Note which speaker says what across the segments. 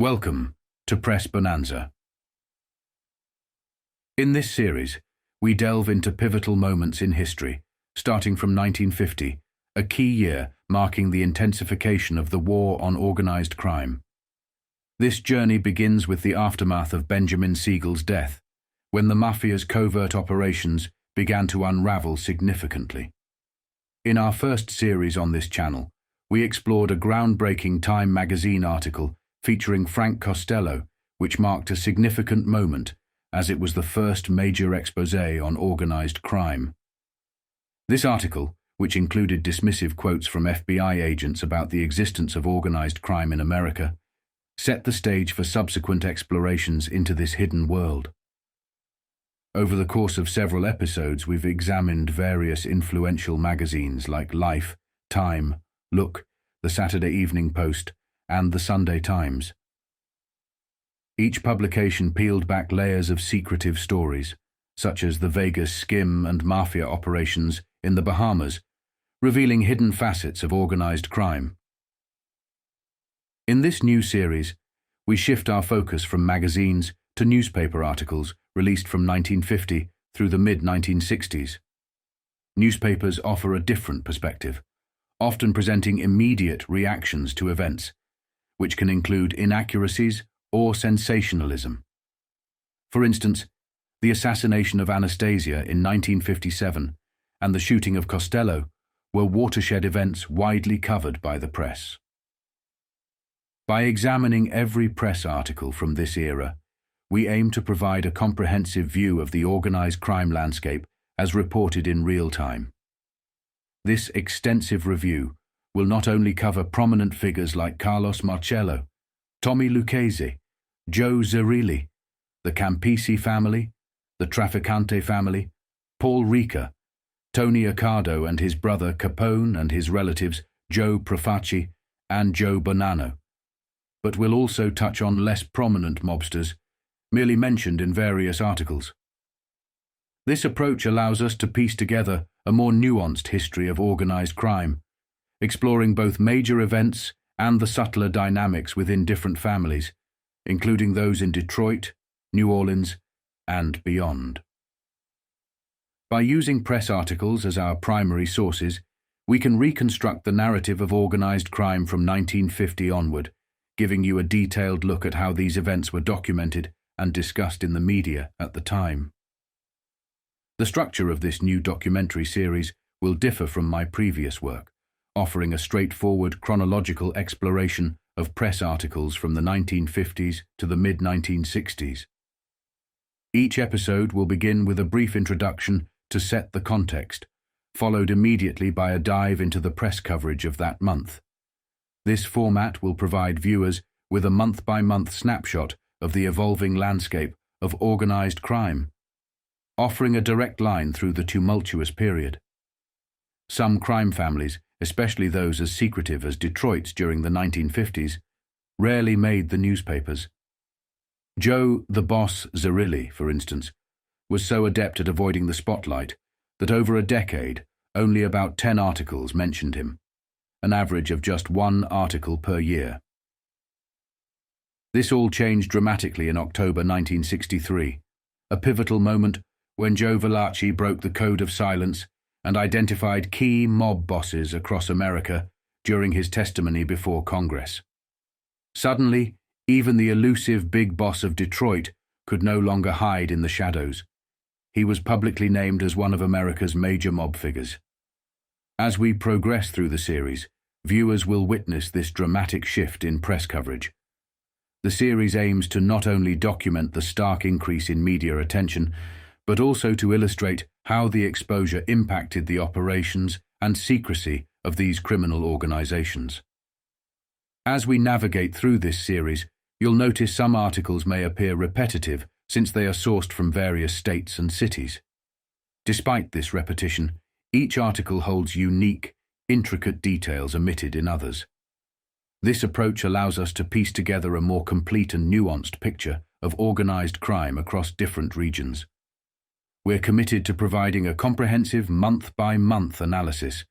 Speaker 1: Welcome to Press Bonanza. In this series, we delve into pivotal moments in history, starting from 1950, a key year marking the intensification of the war on organized crime. This journey begins with the aftermath of Benjamin Siegel's death, when the Mafia's covert operations began to unravel significantly. In our first series on this channel, we explored a groundbreaking Time magazine article featuring Frank Costello, which marked a significant moment as it was the first major expose on organized crime. This article, which included dismissive quotes from FBI agents about the existence of organized crime in America, set the stage for subsequent explorations into this hidden world. Over the course of several episodes, we've examined various influential magazines like Life, Time, Look, the Saturday Evening Post, and the Sunday Times. Each publication peeled back layers of secretive stories, such as the Vegas skim and mafia operations in the Bahamas, revealing hidden facets of organized crime. In this new series, we shift our focus from magazines to newspaper articles released from 1950 through the mid-1960s. Newspapers offer a different perspective, often presenting immediate reactions to events, which can include inaccuracies or sensationalism. For instance, the assassination of Anastasia in 1957 and the shooting of Costello were watershed events widely covered by the press. By examining every press article from this era, we aim to provide a comprehensive view of the organized crime landscape as reported in real time. This extensive review will not only cover prominent figures like Carlos Marcello, Tommy Lucchese, Joe Zerilli, the Campisi family, the Trafficante family, Paul Ricca, Tony Accardo and his brother Capone and his relatives Joe Profaci and Joe Bonanno, but will also touch on less prominent mobsters, merely mentioned in various articles. This approach allows us to piece together a more nuanced history of organized crime, exploring both major events and the subtler dynamics within different families, including those in Detroit, New Orleans, and beyond. By using press articles as our primary sources, we can reconstruct the narrative of organized crime from 1950 onward, giving you a detailed look at how these events were documented and discussed in the media at the time. The structure of this new documentary series will differ from my previous work, offering a straightforward chronological exploration of press articles from the 1950s to the mid-1960s. Each episode will begin with a brief introduction to set the context, followed immediately by a dive into the press coverage of that month. This format will provide viewers with a month-by-month snapshot of the evolving landscape of organized crime, offering a direct line through the tumultuous period. Some crime families, especially those as secretive as Detroit's during the 1950s, rarely made the newspapers. Joe the Boss Zerilli, for instance, was so adept at avoiding the spotlight that over a decade, only about 10 articles mentioned him, an average of just one article per year. This all changed dramatically in October 1963, a pivotal moment when Joe Valachi broke the code of silence and identified key mob bosses across America during his testimony before Congress. Suddenly, even the elusive big boss of Detroit could no longer hide in the shadows. He was publicly named as one of America's major mob figures. As we progress through the series, viewers will witness this dramatic shift in press coverage. The series aims to not only document the stark increase in media attention, but also to illustrate how the exposure impacted the operations and secrecy of these criminal organizations. As we navigate through this series, you'll notice some articles may appear repetitive since they are sourced from various states and cities. Despite this repetition, each article holds unique, intricate details omitted in others. This approach allows us to piece together a more complete and nuanced picture of organized crime across different regions. We're committed to providing a comprehensive month-by-month analysis,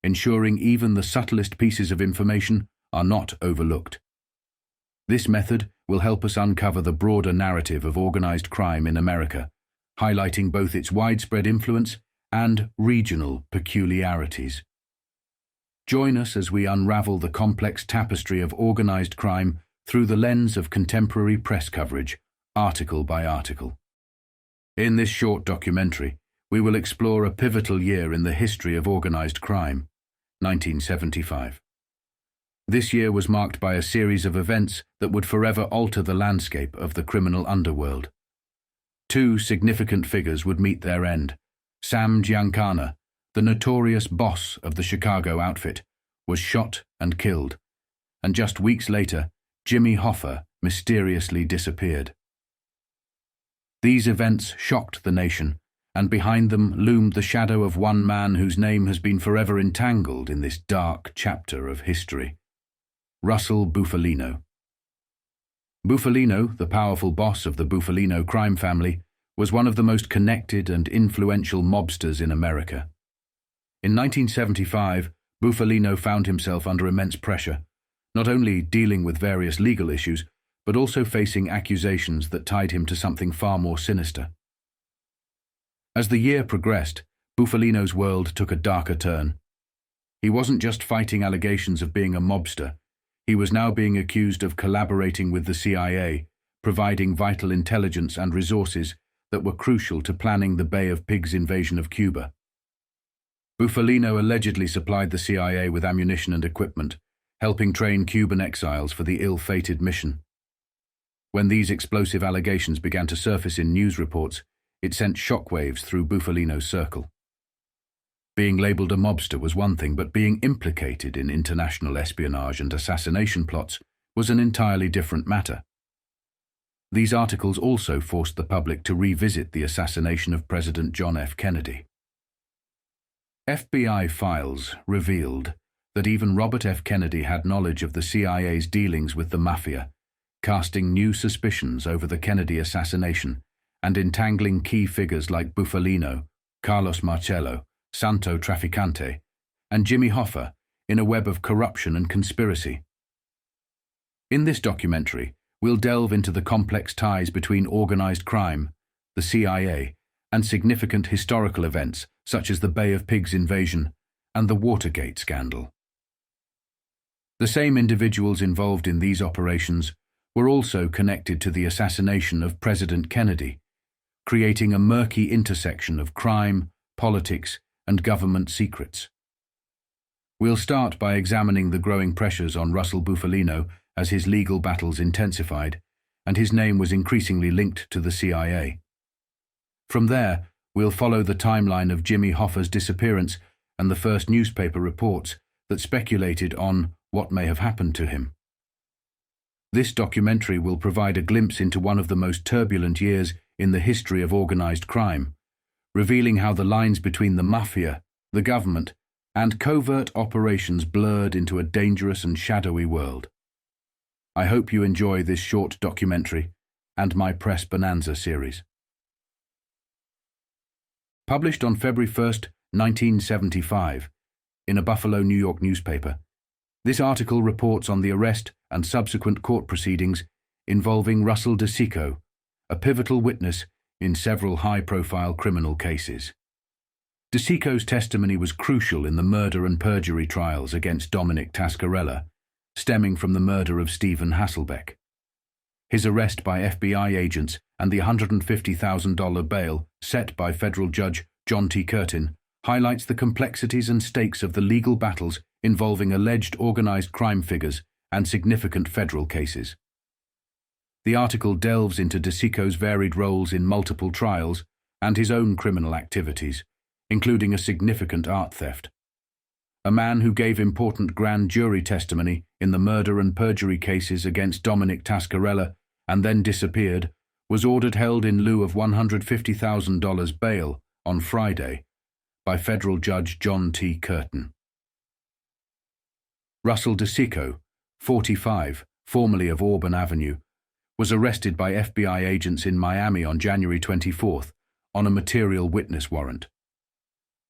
Speaker 1: ensuring even the subtlest pieces of information are not overlooked. This method will help us uncover the broader narrative of organized crime in America, highlighting both its widespread influence and regional peculiarities. Join us as we unravel the complex tapestry of organized crime through the lens of contemporary press coverage, article by article. In this short documentary, we will explore a pivotal year in the history of organized crime, 1975. This year was marked by a series of events that would forever alter the landscape of the criminal underworld. Two significant figures would meet their end. Sam Giancana, the notorious boss of the Chicago outfit, was shot and killed, and just weeks later, Jimmy Hoffa mysteriously disappeared. These events shocked the nation, and behind them loomed the shadow of one man whose name has been forever entangled in this dark chapter of history: Russell Buffalino. Buffalino, the powerful boss of the Buffalino crime family, was one of the most connected and influential mobsters in America. In 1975, Buffalino found himself under immense pressure, not only dealing with various legal issues, but also facing accusations that tied him to something far more sinister. As the year progressed, Buffalino's world took a darker turn. He wasn't just fighting allegations of being a mobster. He was now being accused of collaborating with the CIA, providing vital intelligence and resources that were crucial to planning the Bay of Pigs invasion of Cuba. Buffalino allegedly supplied the CIA with ammunition and equipment, helping train Cuban exiles for the ill-fated mission. When these explosive allegations began to surface in news reports, it sent shockwaves through Buffalino's circle. Being labeled a mobster was one thing, but being implicated in international espionage and assassination plots was an entirely different matter. These articles also forced the public to revisit the assassination of President John F. Kennedy. FBI files revealed that even Robert F. Kennedy had knowledge of the CIA's dealings with the Mafia, casting new suspicions over the Kennedy assassination and entangling key figures like Buffalino, Carlos Marcello, Santo Trafficante, and Jimmy Hoffa in a web of corruption and conspiracy. In this documentary, we'll delve into the complex ties between organized crime, the CIA, and significant historical events such as the Bay of Pigs invasion and the Watergate scandal. The same individuals involved in these operations were also connected to the assassination of President Kennedy, creating a murky intersection of crime, politics, and government secrets. We'll start by examining the growing pressures on Russell Buffalino as his legal battles intensified, and his name was increasingly linked to the CIA. From there, we'll follow the timeline of Jimmy Hoffa's disappearance and the first newspaper reports that speculated on what may have happened to him. This documentary will provide a glimpse into one of the most turbulent years in the history of organized crime, revealing how the lines between the Mafia, the government, and covert operations blurred into a dangerous and shadowy world. I hope you enjoy this short documentary and my Press Bonanza series. Published on February 1st, 1975, in a Buffalo, New York newspaper, this article reports on the arrest and subsequent court proceedings involving Russell DeSo, a pivotal witness in several high-profile criminal cases. DeSo's testimony was crucial in the murder and perjury trials against Dominic Tascarella, stemming from the murder of Stephen Hasselbeck. His arrest by FBI agents and the $150,000 bail set by federal judge John T. Curtin highlights the complexities and stakes of the legal battles involving alleged organized crime figures and significant federal cases. The article delves into DeSo's varied roles in multiple trials and his own criminal activities, including a significant art theft. A man who gave important grand jury testimony in the murder and perjury cases against Dominic Tascarella and then disappeared was ordered held in lieu of $150,000 bail on Friday by federal judge John T. Curtin. Russell DeSo, 45, formerly of Auburn Avenue, was arrested by FBI agents in Miami on January 24th on a material witness warrant.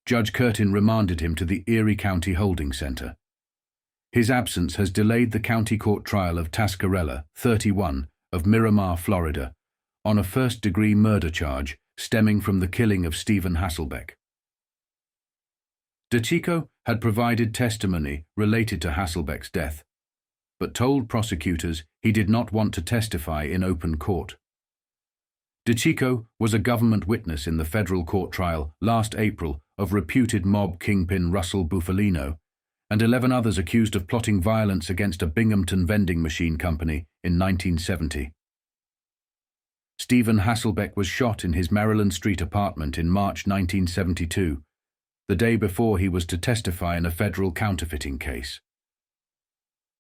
Speaker 1: Judge Curtin remanded him to the Erie County Holding Center. His absence has delayed the county court trial of Tascarella, 31, of Miramar, Florida, on a first-degree murder charge stemming from the killing of Stephen Hasselbeck. DeSo had provided testimony related to Hasselbeck's death, but told prosecutors he did not want to testify in open court. DeSo was a government witness in the federal court trial last April of reputed mob kingpin Russell Bufalino and 11 others accused of plotting violence against a Binghamton vending machine company in 1970. Stephen Hasselbeck was shot in his Maryland Street apartment in March 1972, the day before he was to testify in a federal counterfeiting case.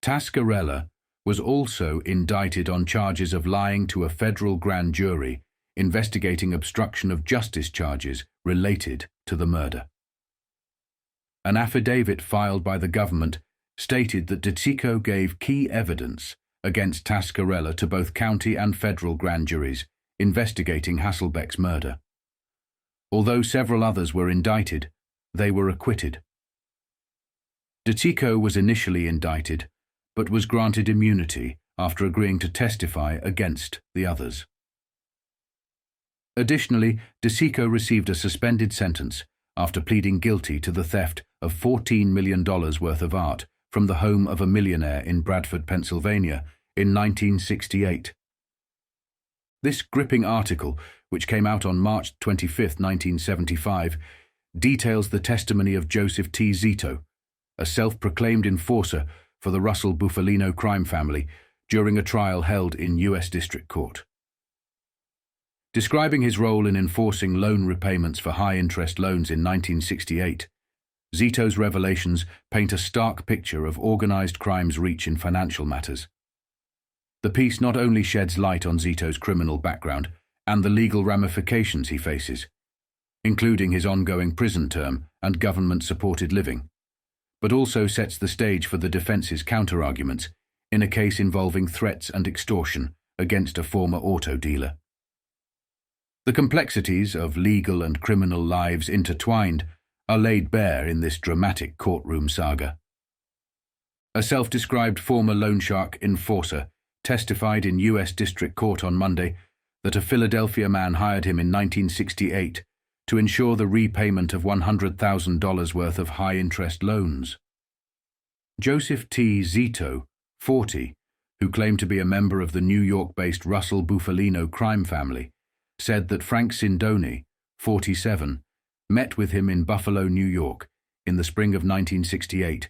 Speaker 1: Tascarella was also indicted on charges of lying to a federal grand jury investigating obstruction of justice charges related to the murder. An affidavit filed by the government stated that DeSo gave key evidence against Tascarella to both county and federal grand juries investigating Hasselbeck's murder. Although several others were indicted, they were acquitted. DeSo was initially indicted, but was granted immunity after agreeing to testify against the others. Additionally, DeSo received a suspended sentence after pleading guilty to the theft of $14 million worth of art from the home of a millionaire in Bradford, Pennsylvania, in 1968. This gripping article, which came out on March 25, 1975, details the testimony of Joseph T. Zito, a self-proclaimed enforcer for the Russell Buffalino crime family, during a trial held in U.S. District Court. Describing his role in enforcing loan repayments for high-interest loans in 1968, Zito's revelations paint a stark picture of organized crime's reach in financial matters. The piece not only sheds light on Zito's criminal background and the legal ramifications he faces, including his ongoing prison term and government-supported living, but also sets the stage for the defense's counterarguments in a case involving threats and extortion against a former auto dealer. The complexities of legal and criminal lives intertwined are laid bare in this dramatic courtroom saga. A self-described former loan shark enforcer testified in U.S. District Court on Monday that a Philadelphia man hired him in 1968 to ensure the repayment of $100,000 worth of high-interest loans. Joseph T. Zito, 40, who claimed to be a member of the New York-based Russell Buffalino crime family, said that Frank Sindoni, 47, met with him in Buffalo, New York, in the spring of 1968,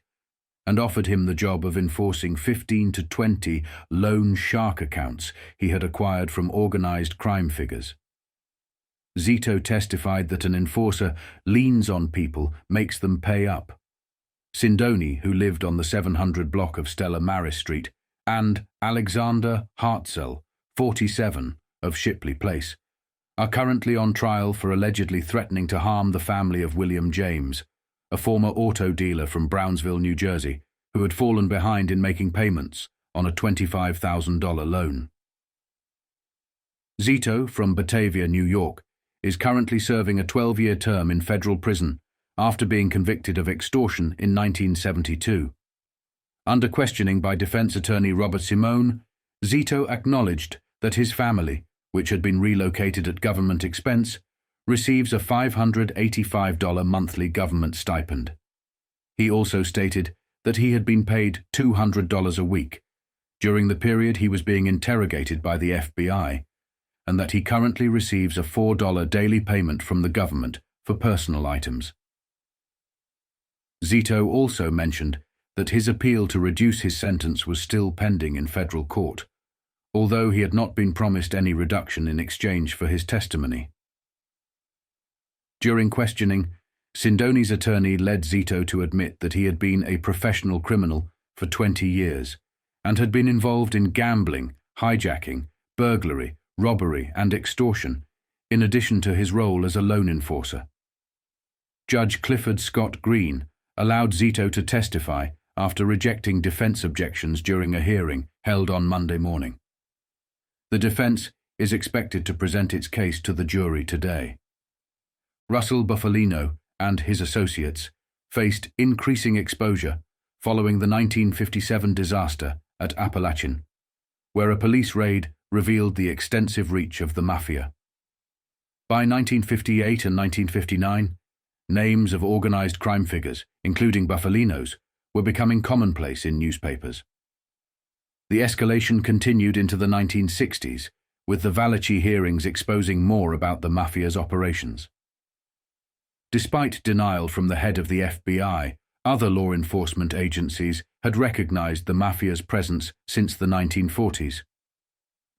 Speaker 1: and offered him the job of enforcing 15 to 20 loan shark accounts he had acquired from organized crime figures. Zito testified that an enforcer leans on people, makes them pay up. Sindoni, who lived on the 700 block of Stella Maris Street, and Alexander Hartzell, 47, of Shipley Place, are currently on trial for allegedly threatening to harm the family of William James, a former auto dealer from Brownsville, New Jersey, who had fallen behind in making payments on a $25,000 loan. Zito, from Batavia, New York, is currently serving a 12-year term in federal prison after being convicted of extortion in 1972. Under questioning by defense attorney Robert Simone, Zito acknowledged that his family, which had been relocated at government expense, receives a $585 monthly government stipend. He also stated that he had been paid $200 a week during the period he was being interrogated by the FBI, and that he currently receives a $4 daily payment from the government for personal items. Zito also mentioned that his appeal to reduce his sentence was still pending in federal court, although he had not been promised any reduction in exchange for his testimony. During questioning, Sindoni's attorney led Zito to admit that he had been a professional criminal for 20 years and had been involved in gambling, hijacking, burglary, robbery, and extortion, in addition to his role as a loan enforcer. Judge Clifford Scott Green allowed Zito to testify after rejecting defense objections during a hearing held on Monday morning. The defense is expected to present its case to the jury today. Russell Buffalino and his associates faced increasing exposure following the 1957 disaster at Appalachian, where a police raid revealed the extensive reach of the Mafia. By 1958 and 1959, names of organized crime figures, including Buffalinos, were becoming commonplace in newspapers. The escalation continued into the 1960s, with the Valachi hearings exposing more about the Mafia's operations. Despite denial from the head of the FBI, other law enforcement agencies had recognized the Mafia's presence since the 1940s.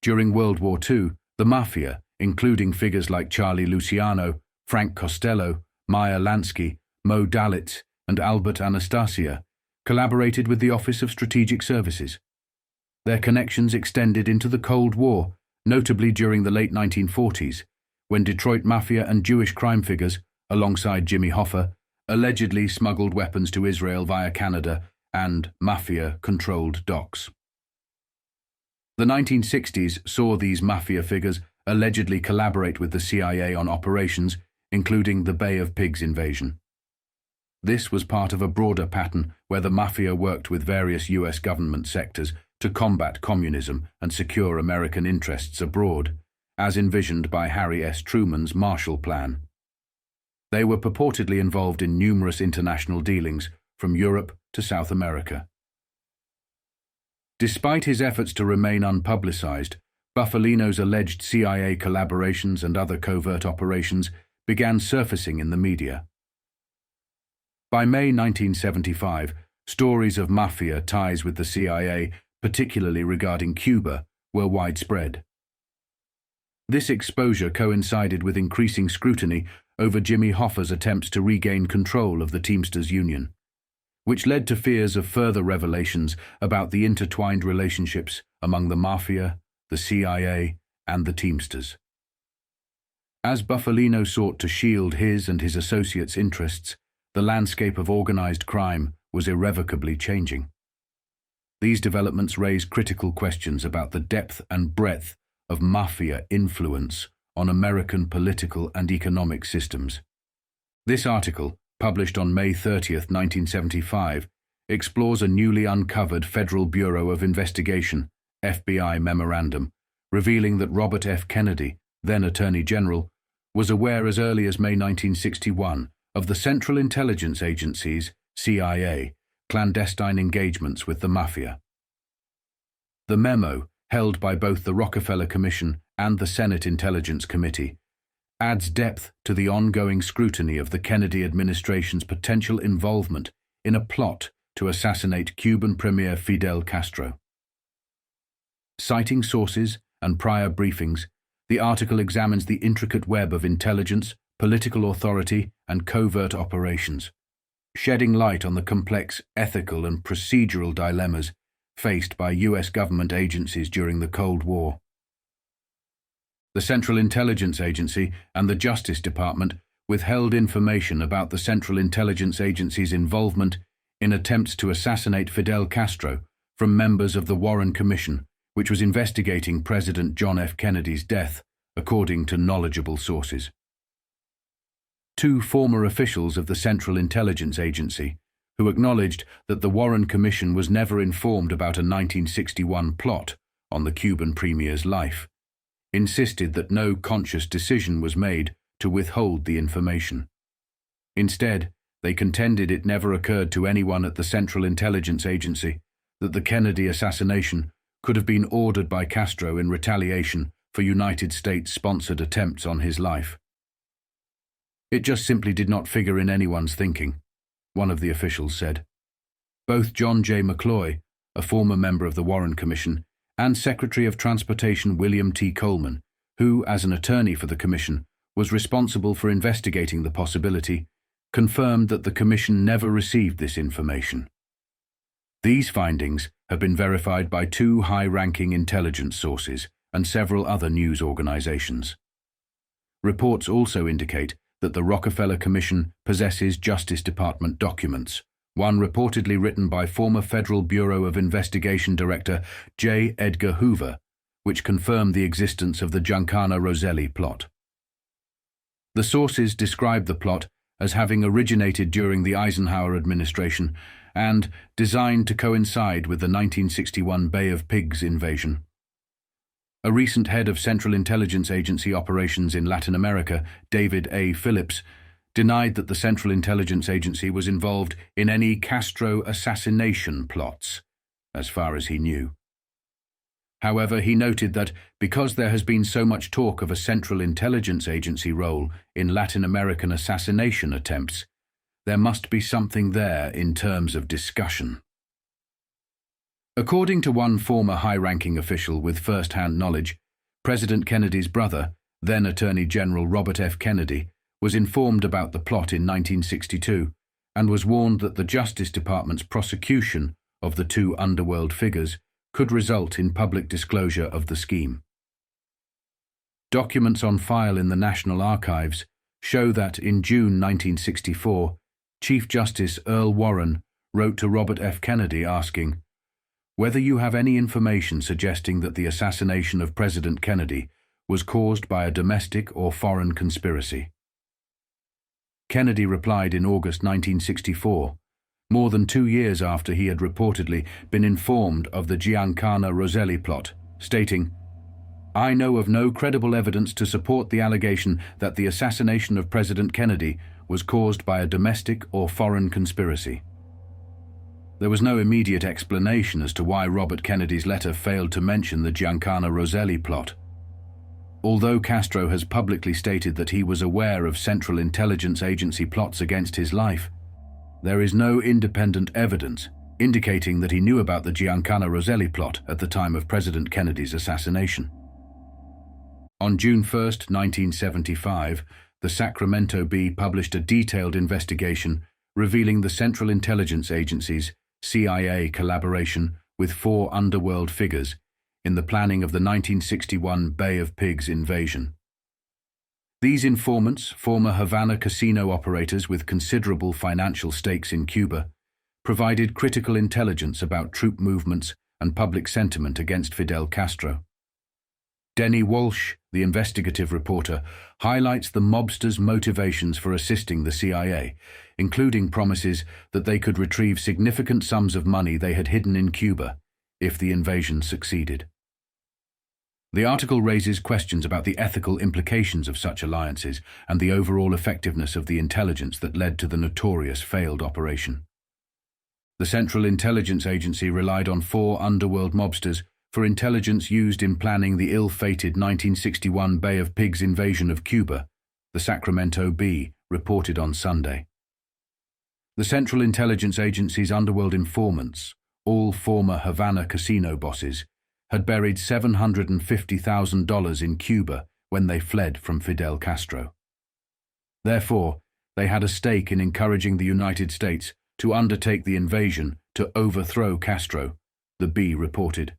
Speaker 1: During World War II, the Mafia, including figures like Charlie Luciano, Frank Costello, Meyer Lansky, Mo Dalitz, and Albert Anastasia, collaborated with the Office of Strategic Services. Their connections extended into the Cold War, notably during the late 1940s, when Detroit Mafia and Jewish crime figures, alongside Jimmy Hoffa, allegedly smuggled weapons to Israel via Canada and Mafia-controlled docks. The 1960s saw these Mafia figures allegedly collaborate with the CIA on operations, including the Bay of Pigs invasion. This was part of a broader pattern where the Mafia worked with various U.S. government sectors to combat communism and secure American interests abroad, as envisioned by Harry S. Truman's Marshall Plan. They were purportedly involved in numerous international dealings, from Europe to South America. Despite his efforts to remain unpublicized, Buffalino's alleged CIA collaborations and other covert operations began surfacing in the media. By May 1975, stories of Mafia ties with the CIA, particularly regarding Cuba, were widespread. This exposure coincided with increasing scrutiny over Jimmy Hoffa's attempts to regain control of the Teamsters Union, which led to fears of further revelations about the intertwined relationships among the Mafia, the CIA, and the Teamsters. As Buffalino sought to shield his and his associates' interests, the landscape of organized crime was irrevocably changing. These developments raise critical questions about the depth and breadth of Mafia influence on American political and economic systems. This article, published on May 30, 1975, explores a newly uncovered Federal Bureau of Investigation (FBI) memorandum revealing that Robert F. Kennedy, then Attorney General, was aware as early as May 1961 of the Central Intelligence Agency's (CIA) clandestine engagements with the Mafia. The memo, held by both the Rockefeller Commission and the Senate Intelligence Committee, adds depth to the ongoing scrutiny of the Kennedy administration's potential involvement in a plot to assassinate Cuban Premier Fidel Castro. Citing sources and prior briefings, the article examines the intricate web of intelligence, political authority, and covert operations, shedding light on the complex ethical and procedural dilemmas faced by U.S. government agencies during the Cold War. The Central Intelligence Agency and the Justice Department withheld information about the Central Intelligence Agency's involvement in attempts to assassinate Fidel Castro from members of the Warren Commission, which was investigating President John F. Kennedy's death, according to knowledgeable sources. Two former officials of the Central Intelligence Agency, who acknowledged that the Warren Commission was never informed about a 1961 plot on the Cuban premier's life, insisted that no conscious decision was made to withhold the information. Instead, they contended it never occurred to anyone at the Central Intelligence Agency that the Kennedy assassination could have been ordered by Castro in retaliation for United States-sponsored attempts on his life. It just simply did not figure in anyone's thinking, one of the officials said. Both John J. McCloy, a former member of the Warren Commission, and Secretary of Transportation William T. Coleman, who, as an attorney for the Commission, was responsible for investigating the possibility, confirmed that the Commission never received this information. These findings have been verified by two high-ranking intelligence sources and several other news organizations. Reports also indicate that the Rockefeller Commission possesses Justice Department documents, one reportedly written by former Federal Bureau of Investigation Director J. Edgar Hoover, which confirmed the existence of the Giancana Roselli plot. The sources describe the plot as having originated during the Eisenhower administration and designed to coincide with the 1961 Bay of Pigs invasion. A recent head of Central Intelligence Agency operations in Latin America, David A. Phillips, denied that the Central Intelligence Agency was involved in any Castro assassination plots, as far as he knew. However, he noted that because there has been so much talk of a Central Intelligence Agency role in Latin American assassination attempts, there must be something there in terms of discussion. According to one former high-ranking official with first-hand knowledge, President Kennedy's brother, then Attorney General Robert F. Kennedy, was informed about the plot in 1962 and was warned that the Justice Department's prosecution of the two underworld figures could result in public disclosure of the scheme. Documents on file in the National Archives show that in June 1964, Chief Justice Earl Warren wrote to Robert F. Kennedy asking, "Whether you have any information suggesting that the assassination of President Kennedy was caused by a domestic or foreign conspiracy." Kennedy replied in August 1964, more than 2 years after he had reportedly been informed of the Giancana Roselli plot, stating, "I know of no credible evidence to support the allegation that the assassination of President Kennedy was caused by a domestic or foreign conspiracy." There was no immediate explanation as to why Robert Kennedy's letter failed to mention the Giancana Roselli plot. Although Castro has publicly stated that he was aware of Central Intelligence Agency plots against his life, there is no independent evidence indicating that he knew about the Giancana Roselli plot at the time of President Kennedy's assassination. On June 1, 1975, the Sacramento Bee published a detailed investigation revealing the Central Intelligence Agency's CIA collaboration with 4 underworld figures in the planning of the 1961 Bay of Pigs invasion. These informants, former Havana casino operators with considerable financial stakes in Cuba, provided critical intelligence about troop movements and public sentiment against Fidel Castro. Denny Walsh, the investigative reporter, highlights the mobsters' motivations for assisting the CIA, including promises that they could retrieve significant sums of money they had hidden in Cuba if the invasion succeeded. The article raises questions about the ethical implications of such alliances and the overall effectiveness of the intelligence that led to the notorious failed operation. The Central Intelligence Agency relied on 4 underworld mobsters for intelligence used in planning the ill-fated 1961 Bay of Pigs invasion of Cuba, the Sacramento Bee reported on Sunday. The Central Intelligence Agency's underworld informants, all former Havana casino bosses, had buried $750,000 in Cuba when they fled from Fidel Castro. Therefore, they had a stake in encouraging the United States to undertake the invasion to overthrow Castro, the Bee reported.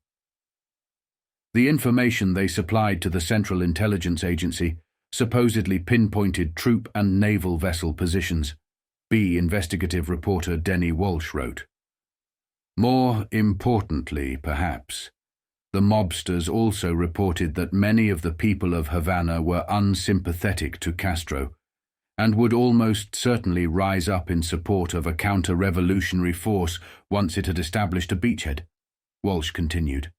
Speaker 1: The information they supplied to the Central Intelligence Agency supposedly pinpointed troop and naval vessel positions, Bee investigative reporter Denny Walsh wrote. More importantly, perhaps, the mobsters also reported that many of the people of Havana were unsympathetic to Castro and would almost certainly rise up in support of a counter-revolutionary force once it had established a beachhead, Walsh continued.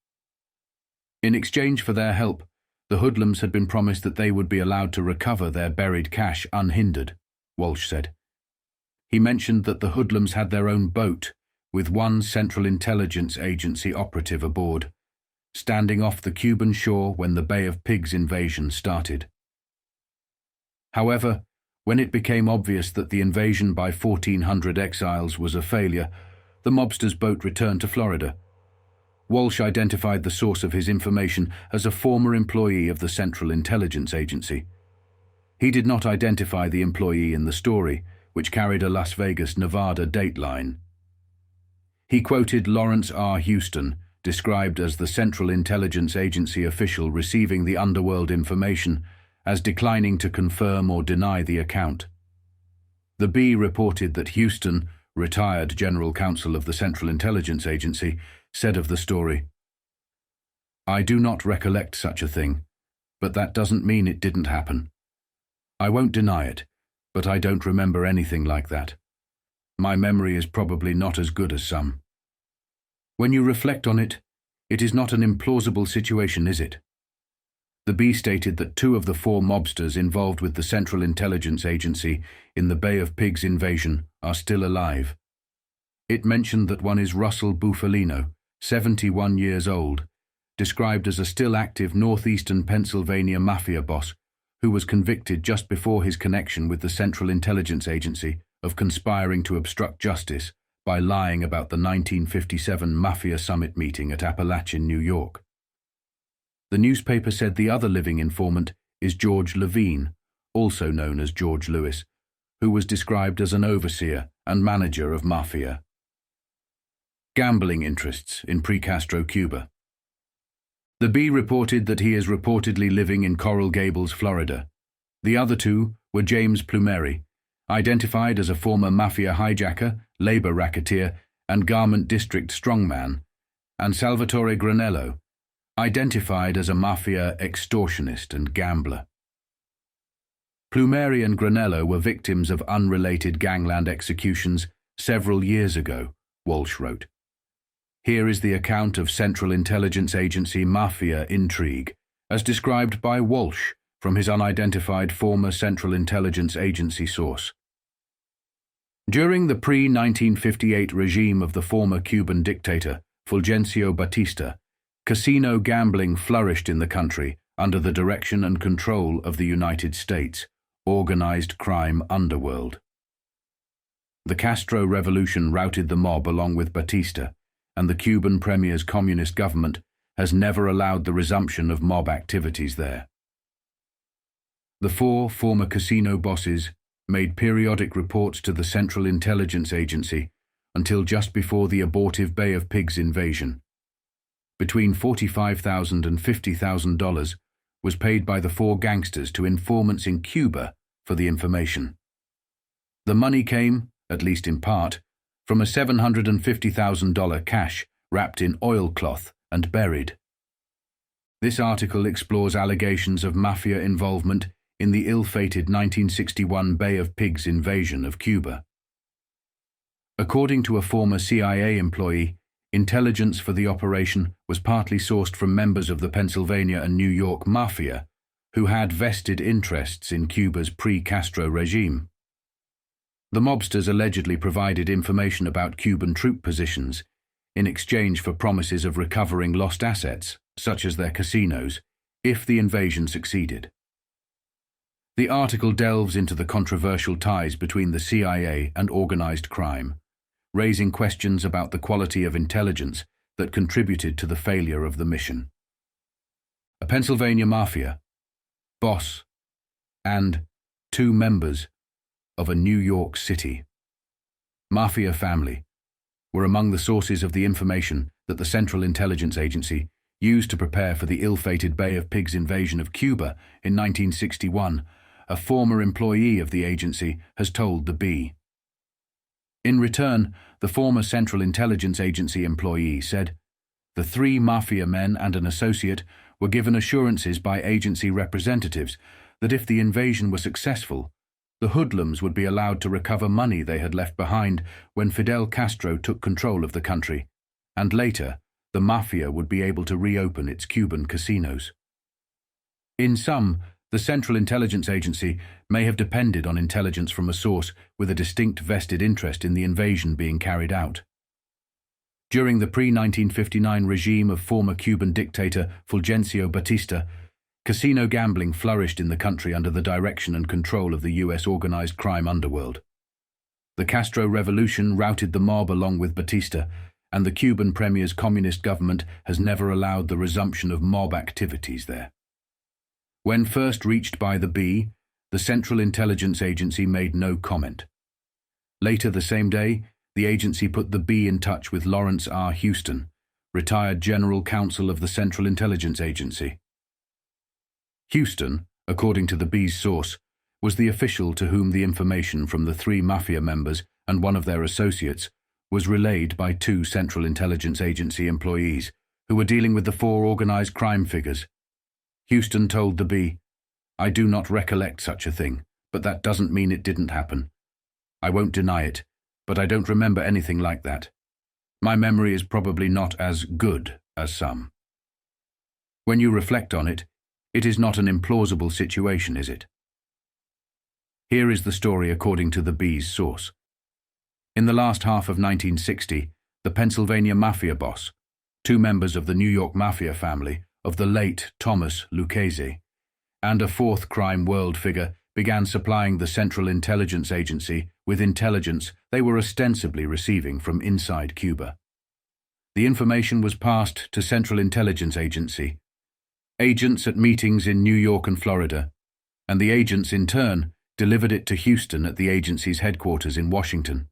Speaker 1: In exchange for their help, the hoodlums had been promised that they would be allowed to recover their buried cash unhindered, Walsh said. He mentioned that the hoodlums had their own boat, with one Central Intelligence Agency operative aboard, standing off the Cuban shore when the Bay of Pigs invasion started. However, when it became obvious that the invasion by 1,400 exiles was a failure, the mobsters' boat returned to Florida. Walsh identified the source of his information as a former employee of the Central Intelligence Agency. He did not identify the employee in the story, which carried a Las Vegas, Nevada dateline. He quoted Lawrence R. Houston, described as the Central Intelligence Agency official receiving the underworld information, as declining to confirm or deny the account. The Bee reported that Houston, retired General Counsel of the Central Intelligence Agency, said of the story, "I do not recollect such a thing, but that doesn't mean it didn't happen. I won't deny it, but I don't remember anything like that. My memory is probably not as good as some. When you reflect on it, it is not an implausible situation, is it? The B stated that 2 of the 4 mobsters involved with the Central Intelligence Agency in the Bay of Pigs invasion are still alive. It mentioned that one is Russell Bufalino, 71 years old, described as a still active northeastern Pennsylvania mafia boss who was convicted just before his connection with the Central Intelligence Agency of conspiring to obstruct justice by lying about the 1957 Mafia Summit meeting at Appalachian, New York. The newspaper said the other living informant is George Levine, also known as George Lewis, who was described as an overseer and manager of Mafia. Gambling interests in pre-Castro Cuba. The B reported that he is reportedly living in Coral Gables, Florida. The other 2 were James Plumeri, identified as a former Mafia hijacker, labor racketeer, and garment district strongman, and Salvatore Granello, identified as a Mafia extortionist and gambler. Plumeri and Granello were victims of unrelated gangland executions several years ago, Walsh wrote. Here is the account of Central Intelligence Agency Mafia intrigue, as described by Walsh from his unidentified former Central Intelligence Agency source. During the pre-1958 regime of the former Cuban dictator, Fulgencio Batista, casino gambling flourished in the country under the direction and control of the United States organized crime underworld. The Castro Revolution routed the mob along with Batista, and the Cuban Premier's communist government has never allowed the resumption of mob activities there. The 4 former casino bosses made periodic reports to the Central Intelligence Agency until just before the abortive Bay of Pigs invasion. Between $45,000 and $50,000 was paid by the 4 gangsters to informants in Cuba for the information. The money came, at least in part, from a $750,000 cash wrapped in oilcloth and buried. This article explores allegations of Mafia involvement in the ill-fated 1961 Bay of Pigs invasion of Cuba. According to a former CIA employee, intelligence for the operation was partly sourced from members of the Pennsylvania and New York Mafia, who had vested interests in Cuba's pre-Castro regime. The mobsters allegedly provided information about Cuban troop positions in exchange for promises of recovering lost assets, such as their casinos, if the invasion succeeded. The article delves into the controversial ties between the CIA and organized crime, raising questions about the quality of intelligence that contributed to the failure of the mission. A Pennsylvania Mafia boss and 2 members of a New York City Mafia family were among the sources of the information that the Central Intelligence Agency used to prepare for the ill-fated Bay of Pigs invasion of Cuba in 1961, a former employee of the agency has told the B. In return, the former Central Intelligence Agency employee said, the 3 Mafia men and an associate were given assurances by agency representatives that if the invasion were successful, the hoodlums would be allowed to recover money they had left behind when Fidel Castro took control of the country, and later, the Mafia would be able to reopen its Cuban casinos. In sum, the Central Intelligence Agency may have depended on intelligence from a source with a distinct vested interest in the invasion being carried out. During the pre-1959 regime of former Cuban dictator Fulgencio Batista, casino gambling flourished in the country under the direction and control of the U.S. organized crime underworld. The Castro Revolution routed the mob along with Batista, and the Cuban Premier's communist government has never allowed the resumption of mob activities there. When first reached by the B, the Central Intelligence Agency made no comment. Later the same day, the agency put the B in touch with Lawrence R. Houston, retired General Counsel of the Central Intelligence Agency. Houston, according to the B's source, was the official to whom the information from the 3 Mafia members and one of their associates was relayed by 2 Central Intelligence Agency employees who were dealing with the 4 organized crime figures. Houston told the B, "I do not recollect such a thing, but that doesn't mean it didn't happen. I won't deny it, but I don't remember anything like that. My memory is probably not as good as some. When you reflect on it, it is not an implausible situation, is it? Here is the story according to the B's source. In the last half of 1960, the Pennsylvania Mafia boss, two members of the New York Mafia family of the late Thomas Lucchese, and a fourth crime world figure began supplying the Central Intelligence Agency with intelligence they were ostensibly receiving from inside Cuba. The information was passed to Central Intelligence Agency, agents at meetings in New York and Florida, and the agents in turn delivered it to Houston at the agency's headquarters in Washington.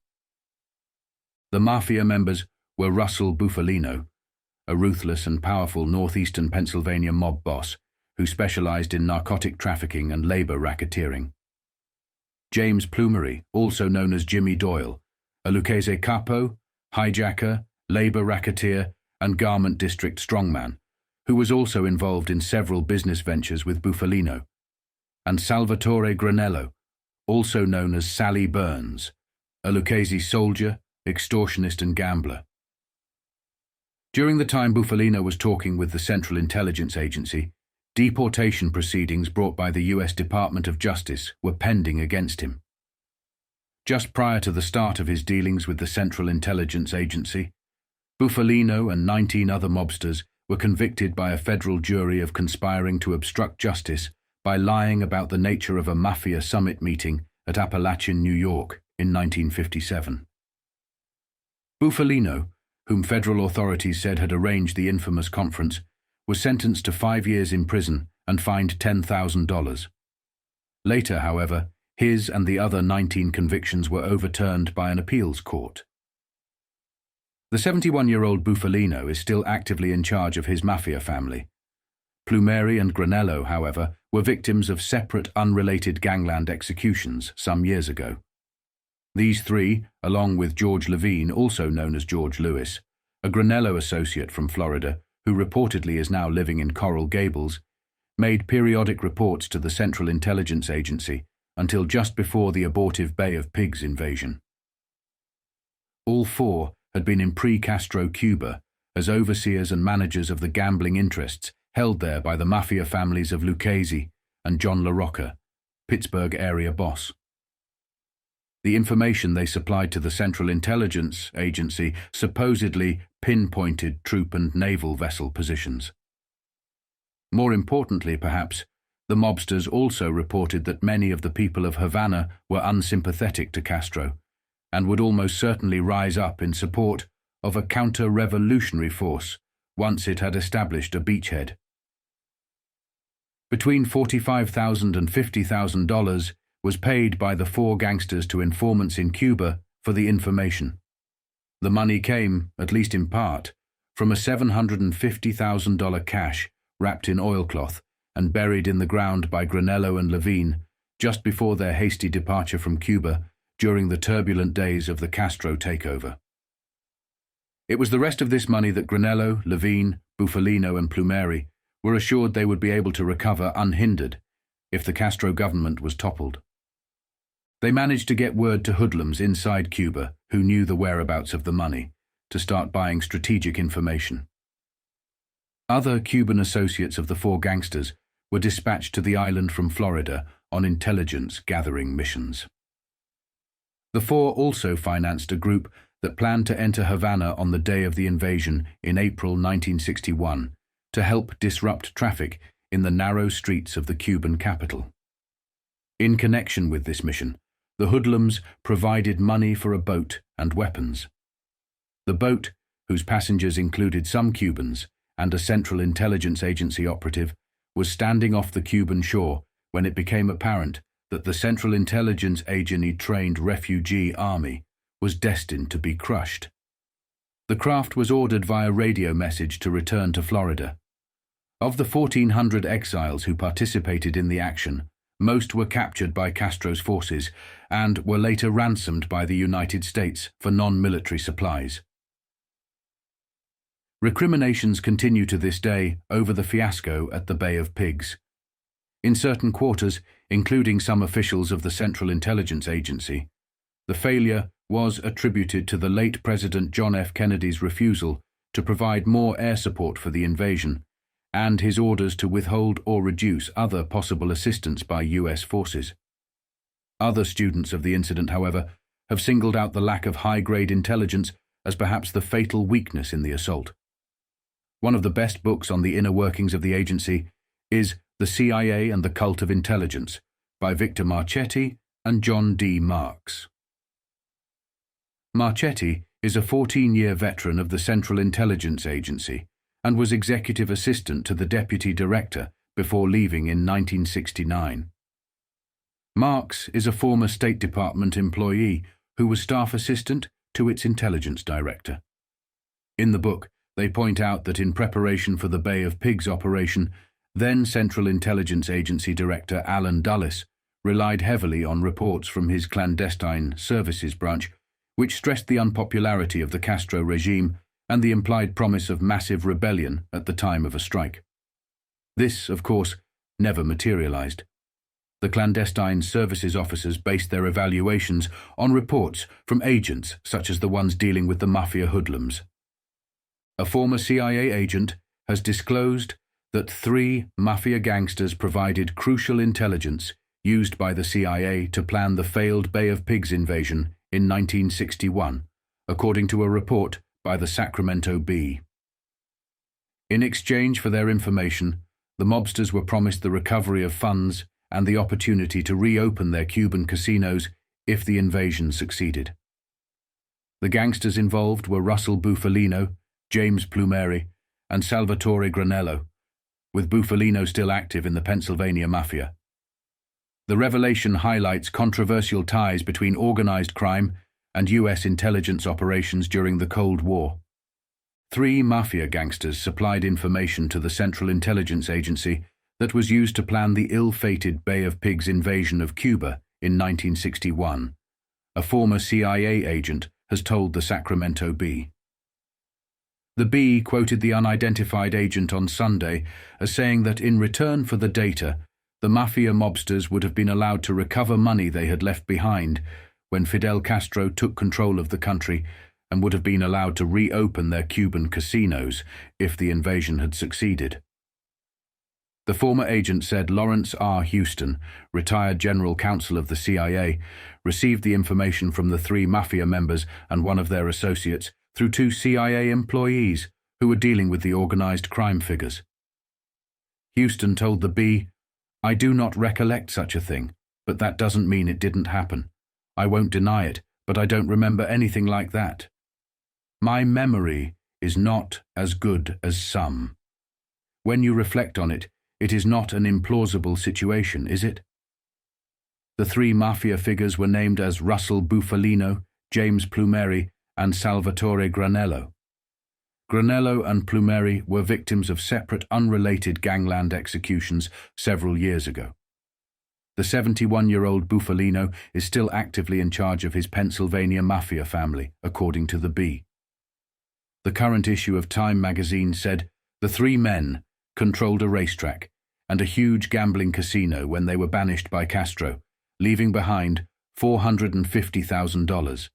Speaker 1: The Mafia members were Russell Bufalino, a ruthless and powerful northeastern Pennsylvania mob boss who specialized in narcotic trafficking and labor racketeering. James Plumery, also known as Jimmy Doyle, a Lucchese capo, hijacker, labor racketeer, and garment district strongman, who was also involved in several business ventures with Buffalino, and Salvatore Granello, also known as Sally Burns, a Lucchese soldier, extortionist and gambler. During the time Buffalino was talking with the Central Intelligence Agency, deportation proceedings brought by the U.S. Department of Justice were pending against him. Just prior to the start of his dealings with the Central Intelligence Agency, Buffalino and 19 other mobsters were convicted by a federal jury of conspiring to obstruct justice by lying about the nature of a Mafia summit meeting at Appalachian, New York, in 1957. Buffalino, whom federal authorities said had arranged the infamous conference, was sentenced to 5 years in prison and fined $10,000. Later, however, his and the other 19 convictions were overturned by an appeals court. The 71-year-old Buffalino is still actively in charge of his Mafia family. Plumery and Granello, however, were victims of separate, unrelated gangland executions some years ago. These three, along with George Levine, also known as George Lewis, a Granello associate from Florida, who reportedly is now living in Coral Gables, made periodic reports to the Central Intelligence Agency until just before the abortive Bay of Pigs invasion. All four had been in pre-Castro Cuba as overseers and managers of the gambling interests held there by the Mafia families of Lucchese and John LaRocca, Pittsburgh area boss. The information they supplied to the Central Intelligence Agency supposedly pinpointed troop and naval vessel positions. More importantly, perhaps, the mobsters also reported that many of the people of Havana were unsympathetic to Castro and would almost certainly rise up in support of a counter-revolutionary force once it had established a beachhead. Between $45,000 and $50,000 was paid by the four gangsters to informants in Cuba for the information. The money came, at least in part, from a $750,000 cash wrapped in oilcloth and buried in the ground by Granello and Levine just before their hasty departure from Cuba during the turbulent days of the Castro takeover. It was the rest of this money that Granello, Levine, Bufalino and Plumery were assured they would be able to recover unhindered if the Castro government was toppled. They managed to get word to hoodlums inside Cuba who knew the whereabouts of the money to start buying strategic information. Other Cuban associates of the four gangsters were dispatched to the island from Florida on intelligence-gathering missions. The four also financed a group that planned to enter Havana on the day of the invasion in April 1961 to help disrupt traffic in the narrow streets of the Cuban capital. In connection with this mission, the hoodlums provided money for a boat and weapons. The boat, whose passengers included some Cubans and a Central Intelligence Agency operative, was standing off the Cuban shore when it became apparent that the Central Intelligence Agency-trained refugee army was destined to be crushed. The craft was ordered via radio message to return to Florida. Of the 1,400 exiles who participated in the action, most were captured by Castro's forces and were later ransomed by the United States for non-military supplies. Recriminations continue to this day over the fiasco at the Bay of Pigs. In certain quarters, including some officials of the Central Intelligence Agency. The failure was attributed to the late President John F. Kennedy's refusal to provide more air support for the invasion, and his orders to withhold or reduce other possible assistance by U.S. forces. Other students of the incident, however, have singled out the lack of high-grade intelligence as perhaps the fatal weakness in the assault. One of the best books on the inner workings of the agency is The CIA and the Cult of Intelligence by Victor Marchetti and John D. Marks. Marchetti is a 14-year veteran of the Central Intelligence Agency and was executive assistant to the deputy director before leaving in 1969. Marks is a former State Department employee who was staff assistant to its intelligence director. In the book, they point out that in preparation for the Bay of Pigs operation, then Central Intelligence Agency Director Alan Dulles relied heavily on reports from his clandestine services branch, which stressed the unpopularity of the Castro regime and the implied promise of massive rebellion at the time of a strike. This, of course, never materialized. The clandestine services officers based their evaluations on reports from agents such as the ones dealing with the Mafia hoodlums. A former CIA agent has disclosed that 3 Mafia gangsters provided crucial intelligence used by the CIA to plan the failed Bay of Pigs invasion in 1961, according to a report by the Sacramento Bee. In exchange for their information, the mobsters were promised the recovery of funds and the opportunity to reopen their Cuban casinos if the invasion succeeded. The gangsters involved were Russell Bufalino, James Plumeri, and Salvatore Granello, with Buffalino still active in the Pennsylvania Mafia. The revelation highlights controversial ties between organized crime and U.S. intelligence operations during the Cold War. 3 Mafia gangsters supplied information to the Central Intelligence Agency that was used to plan the ill-fated Bay of Pigs invasion of Cuba in 1961. A former CIA agent has told the Sacramento Bee. The Bee quoted the unidentified agent on Sunday as saying that in return for the data, the Mafia mobsters would have been allowed to recover money they had left behind when Fidel Castro took control of the country, and would have been allowed to reopen their Cuban casinos if the invasion had succeeded. The former agent said Lawrence R. Houston, retired general counsel of the CIA, received the information from the 3 Mafia members and one of their associates through 2 CIA employees who were dealing with the organized crime figures. Houston told the Bee, "I do not recollect such a thing, but that doesn't mean it didn't happen. I won't deny it, but I don't remember anything like that. My memory is not as good as some. When you reflect on it, it is not an implausible situation, is it?" The 3 Mafia figures were named as Russell Bufalino, James Plumeri, and Salvatore Granello. Granello and Plumeri were victims of separate, unrelated gangland executions several years ago. The 71-year-old Buffalino is still actively in charge of his Pennsylvania Mafia family, according to the Bee. The current issue of Time magazine said the 3 men controlled a racetrack and a huge gambling casino when they were banished by Castro, leaving behind $450,000.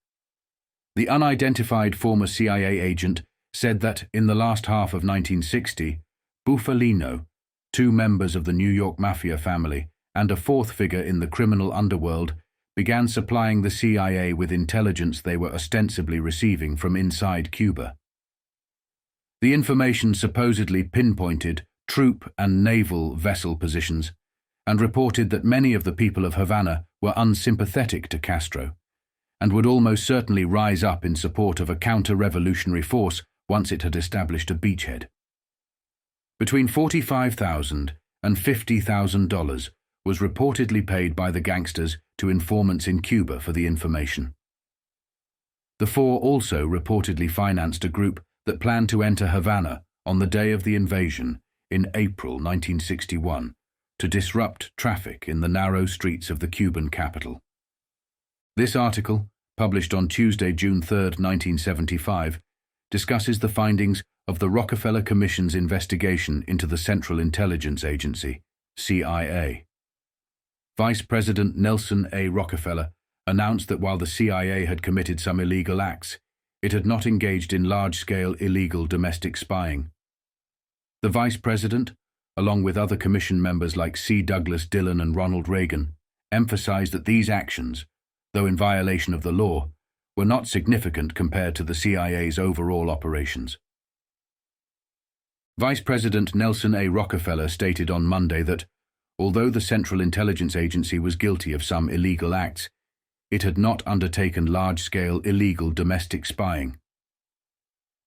Speaker 1: The unidentified former CIA agent said that in the last half of 1960, Buffalino, 2 members of the New York Mafia family, and a 4th figure in the criminal underworld began supplying the CIA with intelligence they were ostensibly receiving from inside Cuba. The information supposedly pinpointed troop and naval vessel positions and reported that many of the people of Havana were unsympathetic to Castro and would almost certainly rise up in support of a counter-revolutionary force once it had established a beachhead. Between $45,000 and $50,000 was reportedly paid by the gangsters to informants in Cuba for the information. The 4 also reportedly financed a group that planned to enter Havana on the day of the invasion in April 1961 to disrupt traffic in the narrow streets of the Cuban capital. This article, published on Tuesday, June 3, 1975, discusses the findings of the Rockefeller Commission's investigation into the Central Intelligence Agency, CIA. Vice President Nelson A. Rockefeller announced that while the CIA had committed some illegal acts, it had not engaged in large-scale illegal domestic spying. The Vice President, along with other Commission members like C. Douglas Dillon and Ronald Reagan, emphasized that these actions, though in violation of the law, were not significant compared to the CIA's overall operations. Vice President Nelson A. Rockefeller stated on Monday that, although the Central Intelligence Agency was guilty of some illegal acts, it had not undertaken large-scale illegal domestic spying.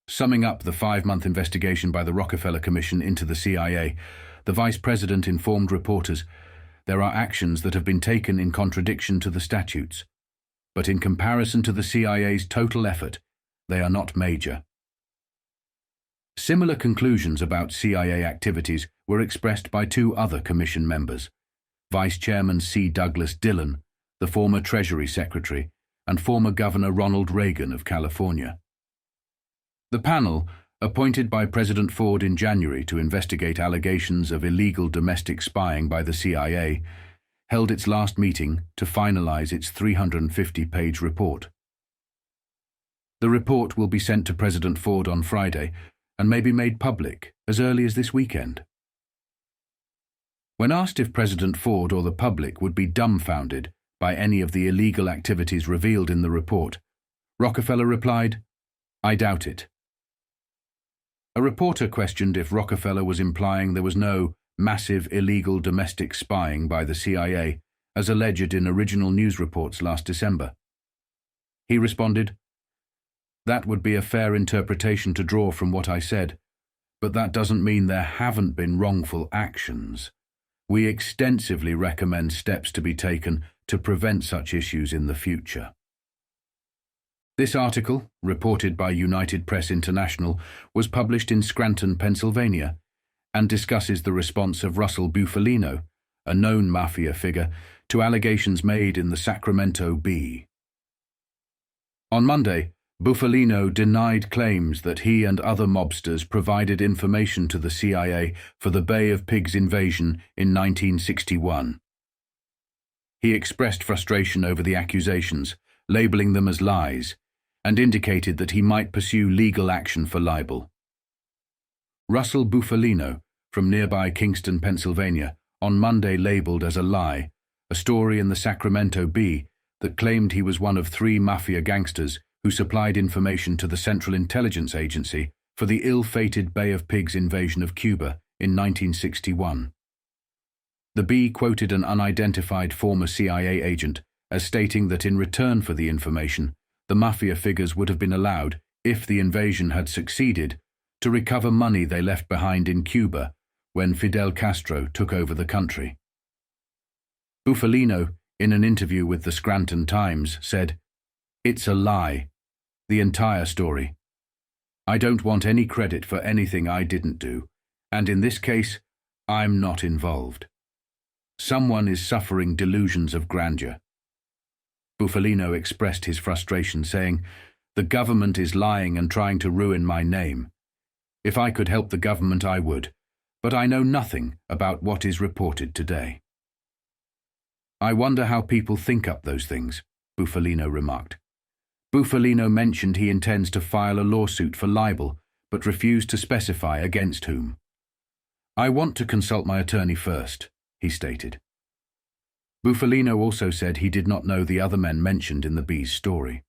Speaker 1: Summing up the 5-month investigation by the Rockefeller Commission into the CIA, the Vice President informed reporters there are actions that have been taken in contradiction to the statutes, but in comparison to the CIA's total effort, they are not major. Similar conclusions about CIA activities were expressed by 2 other Commission members, Vice Chairman C. Douglas Dillon, the former Treasury Secretary, and former Governor Ronald Reagan of California. The panel, appointed by President Ford in January to investigate allegations of illegal domestic spying by the CIA, held its last meeting to finalize its 350-page report. The report will be sent to President Ford on Friday and may be made public as early as this weekend. When asked if President Ford or the public would be dumbfounded by any of the illegal activities revealed in the report, Rockefeller replied, "I doubt it." A reporter questioned if Rockefeller was implying there was no massive illegal domestic spying by the CIA, as alleged in original news reports last December. He responded, "That would be a fair interpretation to draw from what I said, but that doesn't mean there haven't been wrongful actions. We extensively recommend steps to be taken to prevent such issues in the future." This article, reported by United Press International, was published in Scranton, Pennsylvania, and discusses the response of Russell Bufalino, a known mafia figure, to allegations made in the Sacramento Bee. On Monday, Buffalino denied claims that he and other mobsters provided information to the CIA for the Bay of Pigs invasion in 1961. He expressed frustration over the accusations, labeling them as lies, and indicated that he might pursue legal action for libel. Russell Buffalino, from nearby Kingston, Pennsylvania, on Monday labeled as a lie a story in the Sacramento Bee that claimed he was one of 3 mafia gangsters who supplied information to the Central Intelligence Agency for the ill-fated Bay of Pigs invasion of Cuba in 1961. The Bee quoted an unidentified former CIA agent as stating that in return for the information, the mafia figures would have been allowed, if the invasion had succeeded, to recover money they left behind in Cuba when Fidel Castro took over the country. Buffalino, in an interview with the Scranton Times, said, "It's a lie, the entire story. I don't want any credit for anything I didn't do, and in this case, I'm not involved. Someone is suffering delusions of grandeur." Buffalino expressed his frustration, saying, "The government is lying and trying to ruin my name. If I could help the government, I would, but I know nothing about what is reported today." "I wonder how people think up those things," Buffalino remarked. Buffalino mentioned he intends to file a lawsuit for libel, but refused to specify against whom. "I want to consult my attorney first," he stated. Buffalino also said he did not know the other men mentioned in the Bee's story.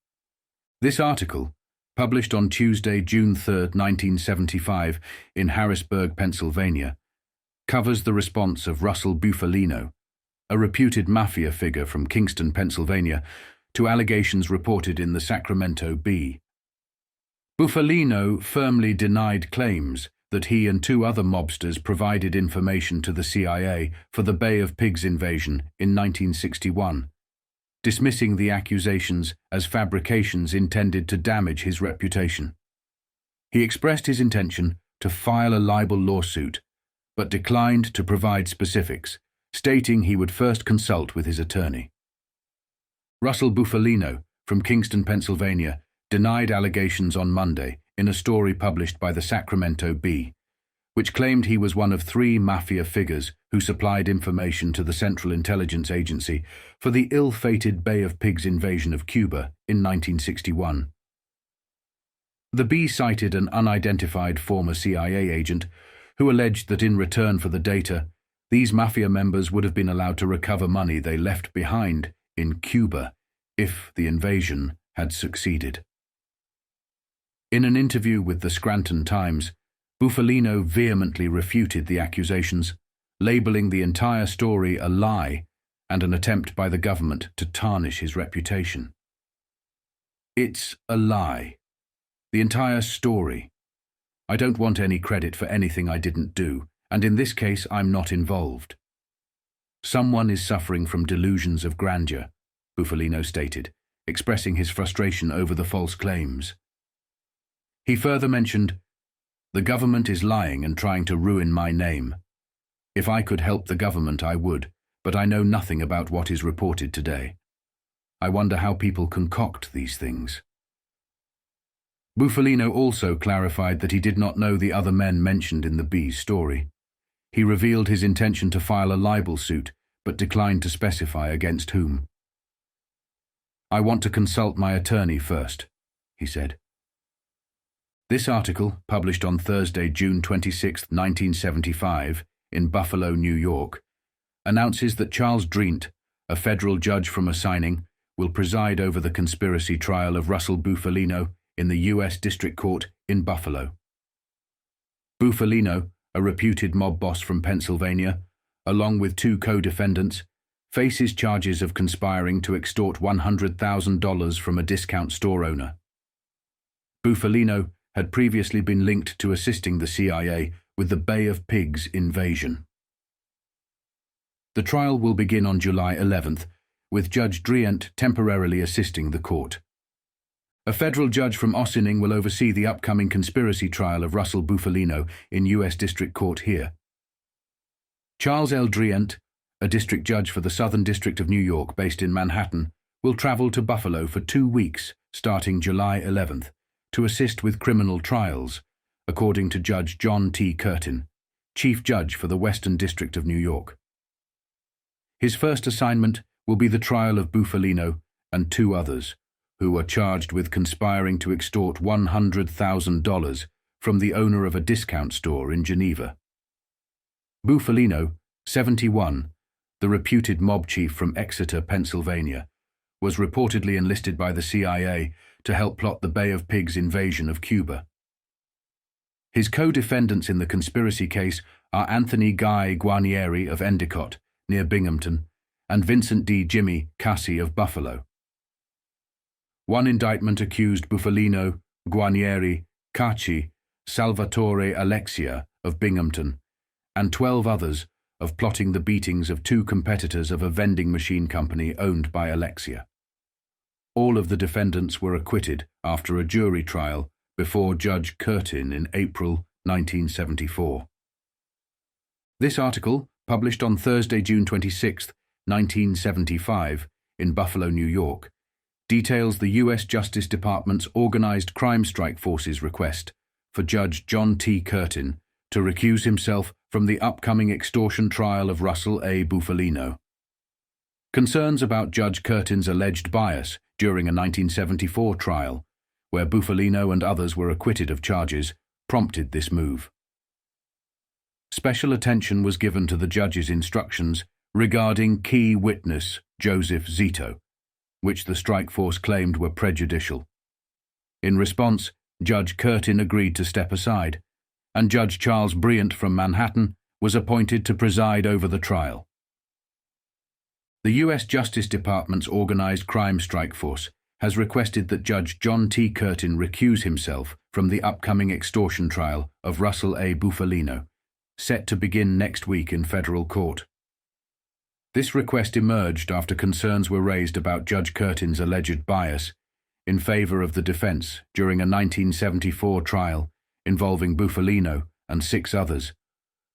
Speaker 1: This article, published on Tuesday, June 3, 1975, in Harrisburg, Pennsylvania, covers the response of Russell Buffalino, a reputed mafia figure from Kingston, Pennsylvania, to allegations reported in the Sacramento Bee. Buffalino firmly denied claims that he and 2 other mobsters provided information to the CIA for the Bay of Pigs invasion in 1961, dismissing the accusations as fabrications intended to damage his reputation. He expressed his intention to file a libel lawsuit, but declined to provide specifics, stating he would first consult with his attorney. Russell Buffalino, from Kingston, Pennsylvania, denied allegations on Monday in a story published by the Sacramento Bee, which claimed he was one of 3 mafia figures who supplied information to the Central Intelligence Agency for the ill-fated Bay of Pigs invasion of Cuba in 1961. The Bee cited an unidentified former CIA agent who alleged that in return for the data, these mafia members would have been allowed to recover money they left behind in Cuba if the invasion had succeeded. In an interview with the Scranton Times, Buffalino vehemently refuted the accusations, labeling the entire story a lie and an attempt by the government to tarnish his reputation. "It's a lie. The entire story. I don't want any credit for anything I didn't do, and in this case I'm not involved. Someone is suffering from delusions of grandeur," Buffalino stated, expressing his frustration over the false claims. He further mentioned, "The government is lying and trying to ruin my name. If I could help the government, I would, but I know nothing about what is reported today. I wonder how people concoct these things." Buffalino also clarified that he did not know the other men mentioned in the Bee's story. He revealed his intention to file a libel suit, but declined to specify against whom. "I want to consult my attorney first," he said. This article, published on Thursday, June 26, 1975, in Buffalo, New York, announces that Charles Drient, a federal judge from a signing, will preside over the conspiracy trial of Russell Buffalino in the U.S. District Court in Buffalo. Buffalino, a reputed mob boss from Pennsylvania, along with 2 co-defendants, faces charges of conspiring to extort $100,000 from a discount store owner. Buffalino had previously been linked to assisting the CIA with the Bay of Pigs invasion. The trial will begin on July 11th, with Judge Drient temporarily assisting the court. A federal judge from Ossining will oversee the upcoming conspiracy trial of Russell Buffalino in U.S. District Court here. Charles L. Drient, a district judge for the Southern District of New York based in Manhattan, will travel to Buffalo for 2 weeks starting July 11th to assist with criminal trials, according to Judge John T. Curtin, Chief Judge for the Western District of New York. His first assignment will be the trial of Buffalino and 2 others, who are charged with conspiring to extort $100,000 from the owner of a discount store in Geneva. Buffalino, 71, the reputed mob chief from Exeter, Pennsylvania, was reportedly enlisted by the CIA to help plot the Bay of Pigs invasion of Cuba. His co-defendants in the conspiracy case are Anthony Guy Guarnieri of Endicott, near Binghamton, and Vincent D. Jimmy Cassi of Buffalo. One indictment accused Buffalino, Guarnieri, Cacci, Salvatore Alexia of Binghamton, and 12 others of plotting the beatings of 2 competitors of a vending machine company owned by Alexia. All of the defendants were acquitted after a jury trial before Judge Curtin in April 1974. This article, published on Thursday, June 26, 1975, in Buffalo, New York, details the U.S. Justice Department's Organized Crime Strike Force's request for Judge John T. Curtin to recuse himself from the upcoming extortion trial of Russell A. Buffalino. Concerns about Judge Curtin's alleged bias during a 1974 trial, where Buffalino and others were acquitted of charges, prompted this move. Special attention was given to the judge's instructions regarding key witness Joseph Zito, which the strike force claimed were prejudicial. In response, Judge Curtin agreed to step aside, and Judge Charles Drient from Manhattan was appointed to preside over the trial. The U.S. Justice Department's Organized Crime Strike Force has requested that Judge John T. Curtin recuse himself from the upcoming extortion trial of Russell A. Buffalino, set to begin next week in federal court. This request emerged after concerns were raised about Judge Curtin's alleged bias in favor of the defense during a 1974 trial involving Buffalino and 6 others,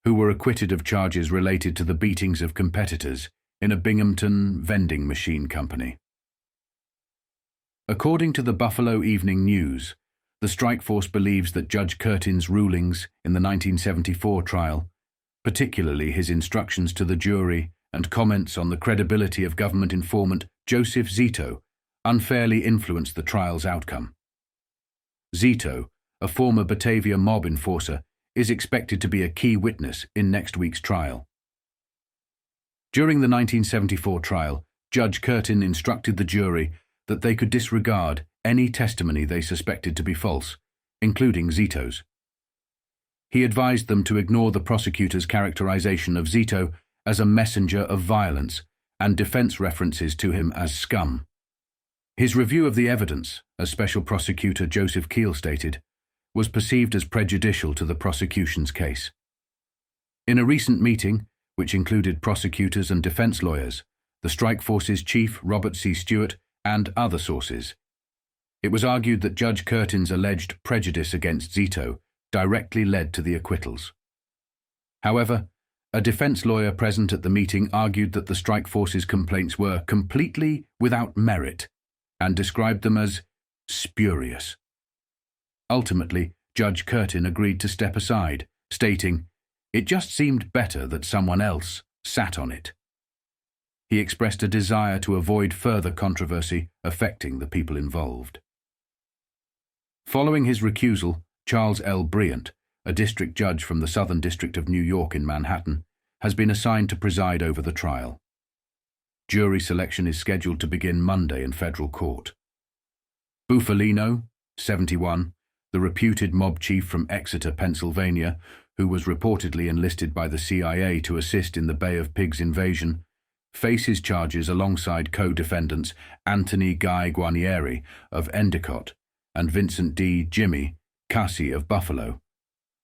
Speaker 1: who were acquitted of charges related to the beatings of competitors in a Binghamton vending machine company. According to the Buffalo Evening News, the strike force believes that Judge Curtin's rulings in the 1974 trial, particularly his instructions to the jury and comments on the credibility of government informant Joseph Zito, unfairly influenced the trial's outcome. Zito, a former Batavia mob enforcer, is expected to be a key witness in next week's trial. During the 1974 trial, Judge Curtin instructed the jury that they could disregard any testimony they suspected to be false, including Zito's. He advised them to ignore the prosecutor's characterization of Zito as a messenger of violence and defense references to him as scum. His review of the evidence, as Special Prosecutor Joseph Keel stated, was perceived as prejudicial to the prosecution's case. In a recent meeting, which included prosecutors and defense lawyers, the strike force's chief Robert C. Stewart, and other sources, it was argued that Judge Curtin's alleged prejudice against Zito directly led to the acquittals. However, a defense lawyer present at the meeting argued that the strike force's complaints were completely without merit and described them as spurious. Ultimately, Judge Curtin agreed to step aside, stating, "It just seemed better that someone else sat on it." He expressed a desire to avoid further controversy affecting the people involved. Following his recusal, Charles L. Bryant, a district judge from the Southern District of New York in Manhattan, has been assigned to preside over the trial. Jury selection is scheduled to begin Monday in federal court. Buffalino, 71, the reputed mob chief from Exeter, Pennsylvania, who was reportedly enlisted by the CIA to assist in the Bay of Pigs invasion, faces charges alongside co-defendants Anthony Guy Guarnieri of Endicott and Vincent D. Jimmy Cassi of Buffalo,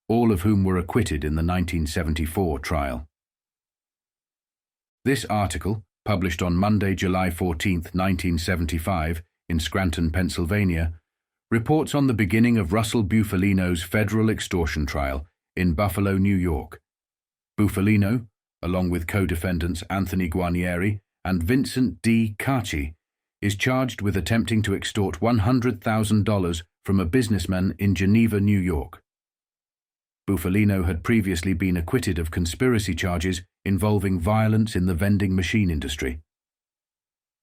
Speaker 1: all of whom were acquitted in the 1974 trial. This article, published on Monday, July 14, 1975, in Scranton, Pennsylvania, reports on the beginning of Russell Bufalino's federal extortion trial in Buffalo, New York. Buffalino, along with co-defendants Anthony Guarnieri and Vincent D. Cassi, is charged with attempting to extort $100,000 from a businessman in Geneva, New York. Buffalino had previously been acquitted of conspiracy charges involving violence in the vending machine industry.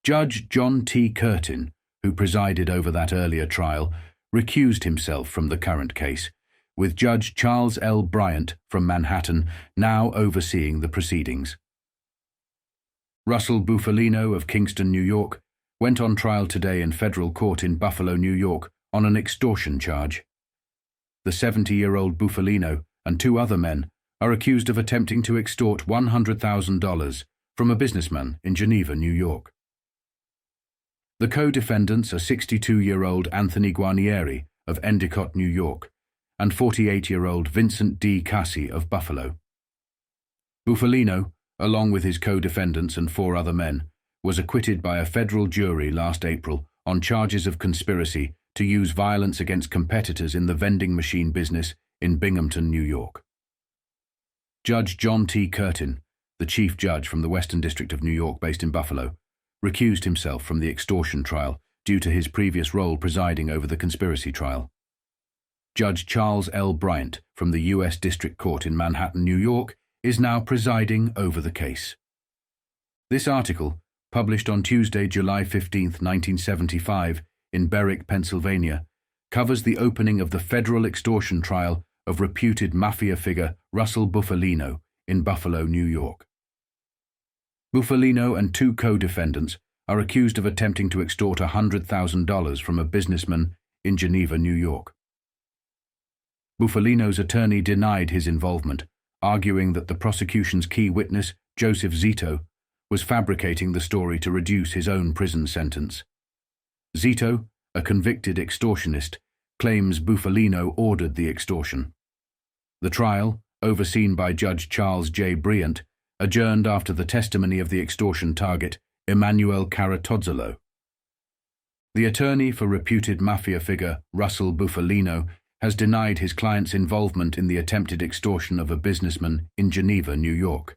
Speaker 1: Judge John T. Curtin, who presided over that earlier trial, recused himself from the current case, with Judge Charles L. Bryant from Manhattan now overseeing the proceedings. Russell Buffalino of Kingston, New York, went on trial today in federal court in Buffalo, New York, on an extortion charge. The 70-year-old Buffalino and two other men are accused of attempting to extort $100,000 from a businessman in Geneva, New York. The co-defendants are 62-year-old Anthony Guarnieri of Endicott, New York, and 48-year-old Vincent D. Cassi of Buffalo. Buffalino, along with his co-defendants and four other men, was acquitted by a federal jury last April on charges of conspiracy to use violence against competitors in the vending machine business in Binghamton, New York. Judge John T. Curtin, the chief judge from the Western District of New York based in Buffalo, recused himself from the extortion trial due to his previous role presiding over the conspiracy trial. Judge Charles L. Bryant from the U.S. District Court in Manhattan, New York, is now presiding over the case. This article, published on Tuesday, July 15, 1975, in Berwick, Pennsylvania, covers the opening of the federal extortion trial of reputed mafia figure Russell Buffalino in Buffalo, New York. Buffalino and two co-defendants are accused of attempting to extort $100,000 from a businessman in Geneva, New York. Buffalino's attorney denied his involvement, arguing that the prosecution's key witness, Joseph Zito, was fabricating the story to reduce his own prison sentence. Zito, a convicted extortionist, claims Buffalino ordered the extortion. The trial, overseen by Judge Charles J. Bryant, adjourned after the testimony of the extortion target, Emmanuel Caratozzolo. The attorney for reputed mafia figure Russell Buffalino has denied his client's involvement in the attempted extortion of a businessman in Geneva, New York.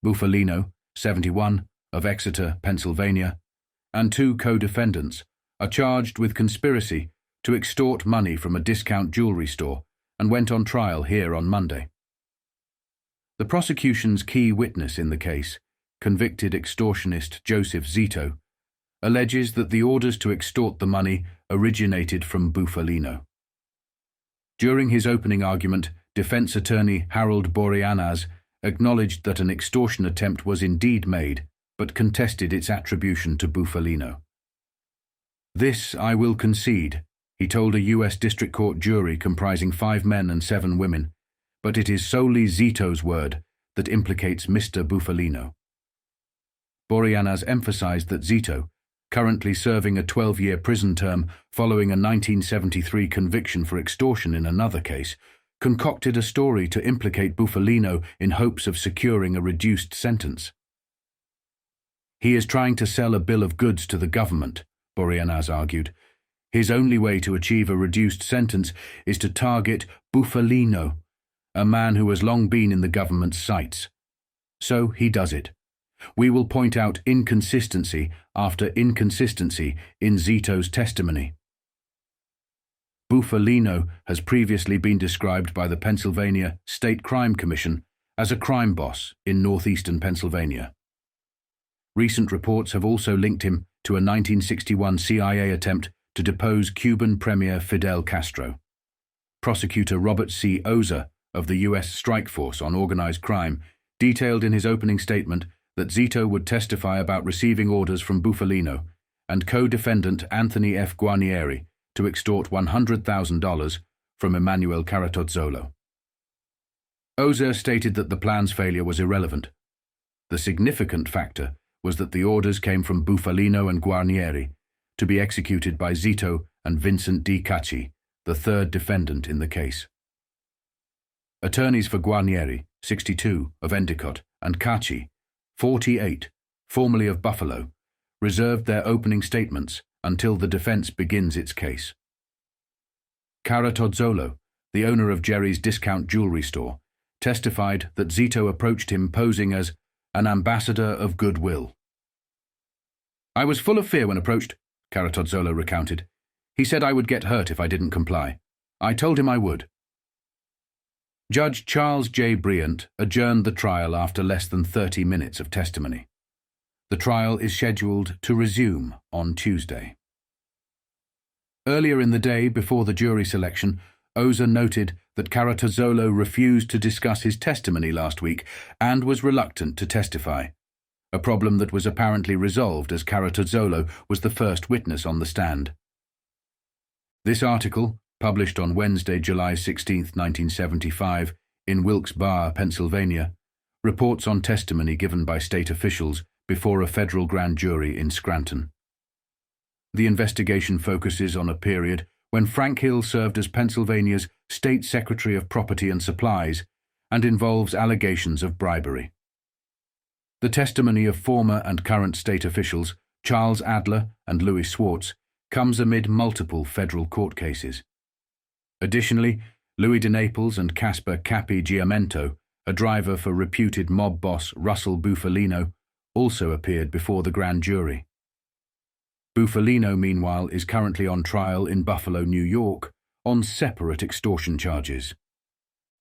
Speaker 1: Buffalino, 71, of Exeter, Pennsylvania, and two co-defendants are charged with conspiracy to extort money from a discount jewelry store and went on trial here on Monday. The prosecution's key witness in the case, convicted extortionist Joseph Zito, alleges that the orders to extort the money originated from Buffalino. During his opening argument, defense attorney Harold Boreanaz acknowledged that an extortion attempt was indeed made, but contested its attribution to Buffalino. "This I will concede," he told a U.S. District Court jury comprising 5 men and 7 women, "but it is solely Zito's word that implicates Mr. Buffalino." Boreanaz emphasized that Zito, currently serving a 12-year prison term following a 1973 conviction for extortion in another case, concocted a story to implicate Buffalino in hopes of securing a reduced sentence. "He is trying to sell a bill of goods to the government," Boreanaz argued. "His only way to achieve a reduced sentence is to target Buffalino, a man who has long been in the government's sights. So he does it. We will point out inconsistency after inconsistency in Zito's testimony." Buffalino has previously been described by the Pennsylvania State Crime Commission as a crime boss in northeastern Pennsylvania. Recent reports have also linked him to a 1961 CIA attempt to depose Cuban Premier Fidel Castro. Prosecutor Robert C. Ozer of the U.S. Strike Force on Organized Crime detailed in his opening statement that Zito would testify about receiving orders from Buffalino and co-defendant Anthony F. Guarnieri to extort $100,000 from Emanuel Caratozzolo. Ozer stated that the plan's failure was irrelevant. The significant factor was that the orders came from Buffalino and Guarnieri to be executed by Zito and Vincent D. Cacci, the third defendant in the case. Attorneys for Guarnieri, 62, of Endicott, and Cacci, 48, formerly of Buffalo, reserved their opening statements until the defense begins its case. Caratozzolo, the owner of Jerry's discount jewelry store, testified that Zito approached him posing as an ambassador of goodwill. "I was full of fear when approached," Caratozzolo recounted. "He said I would get hurt if I didn't comply. I told him I would." Judge Charles J. Bryant adjourned the trial after less than 30 minutes of testimony. The trial is scheduled to resume on Tuesday. Earlier in the day, before the jury selection, Ozer noted that Caratozzolo refused to discuss his testimony last week and was reluctant to testify, a problem that was apparently resolved as Caratozzolo was the first witness on the stand. This article, published on Wednesday, July 16, 1975, in Wilkes-Barre, Pennsylvania, reports on testimony given by state officials before a federal grand jury in Scranton. The investigation focuses on a period when Frank Hill served as Pennsylvania's State Secretary of Property and Supplies and involves allegations of bribery. The testimony of former and current state officials, Charles Adler and Louis Swartz, comes amid multiple federal court cases. Additionally, Louis de Naples and Caspar Capi Giamento, a driver for reputed mob boss Russell Bufalino, also appeared before the grand jury. Buffalino, meanwhile, is currently on trial in Buffalo, New York, on separate extortion charges.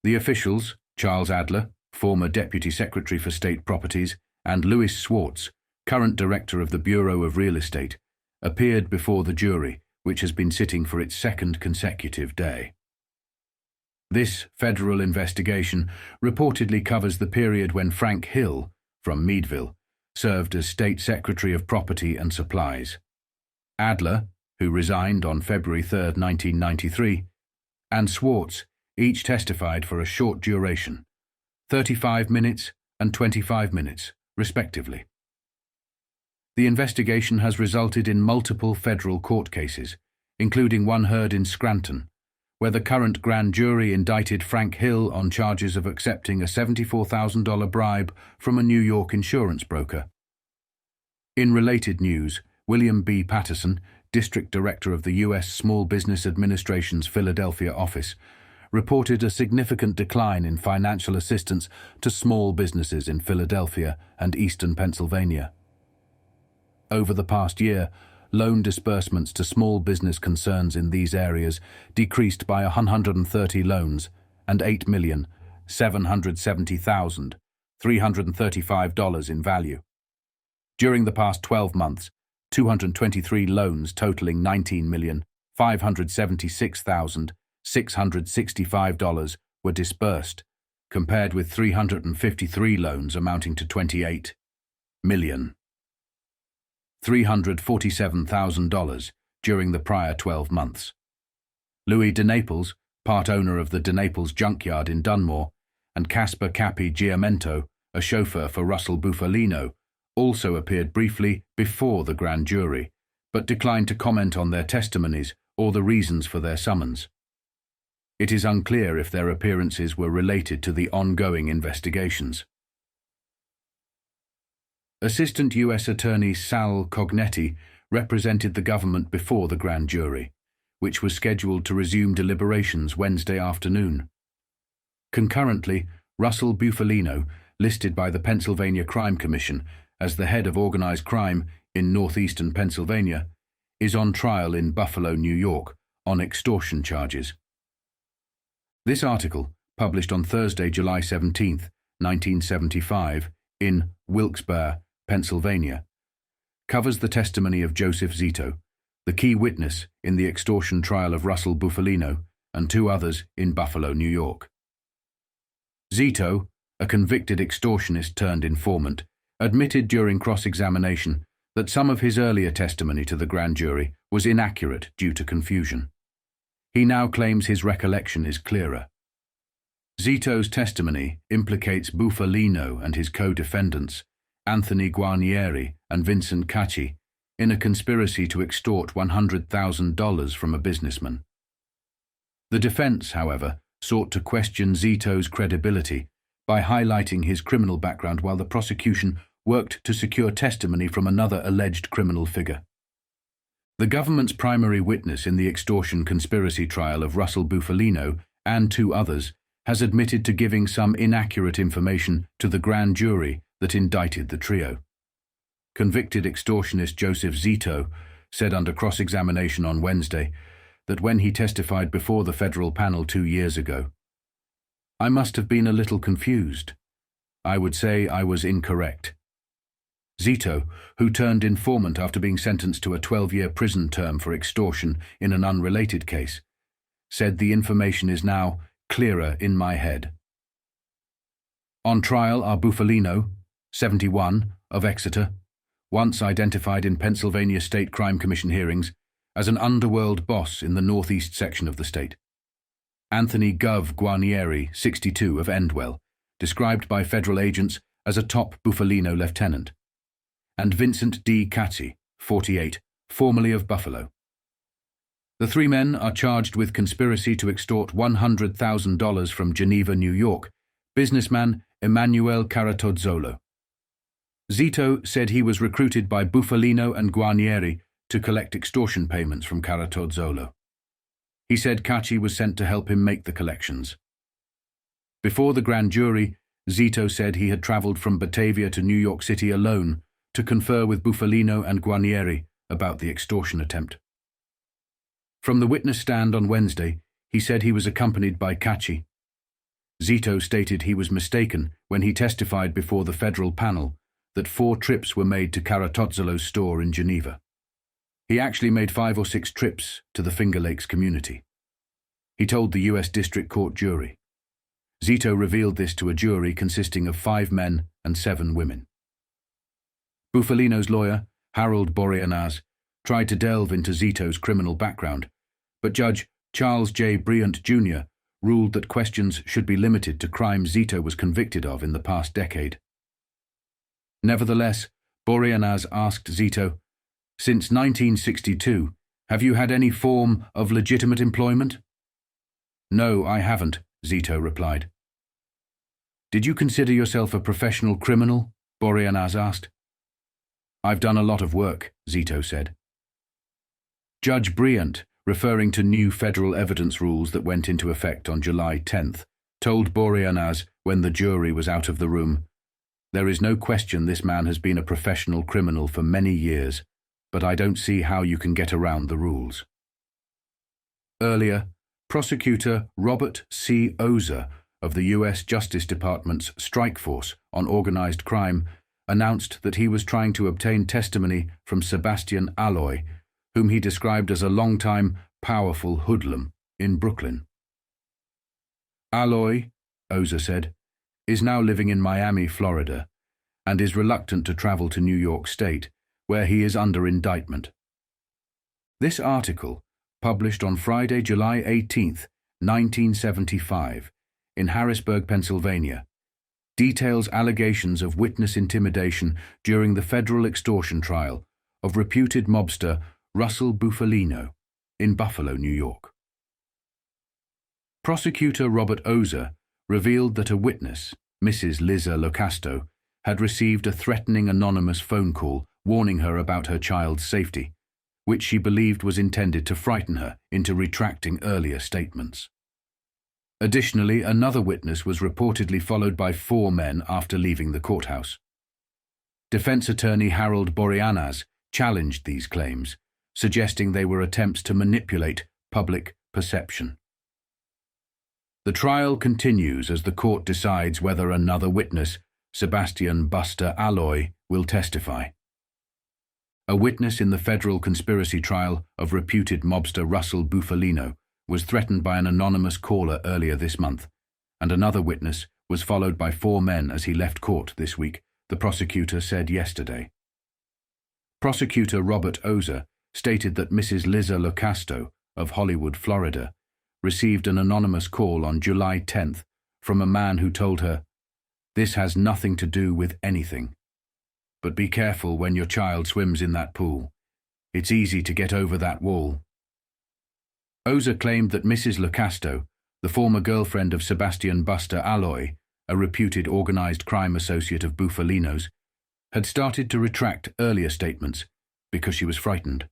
Speaker 1: The officials, Charles Adler, former Deputy Secretary for State Properties, and Louis Swartz, current Director of the Bureau of Real Estate, appeared before the jury, which has been sitting for its second consecutive day. This federal investigation reportedly covers the period when Frank Hill, from Meadville, served as State Secretary of Property and Supplies. Adler, who resigned on February 3, 1993, and Swartz each testified for a short duration, 35 minutes and 25 minutes, respectively. The investigation has resulted in multiple federal court cases, including one heard in Scranton, where the current grand jury indicted Frank Hill on charges of accepting a $74,000 bribe from a New York insurance broker. In related news, William B. Patterson, District Director of the U.S. Small Business Administration's Philadelphia office, reported a significant decline in financial assistance to small businesses in Philadelphia and eastern Pennsylvania. Over the past year, loan disbursements to small business concerns in these areas decreased by 130 loans and $8,770,335 in value. During the past 12 months, 223 loans totaling $19,576,665 were disbursed, compared with 353 loans amounting to $28,347,000 during the prior 12 months. Louis de Naples, part owner of the de Naples junkyard in Dunmore, and Caspar Capi Giamento, a chauffeur for Russell Bufalino, also appeared briefly before the grand jury, but declined to comment on their testimonies or the reasons for their summons. It is unclear if their appearances were related to the ongoing investigations. Assistant U.S. Attorney Sal Cognetti represented the government before the grand jury, which was scheduled to resume deliberations Wednesday afternoon. Concurrently, Russell Buffalino, listed by the Pennsylvania Crime Commission as the head of organized crime in northeastern Pennsylvania, is on trial in Buffalo, New York, on extortion charges. This article, published on Thursday, July 17, 1975, in Wilkes-Barre, Pennsylvania, covers the testimony of Joseph Zito, the key witness in the extortion trial of Russell Buffalino and two others in Buffalo, New York. Zito, a convicted extortionist turned informant, admitted during cross-examination that some of his earlier testimony to the grand jury was inaccurate due to confusion. He now claims his recollection is clearer. Zito's testimony implicates Buffalino and his co-defendants, Anthony Guarnieri and Vincent Cacci, in a conspiracy to extort $100,000 from a businessman. The defense, however, sought to question Zito's credibility by highlighting his criminal background while the prosecution worked to secure testimony from another alleged criminal figure. The government's primary witness in the extortion conspiracy trial of Russell Buffalino and two others has admitted to giving some inaccurate information to the grand jury that indicted the trio. Convicted extortionist Joseph Zito said under cross-examination on Wednesday that when he testified before the federal panel 2 years ago, "I must have been a little confused. I would say I was incorrect." Zito, who turned informant after being sentenced to a 12-year prison term for extortion in an unrelated case, said the information is now clearer in my head. On trial are Buffalino, 71, of Exeter, once identified in Pennsylvania State Crime Commission hearings as an underworld boss in the northeast section of the state; Anthony Gov Guarnieri, 62, of Endwell, described by federal agents as a top Buffalino lieutenant; and Vincent D. Cacci, 48, formerly of Buffalo. The three men are charged with conspiracy to extort $100,000 from Geneva, New York, businessman Emanuele Caratozzolo. Zito said he was recruited by Buffalino and Guarnieri to collect extortion payments from Caratozzolo. He said Cacci was sent to help him make the collections. Before the grand jury, Zito said he had traveled from Batavia to New York City alone to confer with Buffalino and Guarnieri about the extortion attempt. From the witness stand on Wednesday, he said he was accompanied by Cacci. Zito stated he was mistaken when he testified before the federal panel that 4 trips were made to Caratozzolo's store in Geneva. He actually made 5 or 6 trips to the Finger Lakes community. He told the U.S. District Court jury. Zito revealed this to a jury consisting of 5 men and 7 women. Buffalino's lawyer, Harold Boreanaz, tried to delve into Zito's criminal background, but Judge Charles J. Bryant, Jr. ruled that questions should be limited to crimes Zito was convicted of in the past decade. Nevertheless, Boreanaz asked Zito, "Since 1962, have you had any form of legitimate employment?" "No, I haven't," Zito replied. "Did you consider yourself a professional criminal?" Boreanaz asked. "I've done a lot of work," Zito said. Judge Bryant, referring to new federal evidence rules that went into effect on July 10th, told Boreanaz when the jury was out of the room, "There is no question this man has been a professional criminal for many years, but I don't see how you can get around the rules. Earlier, prosecutor Robert C. Ozer of the U.S. Justice Department's Strike Force on Organized Crime announced that he was trying to obtain testimony from Sebastian Alloy, whom he described as a long-time, powerful hoodlum in Brooklyn. Alloy, Ozer said, is now living in Miami, Florida, and is reluctant to travel to New York State, where he is under indictment. This article, published on Friday, July 18, 1975, in Harrisburg, Pennsylvania, details allegations of witness intimidation during the federal extortion trial of reputed mobster Russell Bufalino in Buffalo, New York. Prosecutor Robert Ozer revealed that a witness, Mrs. Liza Locasto, had received a threatening anonymous phone call warning her about her child's safety, which she believed was intended to frighten her into retracting earlier statements. Additionally, another witness was reportedly followed by 4 men after leaving the courthouse. Defense attorney Harold Boreanaz challenged these claims, suggesting they were attempts to manipulate public perception. The trial continues as the court decides whether another witness, Sebastian Buster Alloy, will testify. A witness in the federal conspiracy trial of reputed mobster Russell Buffalino was threatened by an anonymous caller earlier this month, and another witness was followed by 4 men as he left court this week, the prosecutor said yesterday. Prosecutor Robert Ozer stated that Mrs. Liza Locasto of Hollywood, Florida, received an anonymous call on July 10th from a man who told her, "This has nothing to do with anything. But be careful when your child swims in that pool. It's easy to get over that wall." Ozer claimed that Mrs. Locasto, the former girlfriend of Sebastian Buster Alloy, a reputed organized crime associate of Buffalino's, had started to retract earlier statements because she was frightened.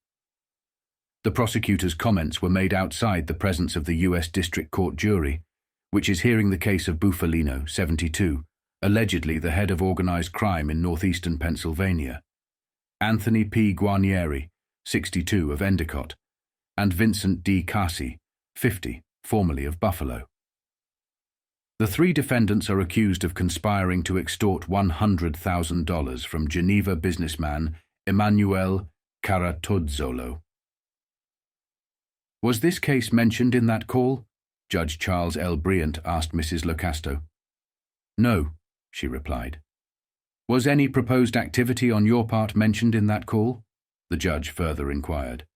Speaker 1: The prosecutor's comments were made outside the presence of the U.S. District Court jury, which is hearing the case of Buffalino, 72, allegedly the head of organized crime in northeastern Pennsylvania, Anthony P. Guarnieri, 62, of Endicott, and Vincent D. Cassi, 50, formerly of Buffalo. The 3 defendants are accused of conspiring to extort $100,000 from Geneva businessman Emanuele Caratozzolo. "Was this case mentioned in that call?" Judge Charles L. Bryant asked Mrs. Locasto. "No," she replied. "Was any proposed activity on your part mentioned in that call?" the judge further inquired.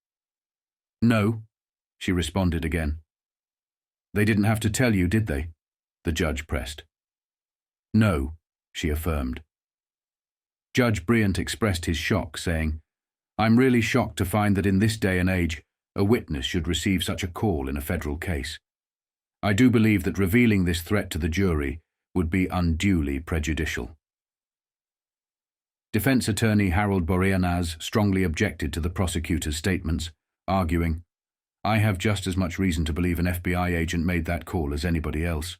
Speaker 1: "No," she responded again. "They didn't have to tell you, did they?" the judge pressed. "No," she affirmed. Judge Bryant expressed his shock, saying, "I'm really shocked to find that in this day and age, a witness should receive such a call in a federal case. I do believe that revealing this threat to the jury would be unduly prejudicial." Defense attorney Harold Boreanaz strongly objected to the prosecutor's statements, arguing, "I have just as much reason to believe an FBI agent made that call as anybody else."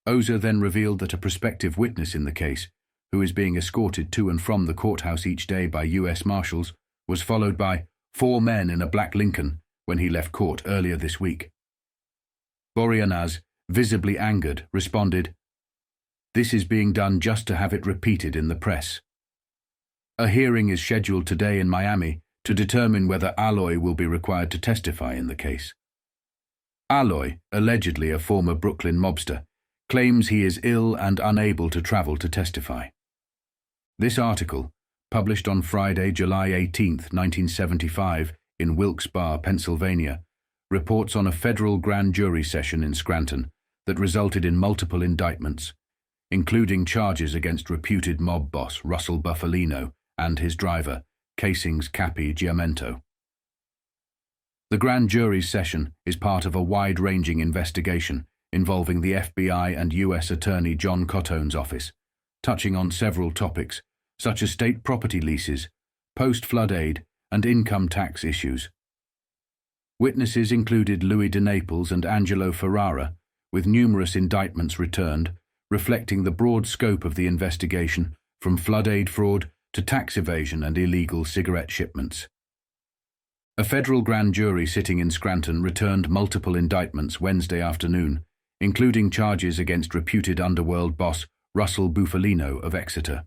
Speaker 1: Ozer then revealed that a prospective witness in the case, who is being escorted to and from the courthouse each day by U.S. Marshals, was followed by 4 men in a black Lincoln when he left court earlier this week. Boreanaz, visibly angered, responded, "This is being done just to have it repeated in the press." A hearing is scheduled today in Miami to determine whether Alloy will be required to testify in the case. Alloy, allegedly a former Brooklyn mobster, claims he is ill and unable to travel to testify. This article, published on Friday, July 18, 1975, in Wilkes-Barre, Pennsylvania, reports on a federal grand jury session in Scranton that resulted in multiple indictments, including charges against reputed mob boss Russell Buffalino and his driver, Casings Capi Giamento. The grand jury's session is part of a wide-ranging investigation involving the FBI and U.S. Attorney John Cottone's office, touching on several topics such as state property leases, post-flood aid, and income tax issues. Witnesses included Louis de Naples and Angelo Ferrara, with numerous indictments returned, reflecting the broad scope of the investigation from flood aid fraud to tax evasion and illegal cigarette shipments. A federal grand jury sitting in Scranton returned multiple indictments Wednesday afternoon, including charges against reputed underworld boss Russell Bufalino of Exeter.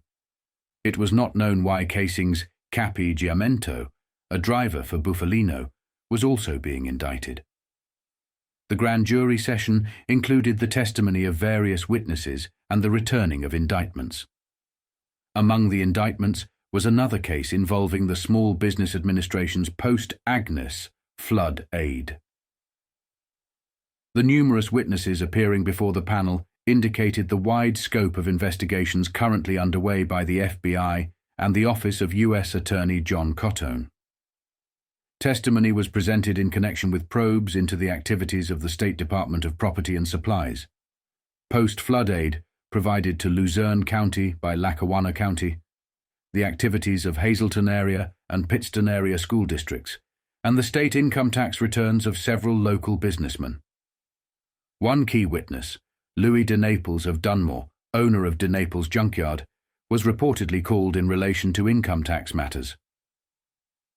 Speaker 1: It was not known why Casing's Capi Giamento, a driver for Buffalino, was also being indicted. The grand jury session included the testimony of various witnesses and the returning of indictments. Among the indictments was another case involving the Small Business Administration's post-Agnes flood aid. The numerous witnesses appearing before the panel indicated the wide scope of investigations currently underway by the FBI and the Office of U.S. Attorney John Cotone. Testimony was presented in connection with probes into the activities of the State Department of Property and Supplies, post-flood aid provided to Luzerne County by Lackawanna County, the activities of Hazleton area and Pittston area school districts, and the state income tax returns of several local businessmen. One key witness, Louis de Naples of Dunmore, owner of de Naples Junkyard, was reportedly called in relation to income tax matters.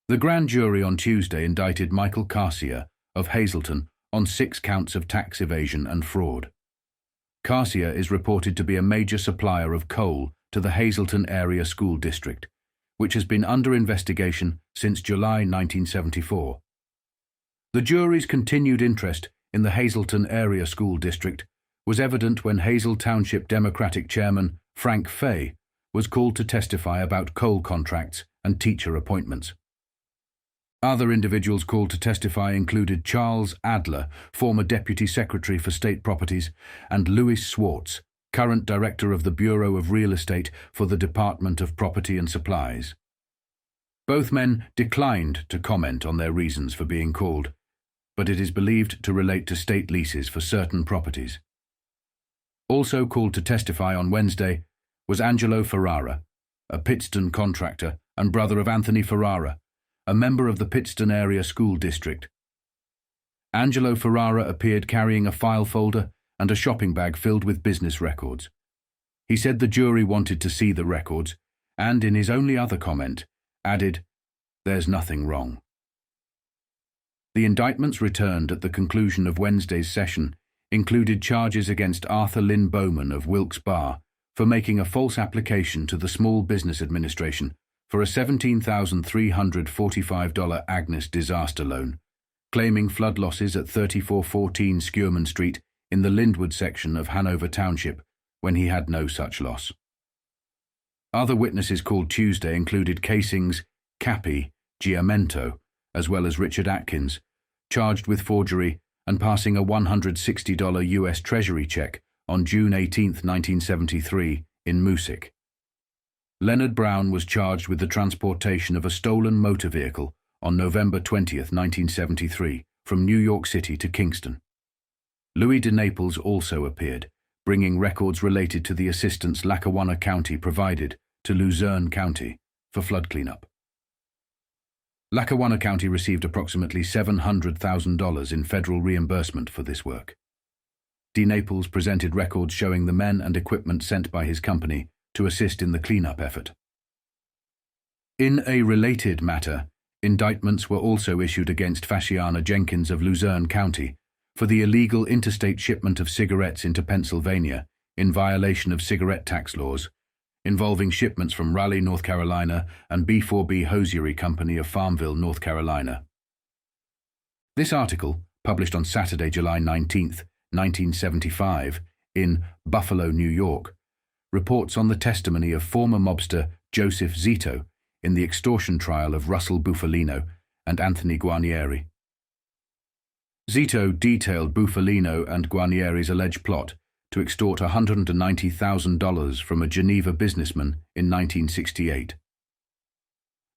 Speaker 1: The grand jury on Tuesday indicted Michael Carcier of Hazleton on 6 counts of tax evasion and fraud. Carcier is reported to be a major supplier of coal to the Hazleton Area School District, which has been under investigation since July 1974. The jury's continued interest in the Hazleton Area School District was evident when Hazel Township Democratic Chairman Frank Fay was called to testify about coal contracts and teacher appointments. Other individuals called to testify included Charles Adler, former Deputy Secretary for State Properties, and Louis Swartz, current Director of the Bureau of Real Estate for the Department of Property and Supplies. Both men declined to comment on their reasons for being called, but it is believed to relate to state leases for certain properties. Also called to testify on Wednesday was Angelo Ferrara, a Pittston contractor and brother of Anthony Ferrara, a member of the Pittston Area School District. Angelo Ferrara appeared carrying a file folder and a shopping bag filled with business records. He said the jury wanted to see the records and, in his only other comment, added, "There's nothing wrong." The indictments returned at the conclusion of Wednesday's session included charges against Arthur Lynn Bowman of Wilkes Barre for making a false application to the Small Business Administration for a $17,345 Agnes disaster loan, claiming flood losses at 3414 Skurman Street in the Lindwood section of Hanover Township when he had no such loss. Other witnesses called Tuesday included Casing's Capi Giamento, as well as Richard Atkins, charged with forgery and passing a $160 U.S. Treasury check on June 18, 1973, in Moosic. Leonard Brown was charged with the transportation of a stolen motor vehicle on November 20, 1973, from New York City to Kingston. Louis de Naples also appeared, bringing records related to the assistance Lackawanna County provided to Luzerne County for flood cleanup. Lackawanna County received approximately $700,000 in federal reimbursement for this work. De Naples presented records showing the men and equipment sent by his company to assist in the cleanup effort. In a related matter, indictments were also issued against Fasciana Jenkins of Luzerne County for the illegal interstate shipment of cigarettes into Pennsylvania in violation of cigarette tax laws, involving shipments from Raleigh, North Carolina, and B4B Hosiery Company of Farmville, North Carolina. This article, published on Saturday, July 19, 1975, in Buffalo, New York, reports on the testimony of former mobster Joseph Zito in the extortion trial of Russell Buffalino and Anthony Guarnieri. Zito detailed Buffalino and Guarnieri's alleged plot to extort $190,000 from a Geneva businessman in 1968.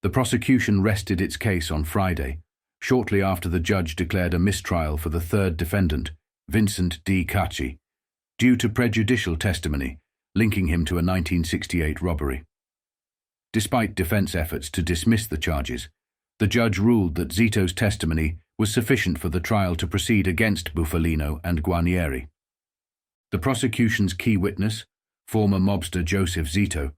Speaker 1: The prosecution rested its case on Friday, shortly after the judge declared a mistrial for the third defendant, Vincent D. Cacci, due to prejudicial testimony linking him to a 1968 robbery. Despite defense efforts to dismiss the charges, the judge ruled that Zito's testimony was sufficient for the trial to proceed against Buffalino and Guarnieri. The prosecution's key witness, former mobster Joseph Zito,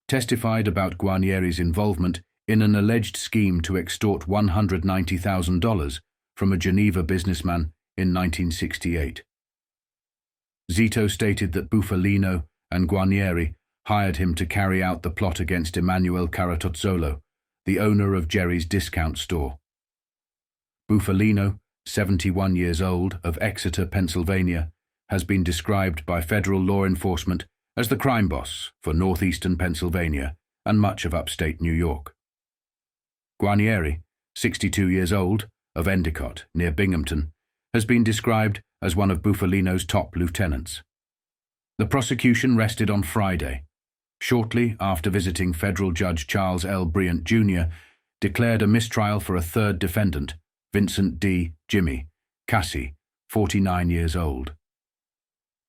Speaker 1: testified about Guarnieri's involvement in an alleged scheme to extort $190,000 from a Geneva businessman in 1968. Zito stated that Buffalino and Guarnieri hired him to carry out the plot against Emanuele Caratozzolo, the owner of Jerry's discount store. Buffalino, 71 years old, of Exeter, Pennsylvania, has been described by federal law enforcement as the crime boss for northeastern Pennsylvania and much of upstate New York. Guarnieri, 62 years old, of Endicott, near Binghamton, has been described as one of Buffalino's top lieutenants. The prosecution rested on Friday, shortly after visiting federal judge Charles L. Bryant Jr. declared a mistrial for a third defendant, Vincent D. Jimmy Cassie, 49 years old.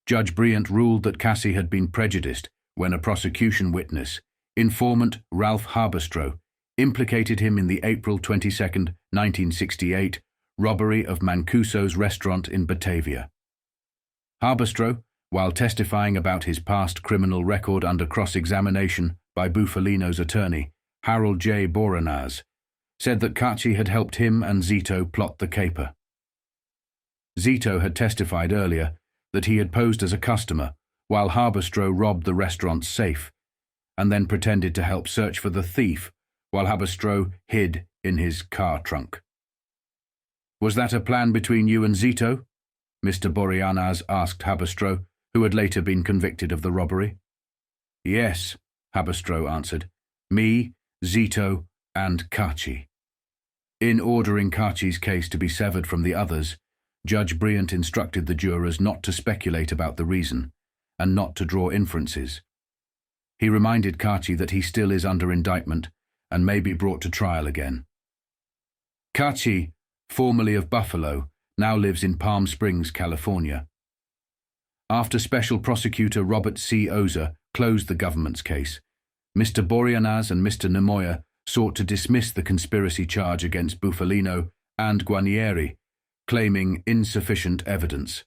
Speaker 1: Judge Bryant ruled that Cassie had been prejudiced when a prosecution witness, informant Ralph Harbistro, implicated him in the April 22, 1968, robbery of Mancuso's restaurant in Batavia. Harbistro, while testifying about his past criminal record under cross-examination by Buffalino's attorney, Harold J. Boranaz, said that Cassie had helped him and Zito plot the caper. Zito had testified earlier that he had posed as a customer while Harbistro robbed the restaurant's safe and then pretended to help search for the thief while Harbistro hid in his car trunk. "Was that a plan between you and Zito?" Mr. Boreanaz asked Harbistro, who had later been convicted of the robbery. "Yes," Harbistro answered. "Me, Zito, and Cassie." In ordering Cassie's case to be severed from the others, Judge Bryant instructed the jurors not to speculate about the reason and not to draw inferences. He reminded Cassie that he still is under indictment and may be brought to trial again. Cassie, formerly of Buffalo, now lives in Palm Springs, California. After Special Prosecutor Robert C. Ozer closed the government's case, Mr. Boreanaz and Mr. Nemoya sought to dismiss the conspiracy charge against Buffalino and Guarnieri, claiming insufficient evidence.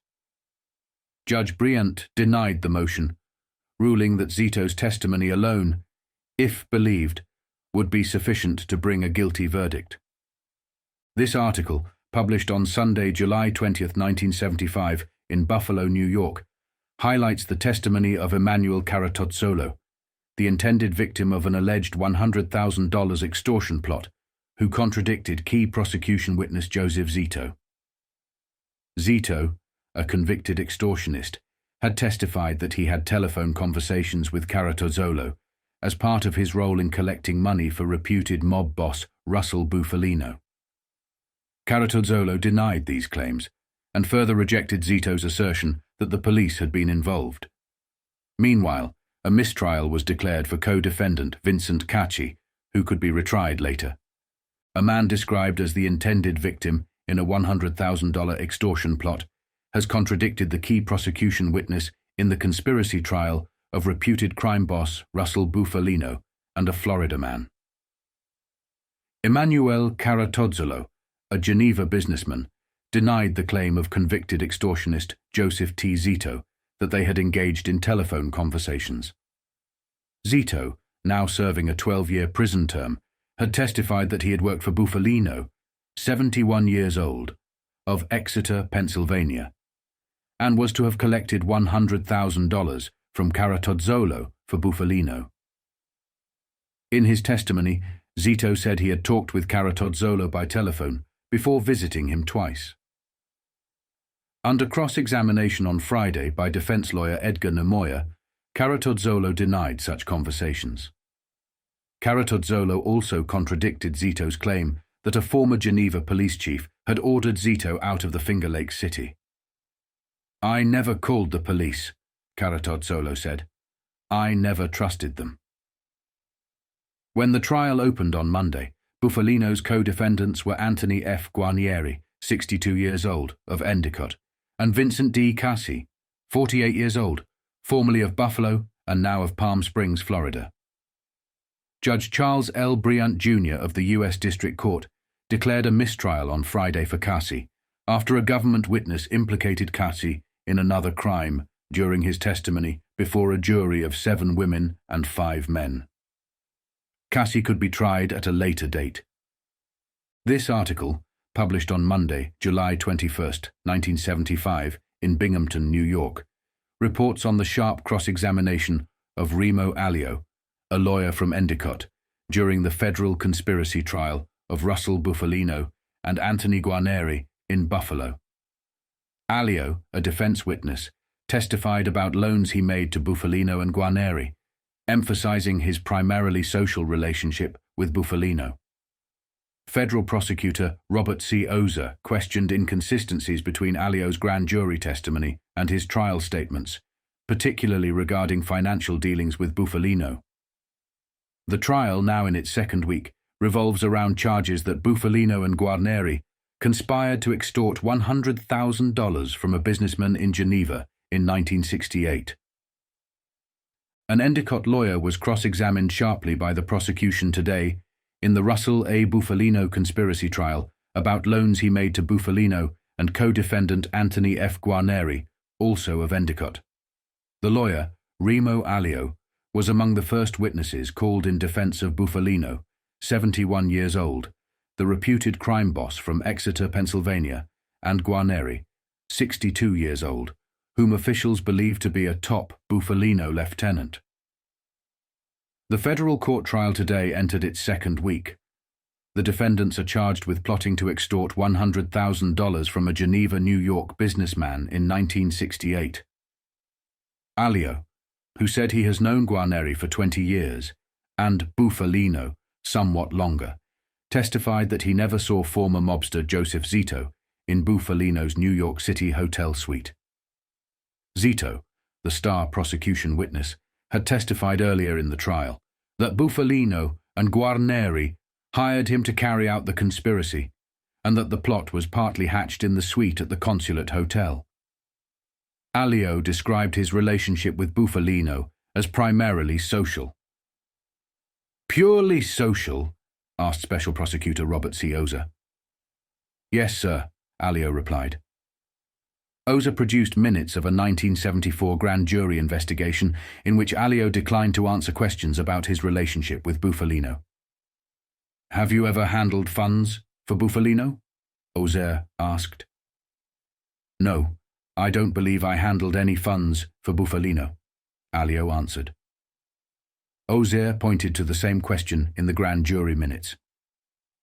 Speaker 1: Judge Bryant denied the motion, ruling that Zito's testimony alone, if believed, would be sufficient to bring a guilty verdict. This article, published on Sunday, July 20, 1975, in Buffalo, New York, highlights the testimony of Emanuele Caratozzolo, the intended victim of an alleged $100,000 extortion plot, who contradicted key prosecution witness Joseph Zito. Zito, a convicted extortionist, had testified that he had telephone conversations with Caratozzolo as part of his role in collecting money for reputed mob boss Russell Bufalino. Caratozzolo denied these claims and further rejected Zito's assertion that the police had been involved. Meanwhile, a mistrial was declared for co-defendant Vincent Cassie, who could be retried later. A man described as the intended victim in a $100,000 extortion plot has contradicted the key prosecution witness in the conspiracy trial of reputed crime boss Russell Buffalino and a Florida man. Emanuele Caratozzolo, a Geneva businessman, denied the claim of convicted extortionist Joseph T. Zito that they had engaged in telephone conversations. Zito, now serving a 12-year prison term, had testified that he had worked for Buffalino, 71 years old, of Exeter, Pennsylvania, and was to have collected $100,000 from Caratozzolo for Buffalino. In his testimony, Zito said he had talked with Caratozzolo by telephone before visiting him twice. Under cross-examination on Friday by defense lawyer Edgar Nemoya, Caratozzolo denied such conversations. Caratozzolo also contradicted Zito's claim that a former Geneva police chief had ordered Zito out of the Finger Lakes city. "I never called the police," Caratozzolo said. "I never trusted them." When the trial opened on Monday, Buffalino's co-defendants were Anthony F. Guarnieri, 62 years old, of Endicott, and Vincent D. Cassie, 48 years old, formerly of Buffalo and now of Palm Springs, Florida. Judge Charles L. Bryant Jr. of the U.S. District Court declared a mistrial on Friday for Cassie after a government witness implicated Cassie in another crime during his testimony before a jury of 7 women and 5 men. Cassie could be tried at a later date. This article, published on Monday, July 21st, 1975, in Binghamton, New York, reports on the sharp cross-examination of Remo Allio, a lawyer from Endicott, during the federal conspiracy trial of Russell Buffalino and Anthony Guarneri in Buffalo. Allio, a defense witness, testified about loans he made to Buffalino and Guarneri, emphasizing his primarily social relationship with Buffalino. Federal prosecutor Robert C. Ozer questioned inconsistencies between Allio's grand jury testimony and his trial statements, particularly regarding financial dealings with Buffalino. The trial, now in its second week, revolves around charges that Buffalino and Guarneri conspired to extort $100,000 from a businessman in Geneva in 1968. An Endicott lawyer was cross-examined sharply by the prosecution today in the Russell A. Buffalino conspiracy trial about loans he made to Buffalino and co-defendant Anthony F. Guarneri, also of Endicott. The lawyer, Remo Allio, was among the first witnesses called in defense of Buffalino, 71 years old, the reputed crime boss from Exeter, Pennsylvania, and Guarneri, 62 years old, whom officials believe to be a top Buffalino lieutenant. The federal court trial today entered its second week. The defendants are charged with plotting to extort $100,000 from a Geneva, New York businessman in 1968. Allio, who said he has known Guarneri for 20 years, and Buffalino somewhat longer, testified that he never saw former mobster Joseph Zito in Buffalino's New York City hotel suite. Zito, the star prosecution witness, had testified earlier in the trial that Buffalino and Guarneri hired him to carry out the conspiracy, and that the plot was partly hatched in the suite at the Consulate Hotel. Allio described his relationship with Buffalino as primarily social. "Purely social?" asked Special Prosecutor Robert C. Ozer. "Yes, sir," Allio replied. Ozer produced minutes of a 1974 grand jury investigation in which Allio declined to answer questions about his relationship with Buffalino. "Have you ever handled funds for Buffalino?" Ozer asked. "No, I don't believe I handled any funds for Buffalino," Allio answered. Ozer pointed to the same question in the grand jury minutes.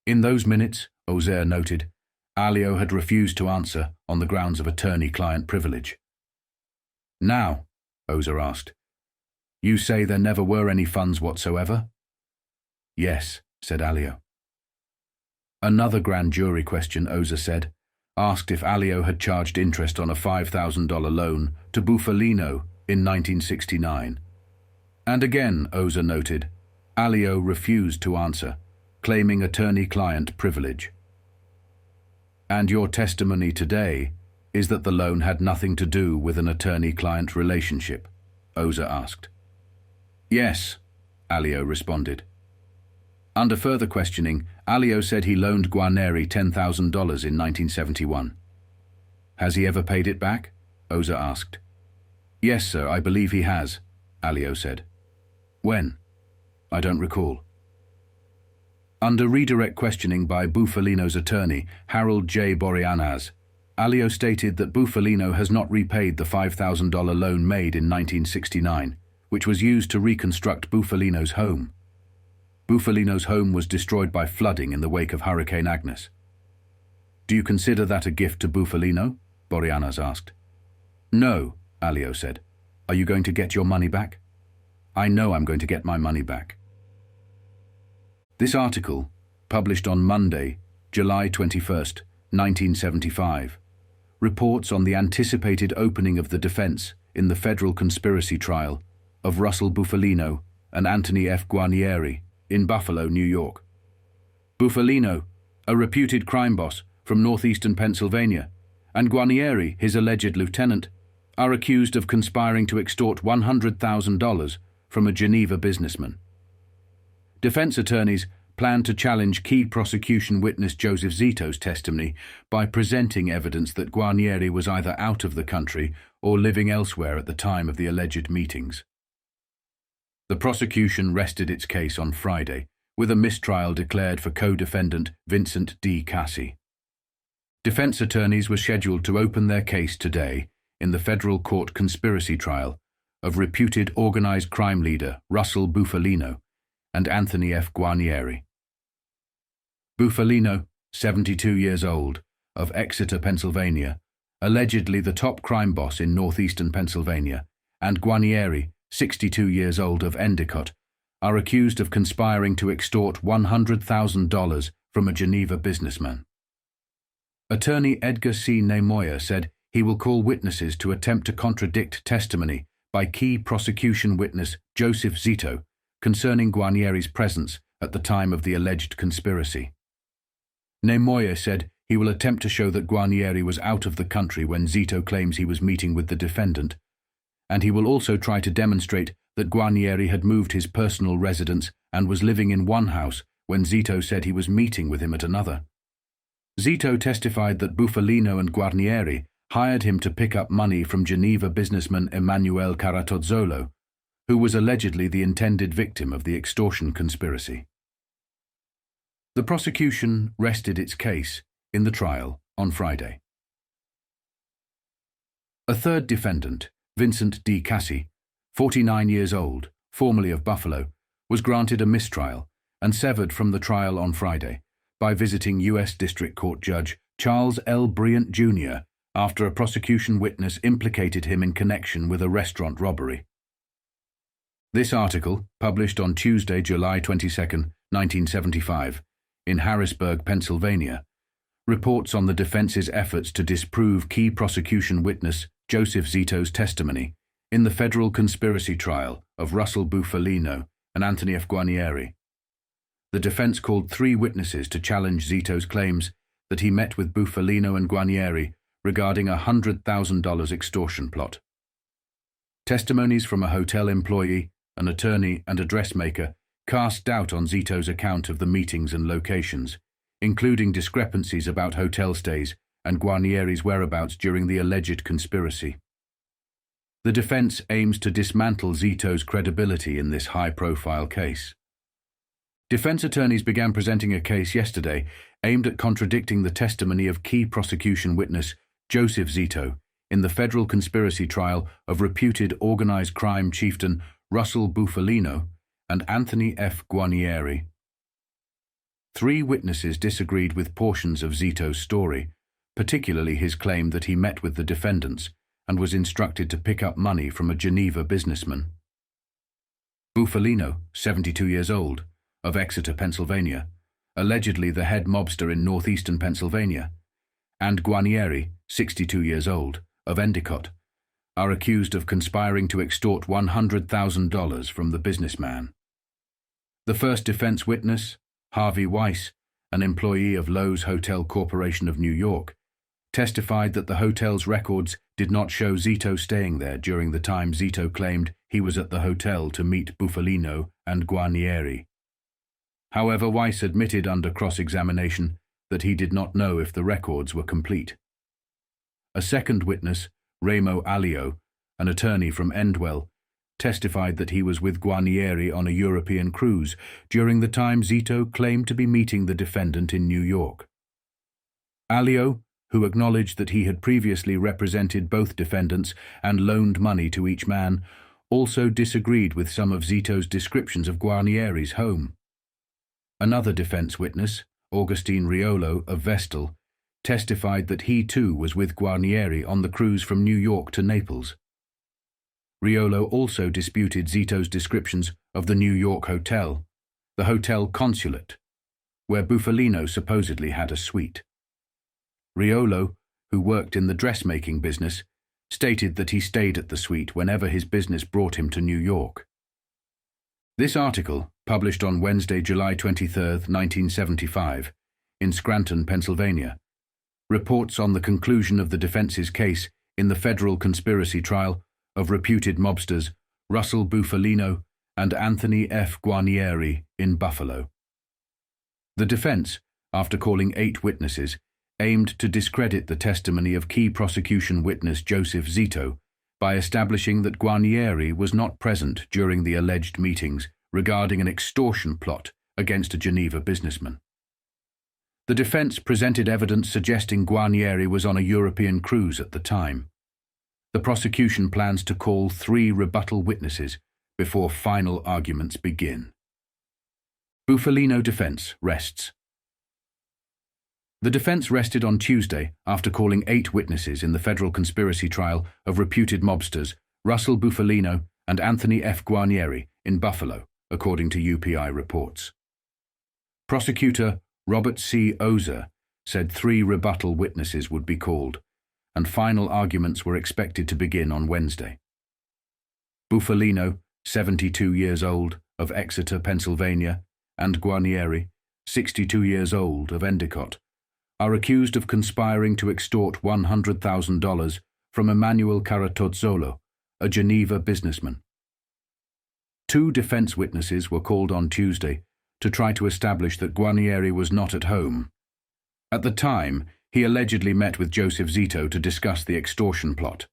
Speaker 1: In those minutes, Ozer noted, Allio had refused to answer on the grounds of attorney-client privilege. "Now," Ozer asked, "you say there never were any funds whatsoever?" "Yes," said Allio. Another grand jury question, Ozer said, asked if Allio had charged interest on a $5,000 loan to Buffalino in 1969. And again, Ozer noted, Allio refused to answer, claiming attorney-client privilege. "And your testimony today is that the loan had nothing to do with an attorney-client relationship?" Ozer asked. "Yes," Allio responded. Under further questioning, Allio said he loaned Guarneri $10,000 in 1971. "Has he ever paid it back?" Ozer asked. "Yes, sir, I believe he has," Allio said. "When?" "I don't recall." Under redirect questioning by Buffalino's attorney, Harold J. Boreanaz, Allio stated that Buffalino has not repaid the $5,000 loan made in 1969, which was used to reconstruct Buffalino's home. Buffalino's home was destroyed by flooding in the wake of Hurricane Agnes. "Do you consider that a gift to Buffalino?" Boreanaz asked. "No," Allio said. "Are you going to get your money back?" "I know I'm going to get my money back." This article, published on Monday, July 21st, 1975, reports on the anticipated opening of the defense in the federal conspiracy trial of Russell Buffalino and Anthony F. Guarneri in Buffalo, New York. Buffalino, a reputed crime boss from northeastern Pennsylvania, and Guarneri, his alleged lieutenant, are accused of conspiring to extort $100,000 from a Geneva businessman. Defense attorneys plan to challenge key prosecution witness Joseph Zito's testimony by presenting evidence that Guarneri was either out of the country or living elsewhere at the time of the alleged meetings. The prosecution rested its case on Friday, with a mistrial declared for co-defendant Vincent D. Cassie. Defense attorneys were scheduled to open their case today in the federal court conspiracy trial of reputed organized crime leader Russell Bufalino and Anthony F. Guarnieri. Buffalino, 72 years old, of Exeter, Pennsylvania, allegedly the top crime boss in northeastern Pennsylvania, and Guarnieri, 62 years old, of Endicott, are accused of conspiring to extort $100,000 from a Geneva businessman. Attorney Edgar C. Nemoya said he will call witnesses to attempt to contradict testimony by key prosecution witness Joseph Zito concerning Guarnieri's presence at the time of the alleged conspiracy. Nemoya said he will attempt to show that Guarnieri was out of the country when Zito claims he was meeting with the defendant, and he will also try to demonstrate that Guarnieri had moved his personal residence and was living in one house when Zito said he was meeting with him at another. Zito testified that Buffalino and Guarnieri hired him to pick up money from Geneva businessman Emanuele Caratozzolo, who was allegedly the intended victim of the extortion conspiracy. The prosecution rested its case in the trial on Friday. A third defendant, Vincent D. Cassie, 49 years old, formerly of Buffalo, was granted a mistrial and severed from the trial on Friday by visiting U.S. District Court Judge Charles L. Bryant, Jr. after a prosecution witness implicated him in connection with a restaurant robbery. This article, published on Tuesday, July 22, 1975, in Harrisburg, Pennsylvania, reports on the defense's efforts to disprove key prosecution witness Joseph Zito's testimony in the federal conspiracy trial of Russell Buffalino and Anthony F. Guarnieri. The defense called 3 witnesses to challenge Zito's claims that he met with Buffalino and Guarnieri regarding a $100,000 extortion plot. Testimonies from a hotel employee, an attorney, and a dressmaker cast doubt on Zito's account of the meetings and locations, including discrepancies about hotel stays and Guarnieri's whereabouts during the alleged conspiracy. The defense aims to dismantle Zito's credibility in this high-profile case. Defense attorneys began presenting a case yesterday aimed at contradicting the testimony of key prosecution witness Joseph Zito in the federal conspiracy trial of reputed organized crime chieftain Russell Buffalino and Anthony F. Guarnieri. 3 witnesses disagreed with portions of Zito's story, particularly his claim that he met with the defendants and was instructed to pick up money from a Geneva businessman. Buffalino, 72 years old, of Exeter, Pennsylvania, allegedly the head mobster in northeastern Pennsylvania, and Guarnieri, 62 years old, of Endicott, are accused of conspiring to extort $100,000 from the businessman. The first defense witness, Harvey Weiss, an employee of Loews Hotel Corporation of New York, testified that the hotel's records did not show Zito staying there during the time Zito claimed he was at the hotel to meet Buffalino and Guarnieri. However, Weiss admitted under cross-examination that he did not know if the records were complete. A second witness, Remo Allio, an attorney from Endwell, testified that he was with Guarnieri on a European cruise during the time Zito claimed to be meeting the defendant in New York. Allio, who acknowledged that he had previously represented both defendants and loaned money to each man, also disagreed with some of Zito's descriptions of Guarnieri's home. Another defense witness, Augustine Riolo of Vestal, testified that he too was with Guarnieri on the cruise from New York to Naples. Riolo also disputed Zito's descriptions of the New York hotel, the Hotel Consulate, where Buffalino supposedly had a suite. Riolo, who worked in the dressmaking business, stated that he stayed at the suite whenever his business brought him to New York. This article, published on Wednesday, July 23, 1975, in Scranton, Pennsylvania, reports on the conclusion of the defense's case in the federal conspiracy trial of reputed mobsters Russell Buffalino and Anthony F. Guarnieri in Buffalo. The defense, after calling 8 witnesses, aimed to discredit the testimony of key prosecution witness Joseph Zito by establishing that Guarnieri was not present during the alleged meetings regarding an extortion plot against a Geneva businessman. The defense presented evidence suggesting Guarnieri was on a European cruise at the time. The prosecution plans to call 3 rebuttal witnesses before final arguments begin. Buffalino defense rests. The defense rested on Tuesday after calling 8 witnesses in the federal conspiracy trial of reputed mobsters Russell Buffalino and Anthony F. Guarnieri in Buffalo, according to UPI reports. Prosecutor Robert C. Ozer said 3 rebuttal witnesses would be called, and final arguments were expected to begin on Wednesday. Buffalino, 72 years old, of Exeter, Pennsylvania, and Guarnieri, 62 years old, of Endicott, are accused of conspiring to extort $100,000 from Emanuele Caratozzolo, a Geneva businessman. 2 defense witnesses were called on Tuesday to try to establish that Guarnieri was not at home. At the time, he allegedly met with Joseph Zito to discuss the extortion plot.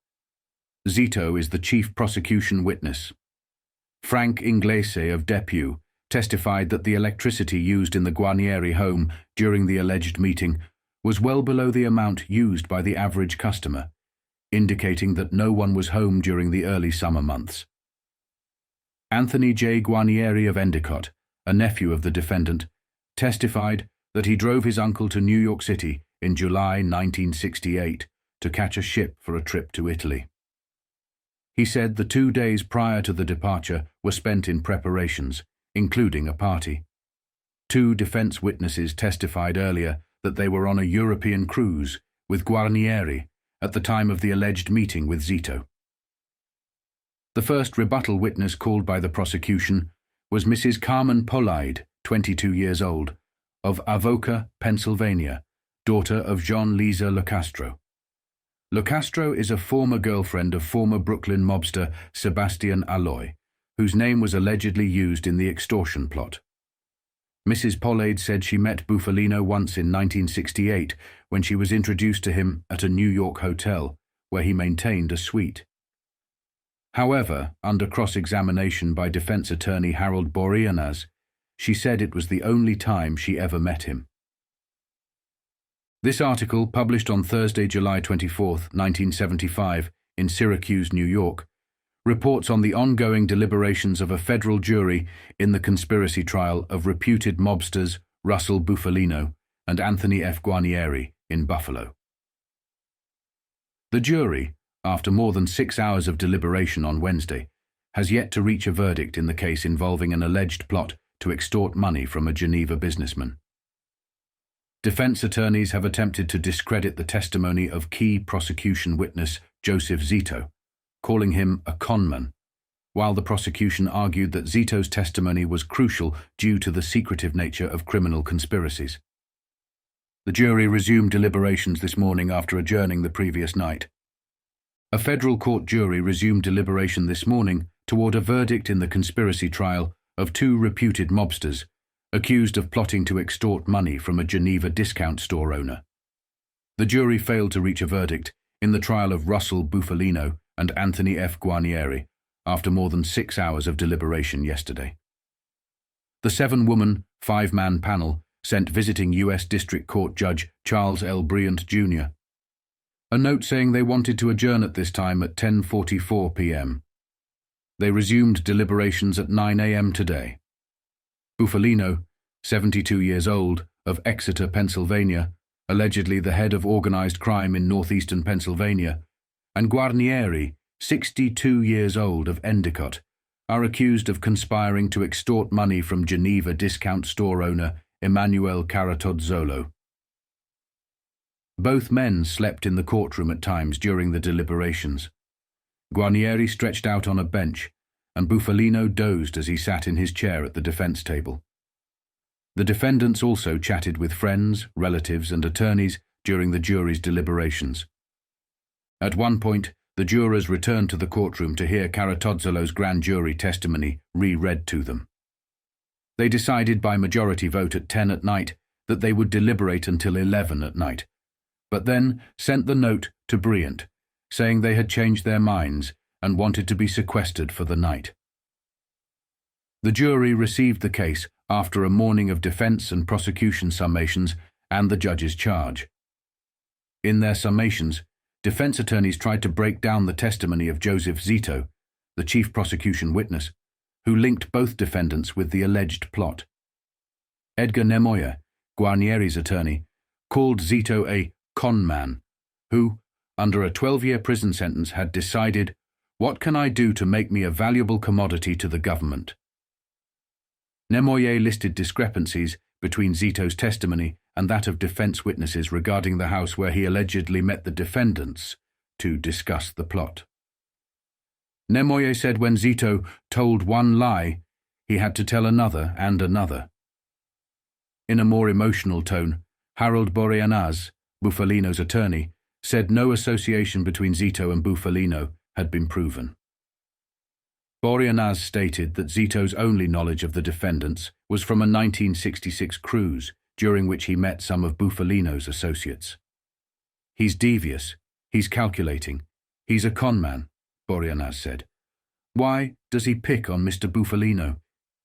Speaker 1: Zito is the chief prosecution witness. Frank Inglese of Depew testified that the electricity used in the Guarnieri home during the alleged meeting was well below the amount used by the average customer, indicating that no one was home during the early summer months. Anthony J. Guarnieri of Endicott, a nephew of the defendant, testified that he drove his uncle to New York City in July 1968 to catch a ship for a trip to Italy. He said the 2 days prior to the departure were spent in preparations, including a party. 2 defense witnesses testified earlier that they were on a European cruise with Guarnieri at the time of the alleged meeting with Zito. The first rebuttal witness called by the prosecution was Mrs. Carmen Polide, 22 years old, of Avoca, Pennsylvania, daughter of John Lisa Locastro. Locastro is a former girlfriend of former Brooklyn mobster Sebastian Alloy, whose name was allegedly used in the extortion plot. Mrs. Polade said she met Buffalino once in 1968 when she was introduced to him at a New York hotel, where he maintained a suite. However, under cross-examination by defense attorney Harold Boreanaz, she said it was the only time she ever met him. This article, published on Thursday, July 24, 1975, in Syracuse, New York, reports on the ongoing deliberations of a federal jury in the conspiracy trial of reputed mobsters Russell Buffalino and Anthony F. Guarnieri in Buffalo. The jury, after more than 6 hours of deliberation on Wednesday, has yet to reach a verdict in the case involving an alleged plot to extort money from a Geneva businessman. Defense attorneys have attempted to discredit the testimony of key prosecution witness Joseph Zito, calling him a conman, while the prosecution argued that Zito's testimony was crucial due to the secretive nature of criminal conspiracies. The jury resumed deliberations this morning after adjourning the previous night. A federal court jury resumed deliberation this morning toward a verdict in the conspiracy trial of 2 reputed mobsters accused of plotting to extort money from a Geneva discount store owner. The jury failed to reach a verdict in the trial of Russell Buffalino and Anthony F. Guarnieri after more than 6 hours of deliberation yesterday. The 7-woman, 5-man panel sent visiting U.S. District Court Judge Charles L. Bryant, Jr. a note saying they wanted to adjourn at this time at 10:44 p.m. They resumed deliberations at 9 a.m. today. Buffalino, 72 years old, of Exeter, Pennsylvania, allegedly the head of organized crime in northeastern Pennsylvania, and Guarnieri, 62 years old, of Endicott, are accused of conspiring to extort money from Geneva discount store owner Emanuele Caratozzolo. Both men slept in the courtroom at times during the deliberations. Guarnieri stretched out on a bench, and Buffalino dozed as he sat in his chair at the defense table. The defendants also chatted with friends, relatives, and attorneys during the jury's deliberations. At one point, the jurors returned to the courtroom to hear Caratozzolo's grand jury testimony re-read to them. They decided by majority vote at 10 at night that they would deliberate until 11 at night, but then sent the note to Bryant, saying they had changed their minds and wanted to be sequestered for the night. The jury received the case after a morning of defense and prosecution summations and the judge's charge. In their summations, defense attorneys tried to break down the testimony of Joseph Zito, the chief prosecution witness, who linked both defendants with the alleged plot. Edgar Nemoya, Guarnieri's attorney, called Zito a con man, who, under a 12-year prison sentence, had decided, "What can I do to make me a valuable commodity to the government?" Nemoya listed discrepancies between Zito's testimony and that of defense witnesses regarding the house where he allegedly met the defendants to discuss the plot. Nemoya said when Zito told one lie, he had to tell another and another. In a more emotional tone, Harold Boreanaz, Buffalino's attorney, said no association between Zito and Buffalino had been proven. Boreanaz stated that Zito's only knowledge of the defendants was from a 1966 cruise during which he met some of Buffalino's associates. "He's devious, he's calculating, he's a con man," Boreanaz said. "Why does he pick on Mr. Buffalino?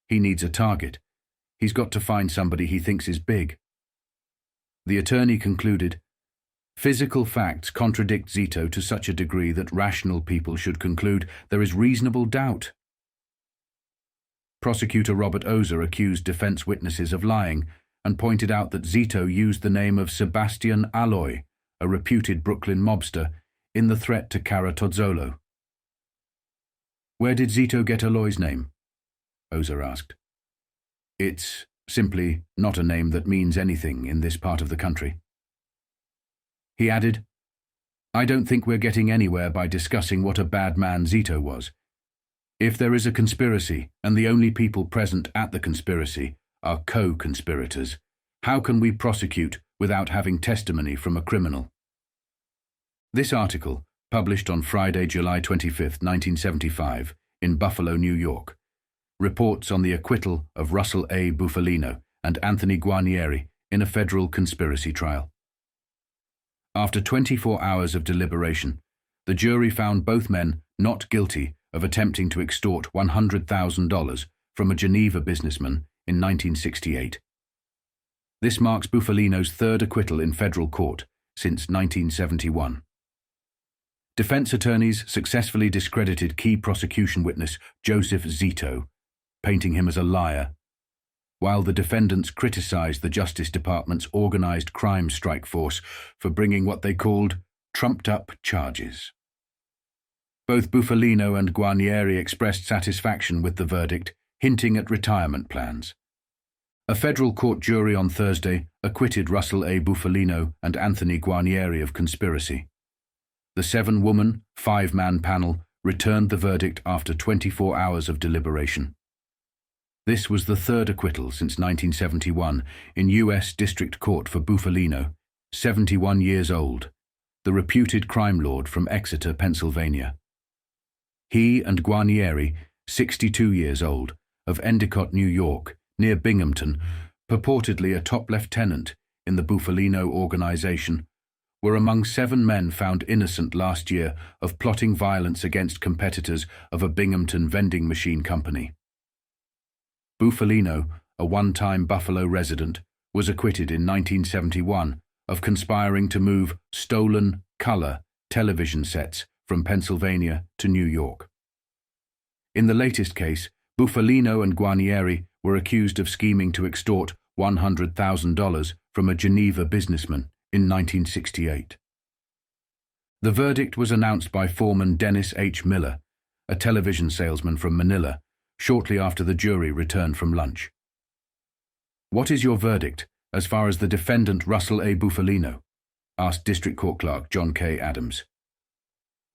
Speaker 1: He needs a target. He's got to find somebody he thinks is big." The attorney concluded, "Physical facts contradict Zito to such a degree that rational people should conclude there is reasonable doubt." Prosecutor Robert Ozer accused defense witnesses of lying and pointed out that Zito used the name of Sebastian Alloy, a reputed Brooklyn mobster, in the threat to Cara Tozzolo. "Where did Zito get Alloy's name?" Ozer asked. "It's simply not a name that means anything in this part of the country." He added, "I don't think we're getting anywhere by discussing what a bad man Zito was. If there is a conspiracy and the only people present at the conspiracy are co-conspirators, how can we prosecute without having testimony from a criminal?" This article, published on Friday, July 25, 1975, in Buffalo, New York, reports on the acquittal of Russell A. Buffalino and Anthony Guarnieri in a federal conspiracy trial. After 24 hours of deliberation, the jury found both men not guilty of attempting to extort $100,000 from a Geneva businessman in 1968. This marks Buffalino's third acquittal in federal court since 1971. Defense attorneys successfully discredited key prosecution witness Joseph Zito, painting him as a liar, while the defendants criticized the Justice Department's organized crime strike force for bringing what they called trumped-up charges. Both Buffalino and Guarnieri expressed satisfaction with the verdict, hinting at retirement plans. A federal court jury on Thursday acquitted Russell A. Buffalino and Anthony Guarnieri of conspiracy. The 7-woman, 5-man panel returned the verdict after 24 hours of deliberation. This was the third acquittal since 1971 in U.S. District Court for Buffalino, 71 years old, the reputed crime lord from Exeter, Pennsylvania. He and Guarnieri, 62 years old, of Endicott, New York, near Binghamton, purportedly a top lieutenant in the Buffalino organization, were among 7 men found innocent last year of plotting violence against competitors of a Binghamton vending machine company. Buffalino, a one-time Buffalo resident, was acquitted in 1971 of conspiring to move stolen color television sets from Pennsylvania to New York. In the latest case, Buffalino and Guarnieri were accused of scheming to extort $100,000 from a Geneva businessman in 1968. The verdict was announced by foreman Dennis H. Miller, a television salesman from Manila, shortly after the jury returned from lunch. "What is your verdict as far as the defendant Russell A. Buffalino?" asked District Court Clerk John K. Adams.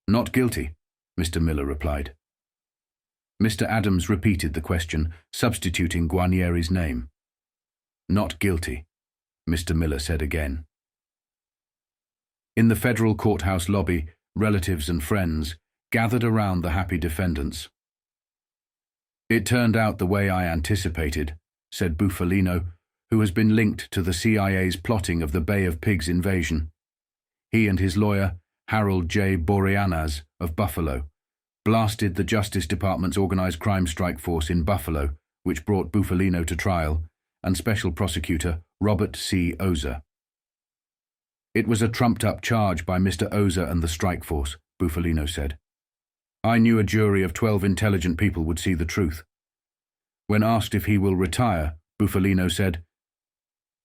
Speaker 1: "Not guilty," Mr. Miller replied. Mr. Adams repeated the question, substituting Guarnieri's name. "Not guilty," Mr. Miller said again. In the federal courthouse lobby, relatives and friends gathered around the happy defendants. "It turned out the way I anticipated," said Buffalino, who has been linked to the CIA's plotting of the Bay of Pigs invasion. He and his lawyer, Harold J. Boreanaz of Buffalo, blasted the Justice Department's organized crime strike force in Buffalo which brought Bufalino to trial, and Special Prosecutor Robert C. Ozer. "It was a trumped-up charge by Mr. Ozer and the strike force," Bufalino said. "I knew a jury of 12 intelligent people would see the truth." When asked if he will retire, Bufalino said,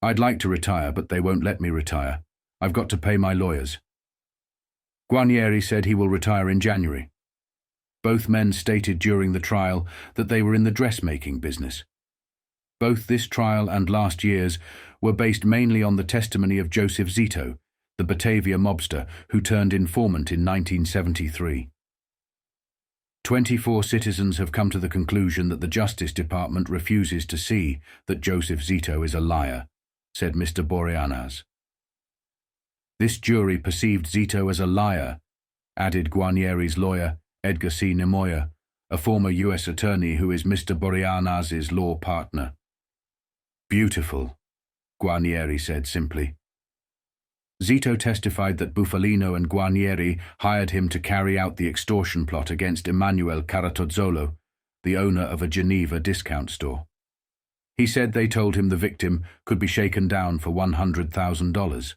Speaker 1: "I'd like to retire, but they won't let me retire. I've got to pay my lawyers." Guarnieri said he will retire in January. Both men stated during the trial that they were in the dressmaking business. Both this trial and last year's were based mainly on the testimony of Joseph Zito, the Batavia mobster who turned informant in 1973. 24 citizens have come to the conclusion that the Justice Department refuses to see that Joseph Zito is a liar, said Mr. Boreanaz. "This jury perceived Zito as a liar," added Guarnieri's lawyer, Edgar C. Nemoya, a former U.S. attorney who is Mr. Boreanaz's law partner. "Beautiful," Guarnieri said simply. Zito testified that Bufalino and Guarnieri hired him to carry out the extortion plot against Emanuele Caratozzolo, the owner of a Geneva discount store. He said they told him the victim could be shaken down for $100,000.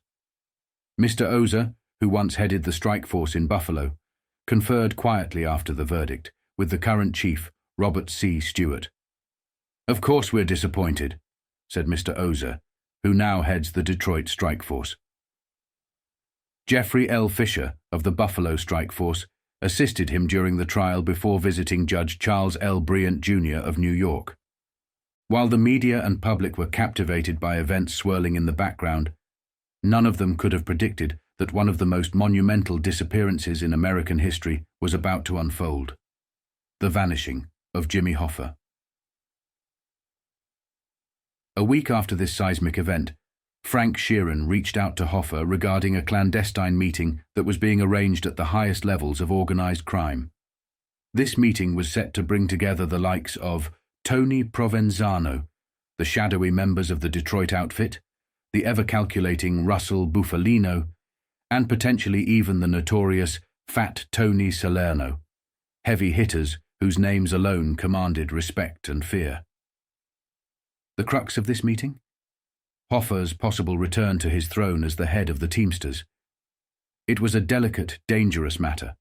Speaker 1: Mr. Ozer, who once headed the strike force in Buffalo, conferred quietly after the verdict with the current chief, Robert C. Stewart. "Of course we're disappointed," said Mr. Ozer, who now heads the Detroit strike force. Jeffrey L. Fisher of the Buffalo strike force assisted him during the trial before visiting Judge Charles L. Bryant, Jr. of New York. While the media and public were captivated by events swirling in the background, none of them could have predicted that one of the most monumental disappearances in American history was about to unfold: the vanishing of Jimmy Hoffa. A week after this seismic event, Frank Sheeran reached out to Hoffa regarding a clandestine meeting that was being arranged at the highest levels of organized crime. This meeting was set to bring together the likes of Tony Provenzano, the shadowy members of the Detroit outfit, the ever-calculating Russell Bufalino, and potentially even the notorious Fat Tony Salerno, heavy hitters whose names alone commanded respect and fear. The crux of this meeting? Hoffa's possible return to his throne as the head of the Teamsters. It was a delicate, dangerous matter.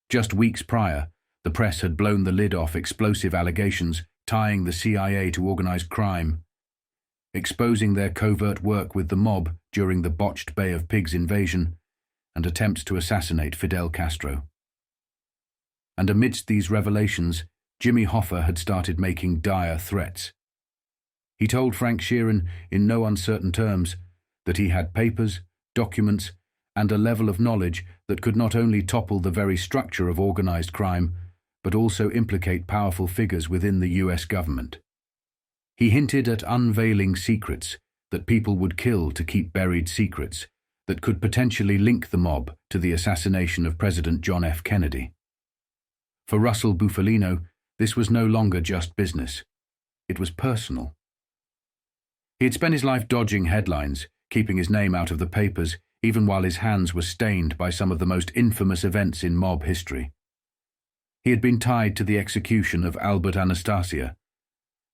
Speaker 1: Just weeks prior, the press had blown the lid off explosive allegations tying the CIA to organized crime, exposing their covert work with the mob during the botched Bay of Pigs invasion and attempts to assassinate Fidel Castro. And amidst these revelations, Jimmy Hoffa had started making dire threats. He told Frank Sheeran in no uncertain terms that he had papers, documents, and a level of knowledge that could not only topple the very structure of organized crime, but also implicate powerful figures within the U.S. government. He hinted at unveiling secrets that people would kill to keep buried secrets that could potentially link the mob to the assassination of President John F. Kennedy. For Russell Bufalino, this was no longer just business. It was personal. He had spent his life dodging headlines, keeping his name out of the papers, even while his hands were stained by some of the most infamous events in mob history. He had been tied to the execution of Albert Anastasia,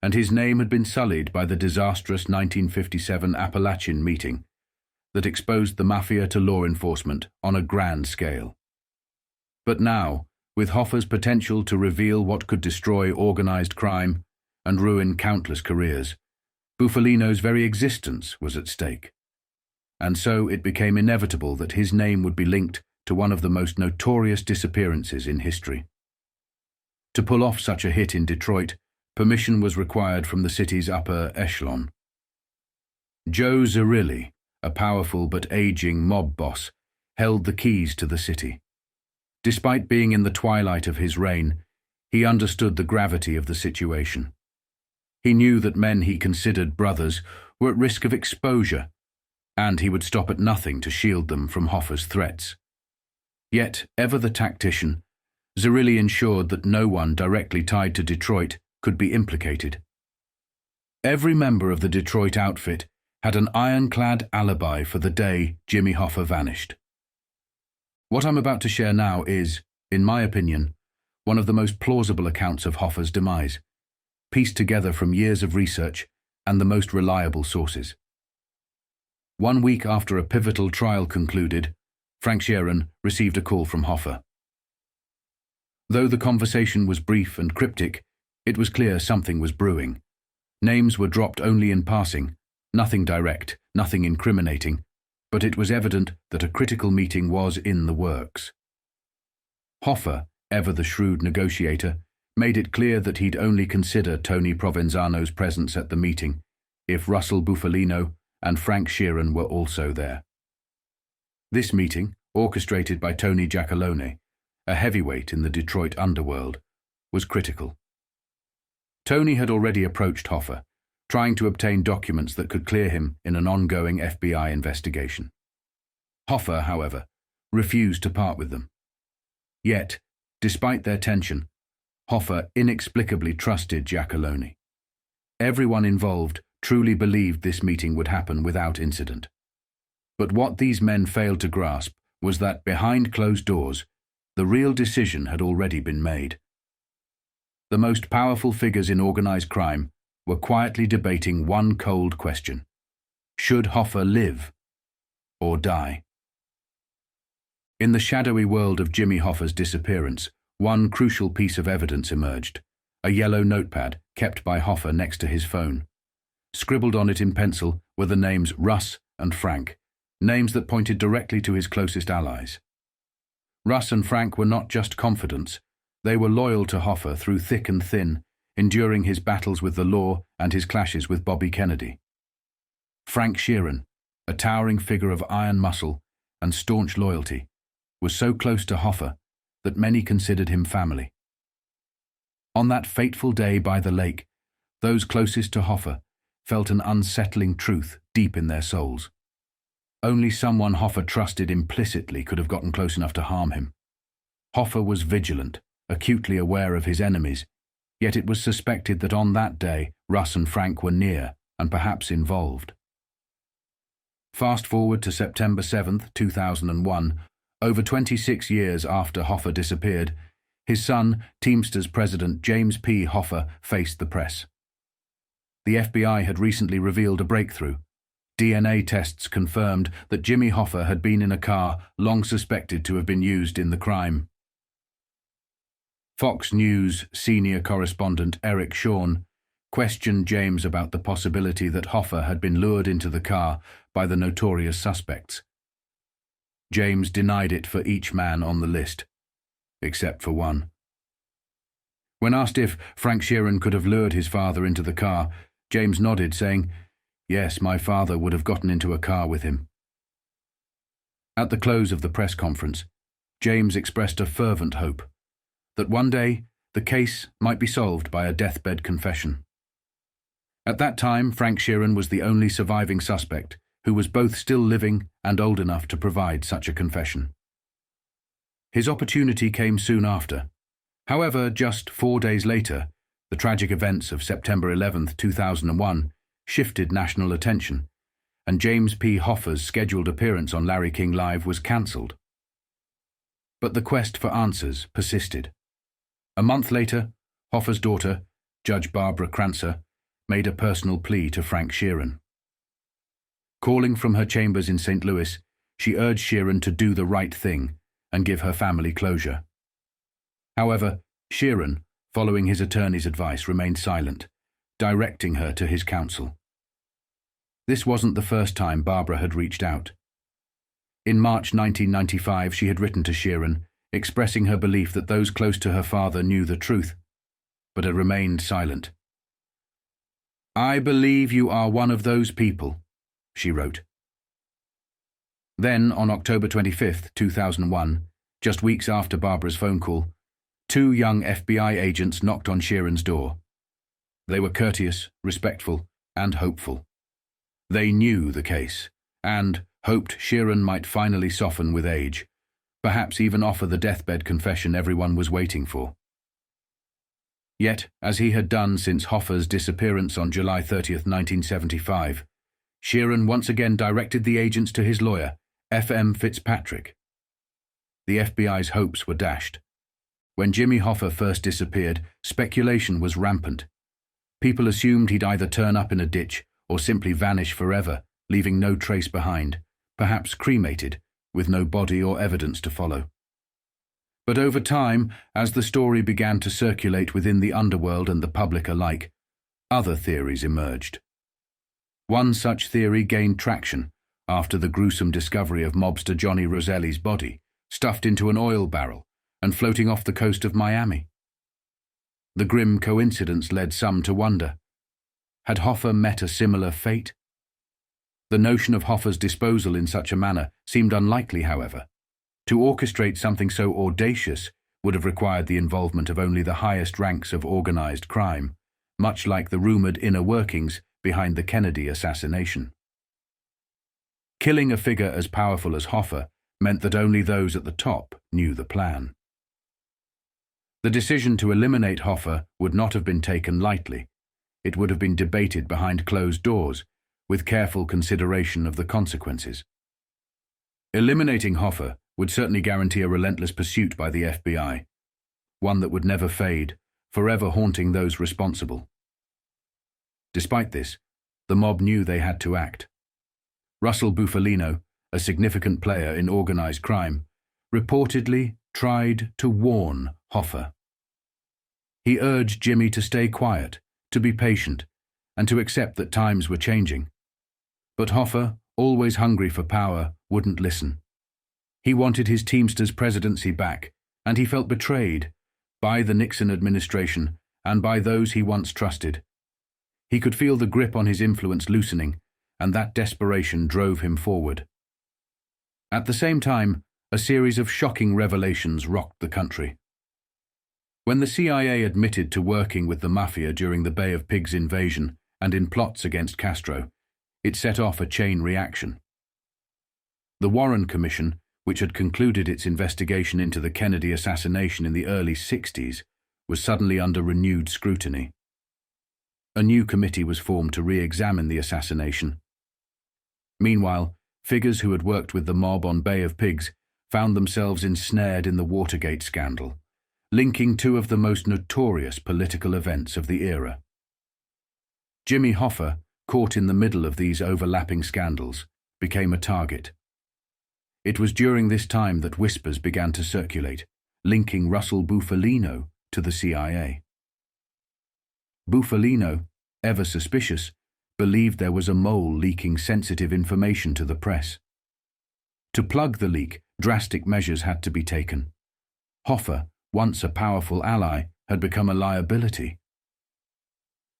Speaker 1: and his name had been sullied by the disastrous 1957 Appalachian meeting that exposed the Mafia to law enforcement on a grand scale. But now, with Hoffa's potential to reveal what could destroy organized crime and ruin countless careers, Bufalino's very existence was at stake. And so it became inevitable that his name would be linked to one of the most notorious disappearances in history. To pull off such a hit in Detroit, permission was required from the city's upper echelon. Joe Zerilli, a powerful but aging mob boss, held the keys to the city. Despite being in the twilight of his reign, he understood the gravity of the situation. He knew that men he considered brothers were at risk of exposure, and he would stop at nothing to shield them from Hoffa's threats. Yet, ever the tactician, Zerilli ensured that no one directly tied to Detroit could be implicated. Every member of the Detroit outfit had an ironclad alibi for the day Jimmy Hoffa vanished. What I'm about to share now is, in my opinion, one of the most plausible accounts of Hoffa's demise, pieced together from years of research and the most reliable sources. 1 week after a pivotal trial concluded, Frank Sheeran received a call from Hoffa. Though the conversation was brief and cryptic, it was clear something was brewing. Names were dropped only in passing, nothing direct, nothing incriminating, but it was evident that a critical meeting was in the works. Hoffa, ever the shrewd negotiator, made it clear that he'd only consider Tony Provenzano's presence at the meeting if Russell Bufalino and Frank Sheeran were also there. This meeting, orchestrated by Tony Giacalone, a heavyweight in the Detroit underworld, was critical. Tony had already approached Hoffa, trying to obtain documents that could clear him in an ongoing FBI investigation. Hoffa, however, refused to part with them. Yet, despite their tension, Hoffa inexplicably trusted Giacalone. Everyone involved truly believed this meeting would happen without incident. But what these men failed to grasp was that behind closed doors, the real decision had already been made. The most powerful figures in organized crime were quietly debating one cold question: should Hoffa live or die? In the shadowy world of Jimmy Hoffa's disappearance, one crucial piece of evidence emerged: a yellow notepad kept by Hoffa next to his phone. Scribbled on it in pencil were the names Russ and Frank, names that pointed directly to his closest allies. Russ and Frank were not just confidants, they were loyal to Hoffa through thick and thin, enduring his battles with the law and his clashes with Bobby Kennedy. Frank Sheeran, a towering figure of iron muscle and staunch loyalty, was so close to Hoffa that many considered him family. On that fateful day by the lake, those closest to Hoffa felt an unsettling truth deep in their souls. Only someone Hoffa trusted implicitly could have gotten close enough to harm him. Hoffa was vigilant, acutely aware of his enemies, yet it was suspected that on that day Russ and Frank were near and perhaps involved. Fast forward to September 7, 2001, over 26 years after Hoffa disappeared, his son, Teamsters President James P. Hoffa, faced the press. The FBI had recently revealed a breakthrough. DNA tests confirmed that Jimmy Hoffa had been in a car long suspected to have been used in the crime. Fox News senior correspondent Eric Shawn questioned James about the possibility that Hoffa had been lured into the car by the notorious suspects. James denied it for each man on the list, except for one. When asked if Frank Sheeran could have lured his father into the car, James nodded, saying, "Yes, my father would have gotten into a car with him." At the close of the press conference, James expressed a fervent hope that one day the case might be solved by a deathbed confession. At that time, Frank Sheeran was the only surviving suspect who was both still living and old enough to provide such a confession. His opportunity came soon after. However, just 4 days later, the tragic events of September 11, 2001, shifted national attention, and James P. Hoffa's scheduled appearance on Larry King Live was cancelled. But the quest for answers persisted. A month later, Hoffa's daughter, Judge Barbara Crancer, made a personal plea to Frank Sheeran. Calling from her chambers in St. Louis, she urged Sheeran to do the right thing and give her family closure. However, Sheeran, following his attorney's advice, remained silent, directing her to his counsel. This wasn't the first time Barbara had reached out. In March 1995, she had written to Sheeran, expressing her belief that those close to her father knew the truth, but had remained silent. "I believe you are one of those people," she wrote. Then, on October 25, 2001, just weeks after Barbara's phone call, 2 young FBI agents knocked on Sheeran's door. They were courteous, respectful, and hopeful. They knew the case, and hoped Sheeran might finally soften with age, perhaps even offer the deathbed confession everyone was waiting for. Yet, as he had done since Hoffa's disappearance on July 30, 1975, Sheeran once again directed the agents to his lawyer, F.M. Fitzpatrick. The FBI's hopes were dashed. When Jimmy Hoffa first disappeared, speculation was rampant. People assumed he'd either turn up in a ditch or simply vanish forever, leaving no trace behind, perhaps cremated, with no body or evidence to follow. But over time, as the story began to circulate within the underworld and the public alike, other theories emerged. One such theory gained traction after the gruesome discovery of mobster Johnny Roselli's body, stuffed into an oil barrel and floating off the coast of Miami. The grim coincidence led some to wonder, had Hoffa met a similar fate? The notion of Hoffa's disposal in such a manner seemed unlikely, however. To orchestrate something so audacious would have required the involvement of only the highest ranks of organized crime, much like the rumored inner workings behind the Kennedy assassination. Killing a figure as powerful as Hoffa meant that only those at the top knew the plan. The decision to eliminate Hoffa would not have been taken lightly. It would have been debated behind closed doors, with careful consideration of the consequences. Eliminating Hoffa would certainly guarantee a relentless pursuit by the FBI, one that would never fade, forever haunting those responsible. Despite this, the mob knew they had to act. Russell Bufalino, a significant player in organized crime, reportedly tried to warn Hoffa. He urged Jimmy to stay quiet, to be patient, and to accept that times were changing. But Hoffa, always hungry for power, wouldn't listen. He wanted his Teamsters presidency back, and he felt betrayed by the Nixon administration and by those he once trusted. He could feel the grip on his influence loosening, and that desperation drove him forward. At the same time, a series of shocking revelations rocked the country. When the CIA admitted to working with the Mafia during the Bay of Pigs invasion and in plots against Castro, it set off a chain reaction. The Warren Commission, which had concluded its investigation into the Kennedy assassination in the early 60s, was suddenly under renewed scrutiny. A new committee was formed to re-examine the assassination. Meanwhile, figures who had worked with the mob on Bay of Pigs found themselves ensnared in the Watergate scandal, linking two of the most notorious political events of the era. Jimmy Hoffa, caught in the middle of these overlapping scandals, became a target. It was during this time that whispers began to circulate, linking Russell Buffalino to the CIA. Buffalino, ever suspicious, believed there was a mole leaking sensitive information to the press. To plug the leak, drastic measures had to be taken. Hoffa, once a powerful ally, had become a liability.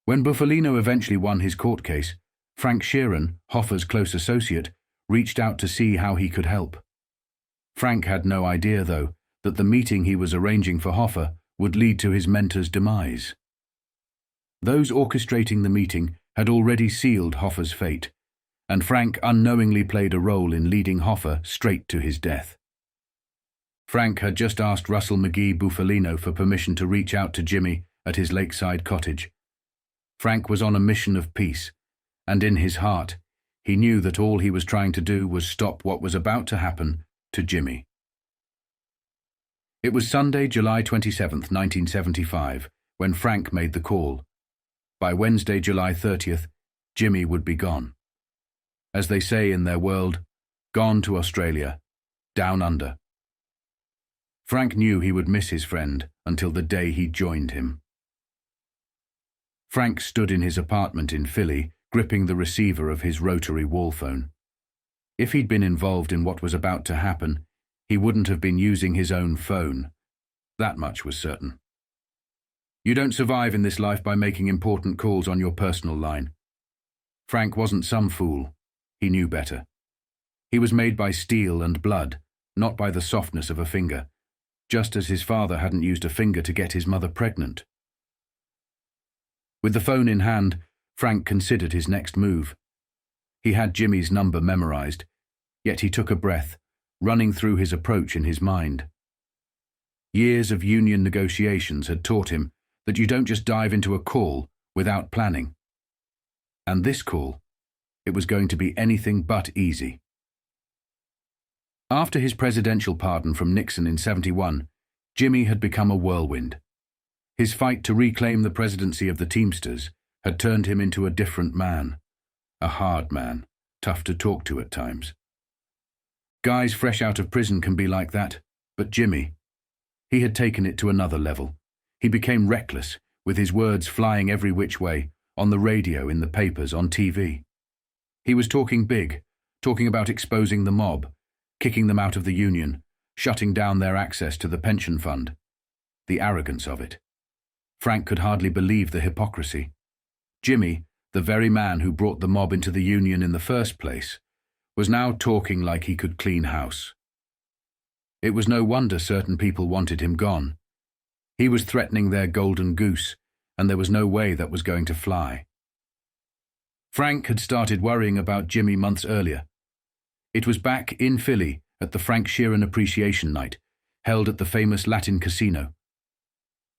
Speaker 1: When Buffalino eventually won his court case, Frank Sheeran, Hoffa's close associate, reached out to see how he could help. Frank had no idea, though, that the meeting he was arranging for Hoffa would lead to his mentor's demise. Those orchestrating the meeting had already sealed Hoffa's fate, and Frank unknowingly played a role in leading Hoffa straight to his death. Frank had just asked Russell McGee Buffalino for permission to reach out to Jimmy at his lakeside cottage. Frank was on a mission of peace, and in his heart, he knew that all he was trying to do was stop what was about to happen to Jimmy. It was Sunday, July 27, 1975, when Frank made the call. By Wednesday, July 30th, Jimmy would be gone. As they say in their world, gone to Australia, down under. Frank knew he would miss his friend until the day he joined him. Frank stood in his apartment in Philly, gripping the receiver of his rotary wall phone. If he'd been involved in what was about to happen, he wouldn't have been using his own phone. That much was certain. You don't survive in this life by making important calls on your personal line. Frank wasn't some fool. He knew better. He was made by steel and blood, not by the softness of a finger, just as his father hadn't used a finger to get his mother pregnant. With the phone in hand, Frank considered his next move. He had Jimmy's number memorized, yet he took a breath, running through his approach in his mind. Years of union negotiations had taught him that you don't just dive into a call without planning. And this call, it was going to be anything but easy. After his presidential pardon from Nixon in '71, Jimmy had become a whirlwind. His fight to reclaim the presidency of the Teamsters, had turned him into a different man, a hard man, tough to talk to at times. Guys fresh out of prison can be like that, but Jimmy, he had taken it to another level. He became reckless, with his words flying every which way, on the radio, in the papers, on TV. He was talking big, talking about exposing the mob, kicking them out of the union, shutting down their access to the pension fund. The arrogance of it. Frank could hardly believe the hypocrisy. Jimmy, the very man who brought the mob into the union in the first place, was now talking like he could clean house. It was no wonder certain people wanted him gone. He was threatening their golden goose, and there was no way that was going to fly. Frank had started worrying about Jimmy months earlier. It was back in Philly at the Frank Sheeran Appreciation Night, held at the famous Latin Casino.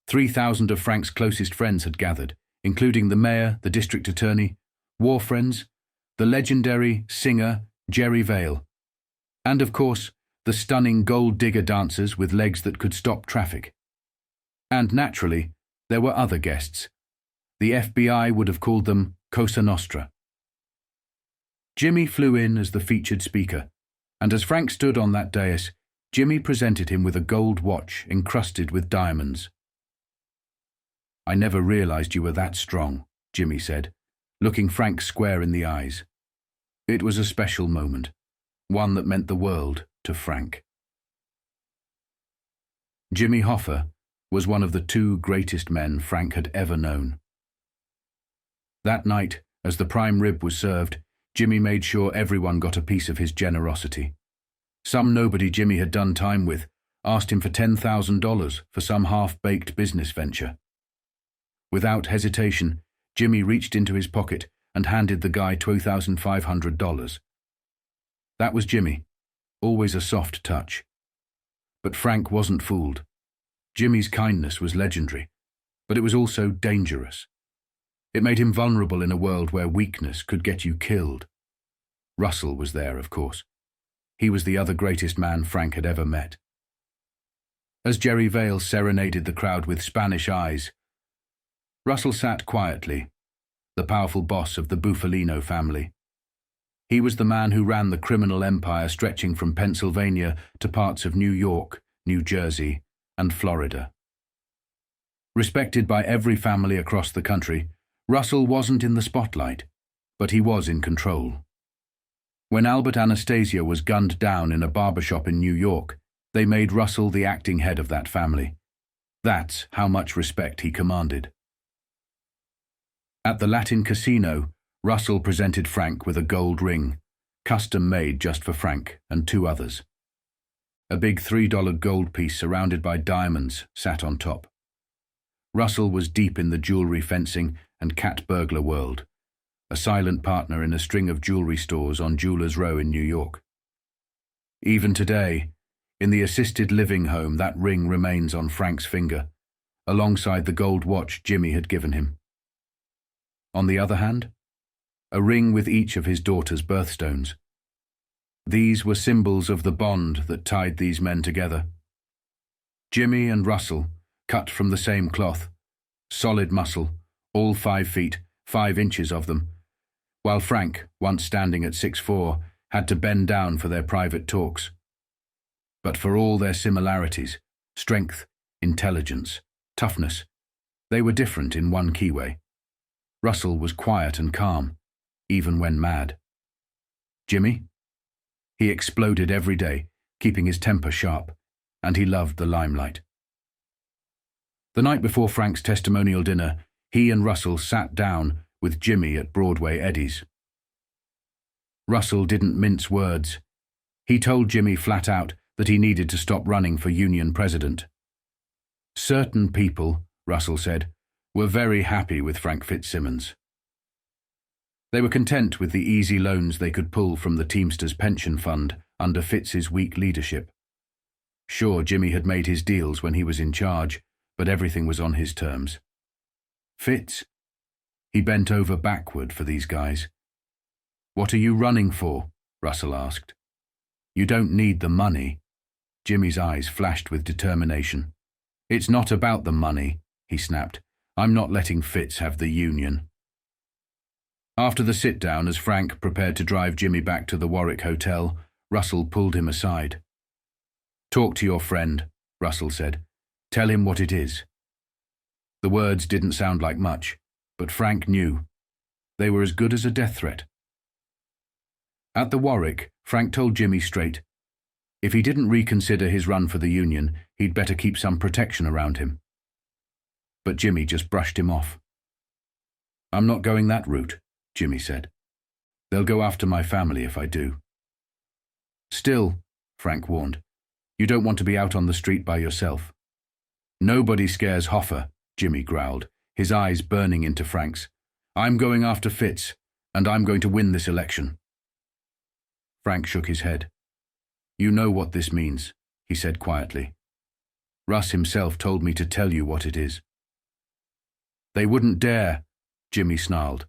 Speaker 1: 3,000 of Frank's closest friends had gathered, including the mayor, the district attorney, war friends, the legendary singer Jerry Vale, and of course, the stunning gold digger dancers with legs that could stop traffic. And naturally, there were other guests. The FBI would have called them Cosa Nostra. Jimmy flew in as the featured speaker, and as Frank stood on that dais, Jimmy presented him with a gold watch encrusted with diamonds. "I never realized you were that strong," Jimmy said, looking Frank square in the eyes. It was a special moment, one that meant the world to Frank. Jimmy Hoffa was one of the two greatest men Frank had ever known. That night, as the prime rib was served, Jimmy made sure everyone got a piece of his generosity. Some nobody Jimmy had done time with asked him for $10,000 for some half-baked business venture. Without hesitation, Jimmy reached into his pocket and handed the guy $2,500. That was Jimmy, always a soft touch. But Frank wasn't fooled. Jimmy's kindness was legendary, but it was also dangerous. It made him vulnerable in a world where weakness could get you killed. Russell was there, of course. He was the other greatest man Frank had ever met. As Jerry Vale serenaded the crowd with Spanish eyes, Russell sat quietly, the powerful boss of the Buffalino family. He was the man who ran the criminal empire stretching from Pennsylvania to parts of New York, New Jersey, and Florida. Respected by every family across the country, Russell wasn't in the spotlight, but he was in control. When Anastasia was gunned down in a barbershop in New York, they made Russell the acting head of that family. That's how much respect he commanded. At the Latin Casino, Russell presented Frank with a gold ring, custom-made just for Frank and two others. A big $3 gold piece surrounded by diamonds sat on top. Russell was deep in the jewelry fencing and cat burglar world, a silent partner in a string of jewelry stores on Jewelers Row in New York. Even today, in the assisted living home, that ring remains on Frank's finger, alongside the gold watch Jimmy had given him. On the other hand, a ring with each of his daughter's birthstones. These were symbols of the bond that tied these men together. Jimmy and Russell, cut from the same cloth, solid muscle, all 5 feet, 5 inches of them, while Frank, once standing at 6'4", had to bend down for their private talks. But for all their similarities, strength, intelligence, toughness, they were different in one key way. Russell was quiet and calm, even when mad. Jimmy? He exploded every day, keeping his temper sharp, and he loved the limelight. The night before Frank's testimonial dinner, he and Russell sat down with Jimmy at Broadway Eddie's. Russell didn't mince words. He told Jimmy flat out that he needed to stop running for union president. Certain people, Russell said, were very happy with Frank Fitzsimmons. They were content with the easy loans they could pull from the Teamsters pension fund under Fitz's weak leadership. Sure, Jimmy had made his deals when he was in charge, but everything was on his terms. Fitz? He bent over backward for these guys. "What are you running for?" Russell asked. "You don't need the money." Jimmy's eyes flashed with determination. "It's not about the money," he snapped. "I'm not letting Fitz have the union. After the sit-down, as Frank prepared to drive Jimmy back to the Warwick Hotel, Russell pulled him aside. "Talk to your friend," Russell said. "Tell him what it is." The words didn't sound like much, but Frank knew. They were as good as a death threat. At the Warwick, Frank told Jimmy straight, if he didn't reconsider his run for the Union, he'd better keep some protection around him. But Jimmy just brushed him off. "I'm not going that route," Jimmy said. "They'll go after my family if I do." "Still," Frank warned, "you don't want to be out on the street by yourself." "Nobody scares Hoffa," Jimmy growled, his eyes burning into Frank's. "I'm going after Fitz, and I'm going to win this election." Frank shook his head. "You know what this means," he said quietly. "Russ himself told me to tell you what it is." "They wouldn't dare," Jimmy snarled.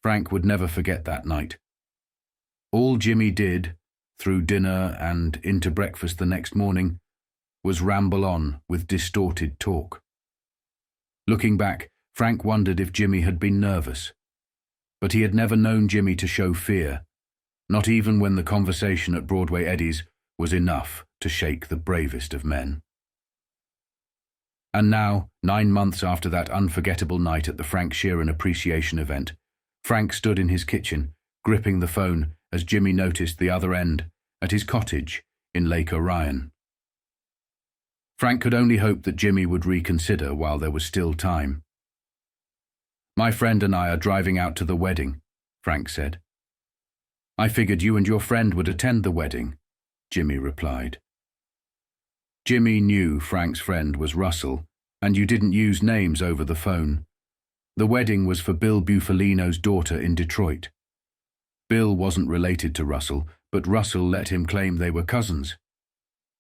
Speaker 1: Frank would never forget that night. All Jimmy did, through dinner and into breakfast the next morning, was ramble on with distorted talk. Looking back, Frank wondered if Jimmy had been nervous. But he had never known Jimmy to show fear, not even when the conversation at Broadway Eddie's was enough to shake the bravest of men. And now, 9 months after that unforgettable night at the Frank Sheeran appreciation event, Frank stood in his kitchen, gripping the phone as Jimmy noticed the other end, at his cottage in Lake Orion. Frank could only hope that Jimmy would reconsider while there was still time. "My friend and I are driving out to the wedding," Frank said. "I figured you and your friend would attend the wedding," Jimmy replied. Jimmy knew Frank's friend was Russell, and you didn't use names over the phone. The wedding was for Bill Bufalino's daughter in Detroit. Bill wasn't related to Russell, but Russell let him claim they were cousins.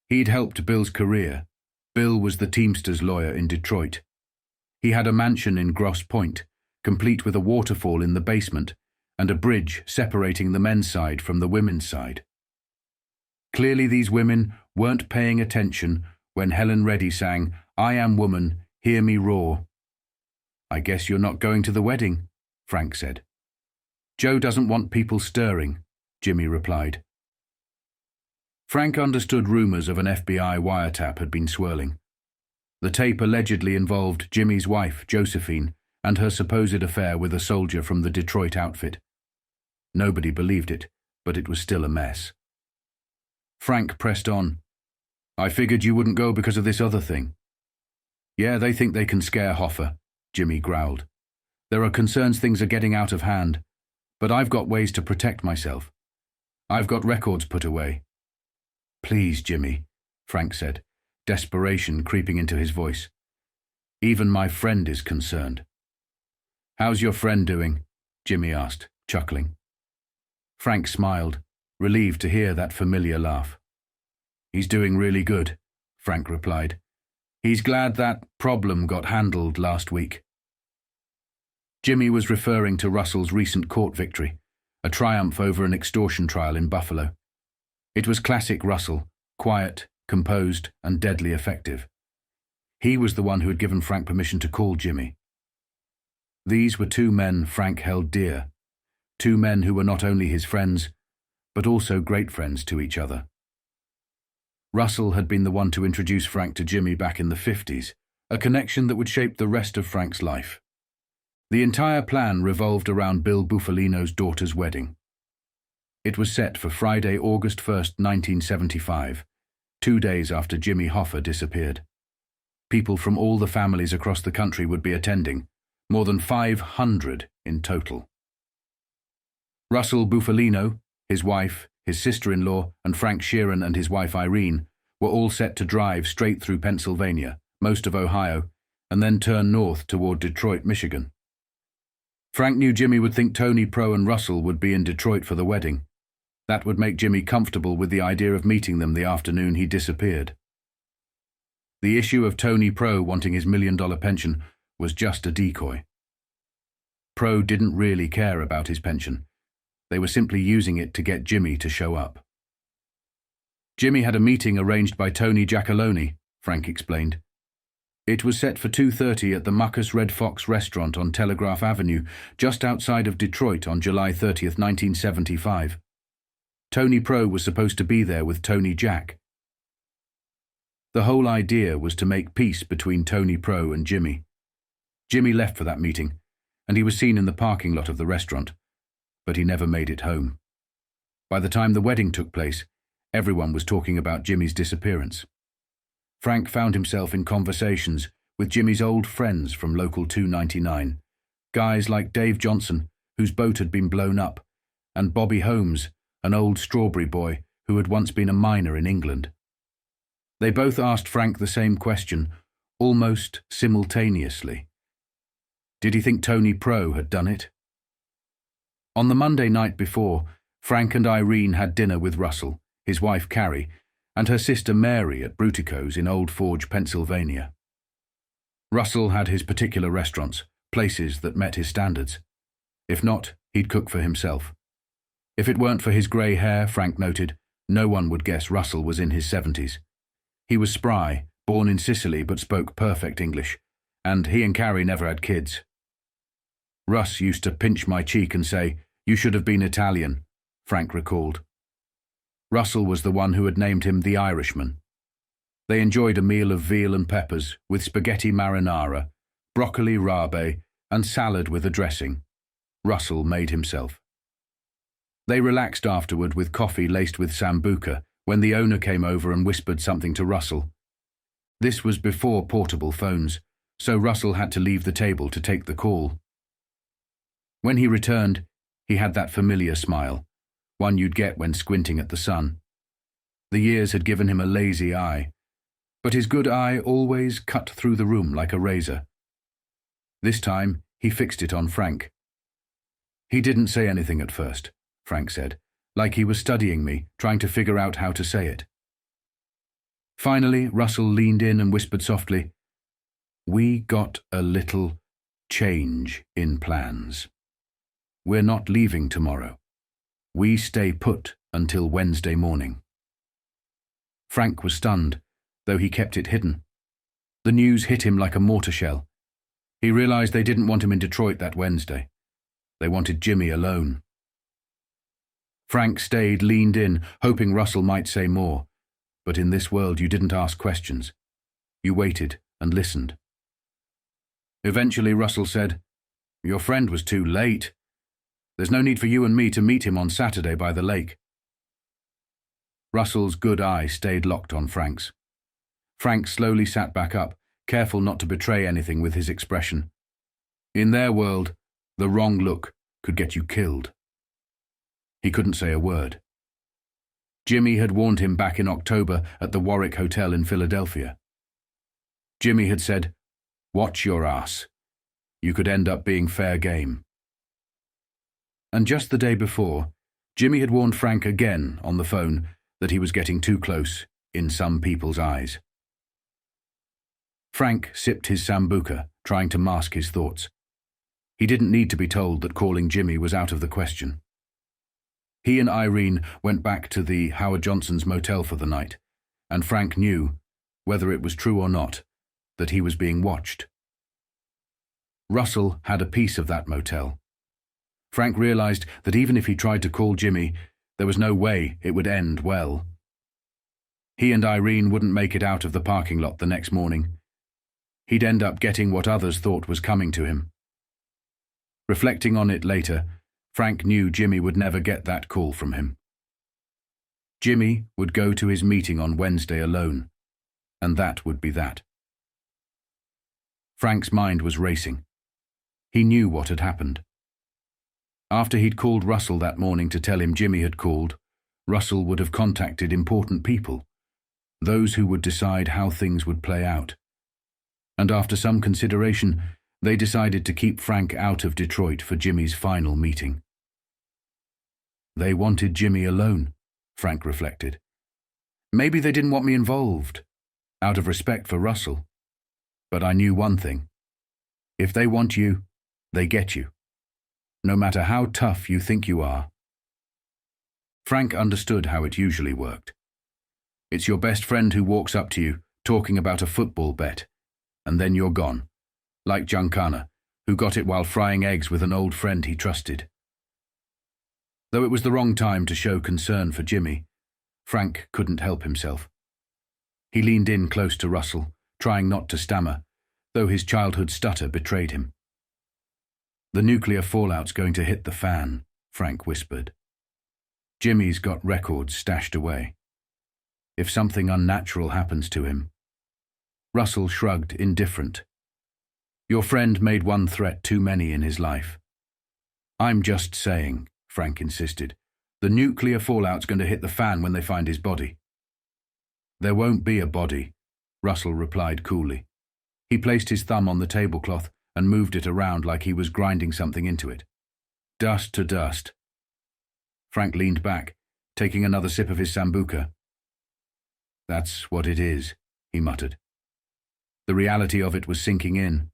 Speaker 1: He'd helped Bill's career. Bill was the Teamsters lawyer in Detroit. He had a mansion in Grosse Pointe, complete with a waterfall in the basement and a bridge separating the men's side from the women's side. Clearly these women weren't paying attention when Helen Reddy sang, "I am woman, hear me roar." "I guess you're not going to the wedding," Frank said. "Joe doesn't want people stirring," Jimmy replied. Frank understood rumors of an FBI wiretap had been swirling. The tape allegedly involved Jimmy's wife, Josephine, and her supposed affair with a soldier from the Detroit outfit. Nobody believed it, but it was still a mess. Frank pressed on. "I figured you wouldn't go because of this other thing." "Yeah, they think they can scare Hoffa," Jimmy growled. "There are concerns things are getting out of hand, but I've got ways to protect myself. I've got records put away." "Please, Jimmy," Frank said, desperation creeping into his voice. "Even my friend is concerned." "How's your friend doing?" Jimmy asked, chuckling. Frank smiled, relieved to hear that familiar laugh. "He's doing really good," Frank replied. "He's glad that problem got handled last week." Jimmy was referring to Russell's recent court victory, a triumph over an extortion trial in Buffalo. It was classic Russell, quiet, composed, and deadly effective. He was the one who had given Frank permission to call Jimmy. These were two men Frank held dear, two men who were not only his friends, but also great friends to each other. Russell had been the one to introduce Frank to Jimmy back in the 50s, a connection that would shape the rest of Frank's life. The entire plan revolved around Bill Buffalino's daughter's wedding. It was set for Friday, August 1st, 1975, 2 days after Jimmy Hoffa disappeared. People from all the families across the country would be attending, more than 500 in total. Russell Buffalino, his wife, his sister-in-law, and Frank Sheeran and his wife Irene were all set to drive straight through Pennsylvania, most of Ohio, and then turn north toward Detroit, Michigan. Frank knew Jimmy would think Tony Pro and Russell would be in Detroit for the wedding. That would make Jimmy comfortable with the idea of meeting them the afternoon he disappeared. The issue of Tony Pro wanting his $1 million pension was just a decoy. Pro didn't really care about his pension. They were simply using it to get Jimmy to show up. Jimmy had a meeting arranged by Tony Giacalone, Frank explained. It was set for 2:30 at the Muckus Red Fox restaurant on Telegraph Avenue, just outside of Detroit on July 30th, 1975. Tony Pro was supposed to be there with Tony Jack. The whole idea was to make peace between Tony Pro and Jimmy. Jimmy left for that meeting, and he was seen in the parking lot of the restaurant, but he never made it home. By the time the wedding took place, everyone was talking about Jimmy's disappearance. Frank found himself in conversations with Jimmy's old friends from Local 299, guys like Dave Johnson, whose boat had been blown up, and Bobby Holmes, an old Strawberry boy who had once been a miner in England. They both asked Frank the same question, almost simultaneously. Did he think Tony Pro had done it? On the Monday night before, Frank and Irene had dinner with Russell, his wife Carrie, and her sister Mary at Brutico's in Old Forge, Pennsylvania. Russell had his particular restaurants, places that met his standards. If not, he'd cook for himself. If it weren't for his grey hair, Frank noted, no one would guess Russell was in his 70s. He was spry, born in Sicily but spoke perfect English, and he and Carrie never had kids. Russ used to pinch my cheek and say, "You should have been Italian," Frank recalled. Russell was the one who had named him the Irishman. They enjoyed a meal of veal and peppers with spaghetti marinara, broccoli rabe, and salad with a dressing. Russell made himself. They relaxed afterward with coffee laced with sambuca when the owner came over and whispered something to Russell. This was before portable phones, so Russell had to leave the table to take the call. When he returned, he had that familiar smile, one you'd get when squinting at the sun. The years had given him a lazy eye, but his good eye always cut through the room like a razor. This time, he fixed it on Frank. He didn't say anything at first, Frank said, like he was studying me, trying to figure out how to say it. Finally, Russell leaned in and whispered softly, "We got a little change in plans. We're not leaving tomorrow. We stay put until Wednesday morning." Frank was stunned, though he kept it hidden. The news hit him like a mortar shell. He realized they didn't want him in Detroit that Wednesday. They wanted Jimmy alone. Frank stayed leaned in, hoping Russell might say more. But in this world you didn't ask questions. You waited and listened. Eventually Russell said, "Your friend was too late. There's no need for you and me to meet him on Saturday by the lake." Russell's good eye stayed locked on Frank's. Frank slowly sat back up, careful not to betray anything with his expression. In their world, the wrong look could get you killed. He couldn't say a word. Jimmy had warned him back in October at the Warwick Hotel in Philadelphia. Jimmy had said, "Watch your ass. You could end up being fair game." And just the day before, Jimmy had warned Frank again on the phone that he was getting too close in some people's eyes. Frank sipped his sambuca, trying to mask his thoughts. He didn't need to be told that calling Jimmy was out of the question. He and Irene went back to the Howard Johnson's motel for the night, and Frank knew, whether it was true or not, that he was being watched. Russell had a piece of that motel. Frank realized that even if he tried to call Jimmy, there was no way it would end well. He and Irene wouldn't make it out of the parking lot the next morning. He'd end up getting what others thought was coming to him. Reflecting on it later, Frank knew Jimmy would never get that call from him. Jimmy would go to his meeting on Wednesday alone, and that would be that. Frank's mind was racing. He knew what had happened. After he'd called Russell that morning to tell him Jimmy had called, Russell would have contacted important people, those who would decide how things would play out. And after some consideration, they decided to keep Frank out of Detroit for Jimmy's final meeting. They wanted Jimmy alone, Frank reflected. Maybe they didn't want me involved, out of respect for Russell. But I knew one thing. If they want you, they get you, no matter how tough you think you are. Frank understood how it usually worked. It's your best friend who walks up to you, talking about a football bet, and then you're gone. Like Giancana, who got it while frying eggs with an old friend he trusted. Though it was the wrong time to show concern for Jimmy, Frank couldn't help himself. He leaned in close to Russell, trying not to stammer, though his childhood stutter betrayed him. "The nuclear fallout's going to hit the fan," Frank whispered. "Jimmy's got records stashed away. If something unnatural happens to him..." Russell shrugged, indifferent. "Your friend made one threat too many in his life." "I'm just saying," Frank insisted. "The nuclear fallout's going to hit the fan when they find his body." "There won't be a body," Russell replied coolly. He placed his thumb on the tablecloth and moved it around like he was grinding something into it. "Dust to dust." Frank leaned back, taking another sip of his sambuca. "That's what it is," he muttered. The reality of it was sinking in.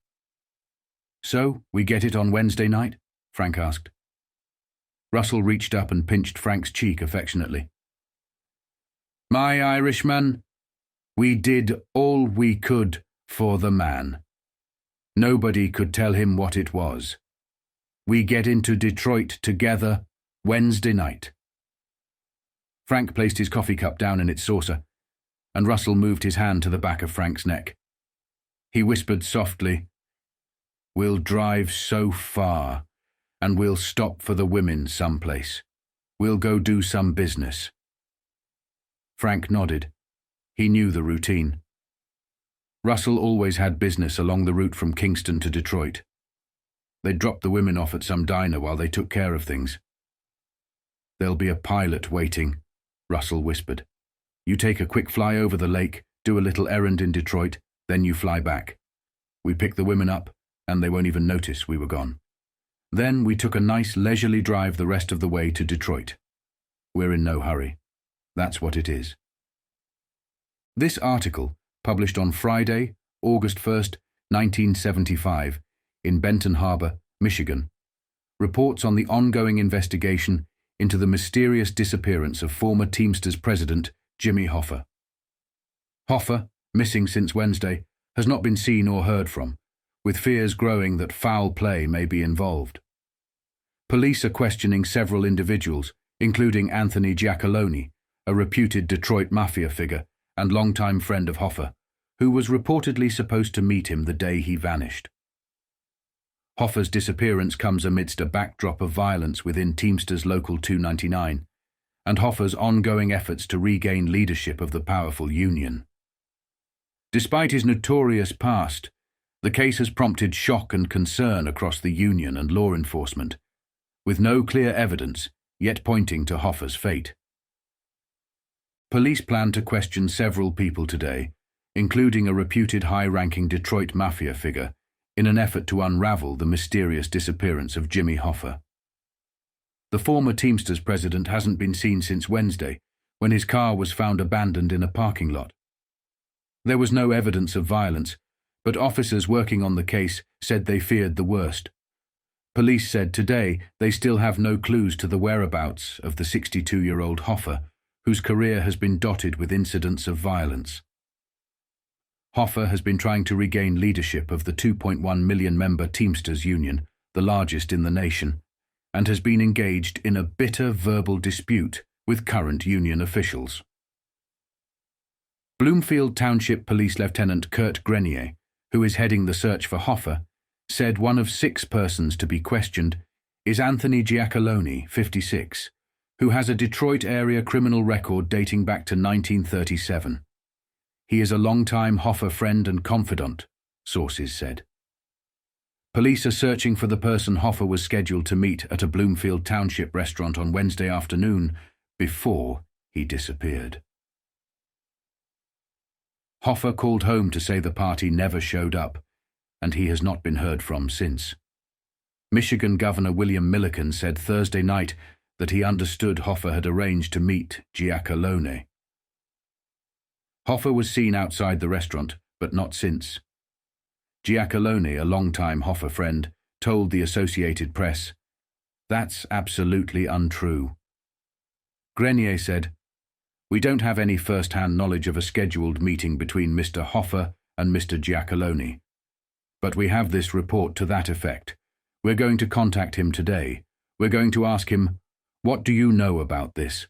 Speaker 1: "So, we get it on Wednesday night?" Frank asked. Russell reached up and pinched Frank's cheek affectionately. "My Irishman, we did all we could for the man. Nobody could tell him what it was. We get into Detroit together Wednesday night." Frank placed his coffee cup down in its saucer, and Russell moved his hand to the back of Frank's neck. He whispered softly, "We'll drive so far, and we'll stop for the women someplace. We'll go do some business." Frank nodded. He knew the routine. Russell always had business along the route from Kingston to Detroit. They'd drop the women off at some diner while they took care of things. "There'll be a pilot waiting," Russell whispered. "You take a quick fly over the lake, do a little errand in Detroit, then you fly back. We pick the women up, and they won't even notice we were gone. Then we took a nice leisurely drive the rest of the way to Detroit. We're in no hurry. That's what it is." This article, published on Friday, August 1st, 1975, in Benton Harbor, Michigan, reports on the ongoing investigation into the mysterious disappearance of former Teamsters president Jimmy Hoffa. Hoffa, missing since Wednesday, has not been seen or heard from, with fears growing that foul play may be involved. Police are questioning several individuals, including Anthony Giacalone, a reputed Detroit Mafia figure and longtime friend of Hoffa, who was reportedly supposed to meet him the day he vanished. Hoffa's disappearance comes amidst a backdrop of violence within Teamsters Local 299, and Hoffa's ongoing efforts to regain leadership of the powerful union. Despite his notorious past, the case has prompted shock and concern across the union and law enforcement, with no clear evidence yet pointing to Hoffa's fate. Police plan to question several people today, including a reputed high-ranking Detroit Mafia figure, in an effort to unravel the mysterious disappearance of Jimmy Hoffa. The former Teamsters president hasn't been seen since Wednesday, when his car was found abandoned in a parking lot. There was no evidence of violence, but officers working on the case said they feared the worst. Police said today they still have no clues to the whereabouts of the 62-year-old Hoffa, whose career has been dotted with incidents of violence. Hoffa has been trying to regain leadership of the 2.1 million-member Teamsters Union, the largest in the nation, and has been engaged in a bitter verbal dispute with current union officials. Bloomfield Township Police Lieutenant Kurt Grenier, who is heading the search for Hoffa, said one of 6 persons to be questioned is Anthony Giacalone, 56, who has a Detroit area criminal record dating back to 1937. He is a longtime Hoffa friend and confidant, sources said. Police are searching for the person Hoffa was scheduled to meet at a Bloomfield Township restaurant on Wednesday afternoon before he disappeared. Hoffa called home to say the party never showed up, and he has not been heard from since. Michigan Governor William Milliken said Thursday night that he understood Hoffa had arranged to meet Giacalone. Hoffa was seen outside the restaurant, but not since. Giacalone, a longtime Hoffa friend, told the Associated Press, "That's absolutely untrue." Grenier said, "We don't have any first-hand knowledge of a scheduled meeting between Mr. Hoffa and Mr. Giacalone. But we have this report to that effect. We're going to contact him today. We're going to ask him, what do you know about this?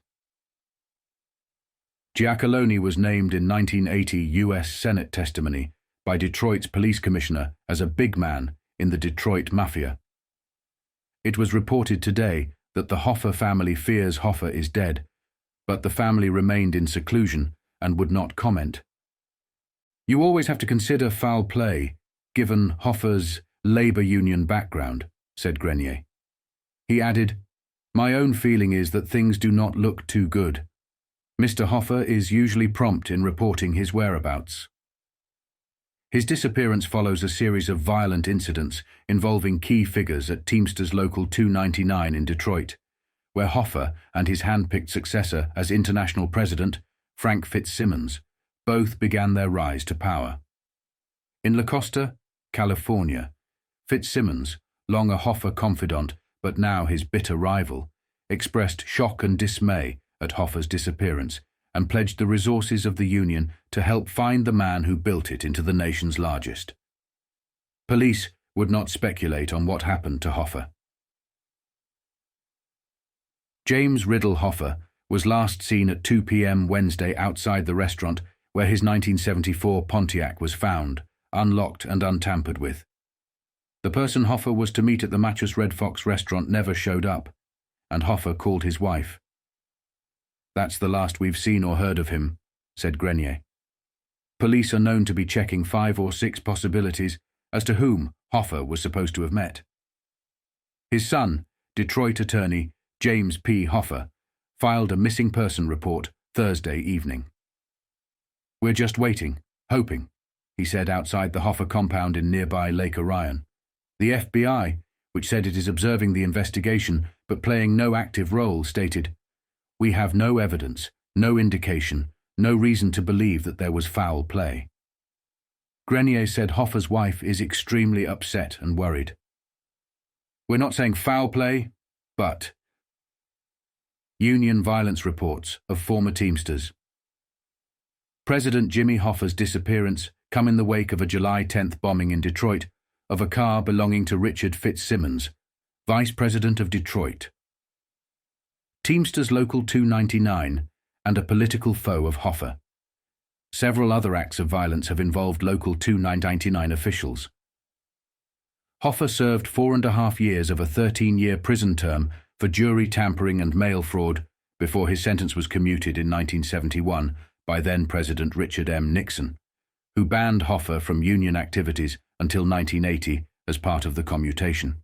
Speaker 1: Giacalone was named in 1980 U.S. Senate testimony by Detroit's police commissioner as a big man in the Detroit Mafia. It was reported today that the Hoffa family fears Hoffa is dead, but the family remained in seclusion and would not comment. You always have to consider foul play, given Hoffa's labor union background, said Grenier. He added, my own feeling is that things do not look too good. Mr. Hoffa is usually prompt in reporting his whereabouts. His disappearance follows a series of violent incidents involving key figures at Teamsters Local 299 in Detroit, where Hoffa and his hand-picked successor as international president, Frank Fitzsimmons, both began their rise to power. In La Costa, California, Fitzsimmons, long a Hoffa confidant but now his bitter rival, expressed shock and dismay at Hoffa's disappearance and pledged the resources of the Union to help find the man who built it into the nation's largest. Police would not speculate on what happened to Hoffa. James Riddle Hoffa was last seen at 2 p.m. Wednesday outside the restaurant where his 1974 Pontiac was found, unlocked and untampered with. The person Hoffa was to meet at the Mattress Red Fox restaurant never showed up, and Hoffa called his wife. That's the last we've seen or heard of him, said Grenier. Police are known to be checking 5 or 6 possibilities as to whom Hoffa was supposed to have met. His son, Detroit attorney James P. Hoffa, filed a missing person report Thursday evening. We're just waiting, hoping, he said outside the Hoffa compound in nearby Lake Orion. The FBI, which said it is observing the investigation but playing no active role, stated, we have no evidence, no indication, no reason to believe that there was foul play. Grenier said Hoffa's wife is extremely upset and worried. We're not saying foul play, but union violence reports of former Teamsters. President Jimmy Hoffa's disappearance come in the wake of a July 10th bombing in Detroit of a car belonging to Richard Fitzsimmons, Vice President of Detroit. Teamsters Local 299 and a political foe of Hoffa. Several other acts of violence have involved Local 299 officials. Hoffa served 4.5 years of a 13-year prison term for jury tampering and mail fraud before his sentence was commuted in 1971 by then-President Richard M. Nixon, who banned Hoffa from union activities until 1980 as part of the commutation.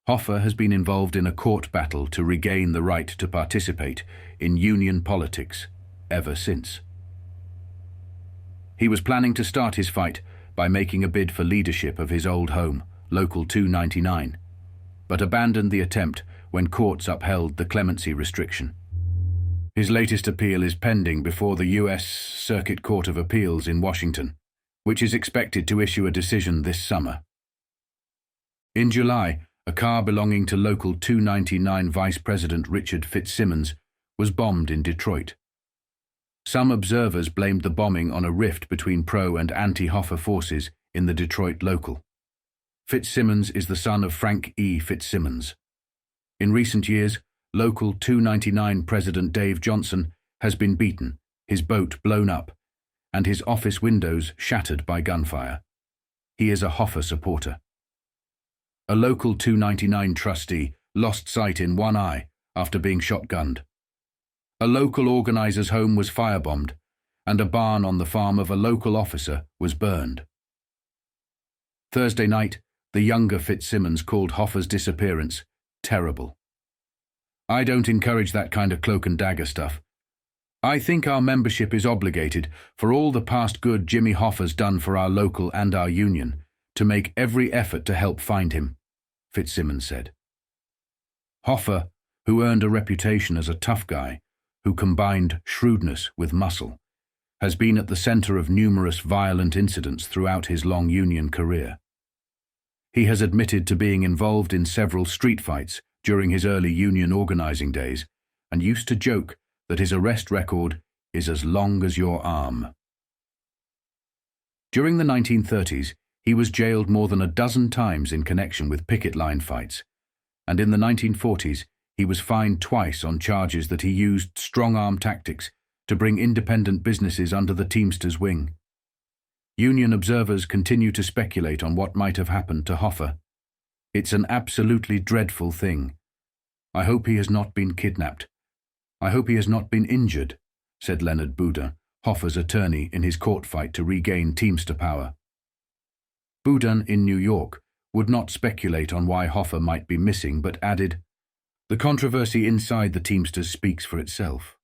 Speaker 1: Hoffa has been involved in a court battle to regain the right to participate in union politics ever since. He was planning to start his fight by making a bid for leadership of his old home, Local 299, but abandoned the attempt when courts upheld the clemency restriction. His latest appeal is pending before the U.S. Circuit Court of Appeals in Washington, which is expected to issue a decision this summer. In July, a car belonging to Local 299 Vice President Richard Fitzsimmons was bombed in Detroit. Some observers blamed the bombing on a rift between pro- and anti-Hoffa forces in the Detroit local. Fitzsimmons is the son of Frank E. Fitzsimmons. In recent years, Local 299 President Dave Johnson has been beaten, his boat blown up, and his office windows shattered by gunfire. He is a Hoffa supporter. A Local 299 trustee lost sight in one eye after being shotgunned. A local organizer's home was firebombed, and a barn on the farm of a local officer was burned. Thursday night, the younger Fitzsimmons called Hoffa's disappearance terrible. I don't encourage that kind of cloak and dagger stuff. I think our membership is obligated, for all the past good Jimmy Hoffa's done for our local and our union, to make every effort to help find him, Fitzsimmons said. Hoffa, who earned a reputation as a tough guy, who combined shrewdness with muscle, has been at the center of numerous violent incidents throughout his long union career. He has admitted to being involved in several street fights during his early union organizing days and used to joke that his arrest record is as long as your arm. During the 1930s, He was jailed more than a dozen times in connection with picket line fights, and in the 1940s he was fined twice on charges that he used strong-arm tactics to bring independent businesses under the Teamsters' wing. Union observers continue to speculate on what might have happened to Hoffa. It's an absolutely dreadful thing. I hope he has not been kidnapped. I hope he has not been injured, said Leonard Boudin, Hoffa's attorney, in his court fight to regain Teamster power. Boudin in New York would not speculate on why Hoffa might be missing, but added, "The controversy inside the Teamsters speaks for itself.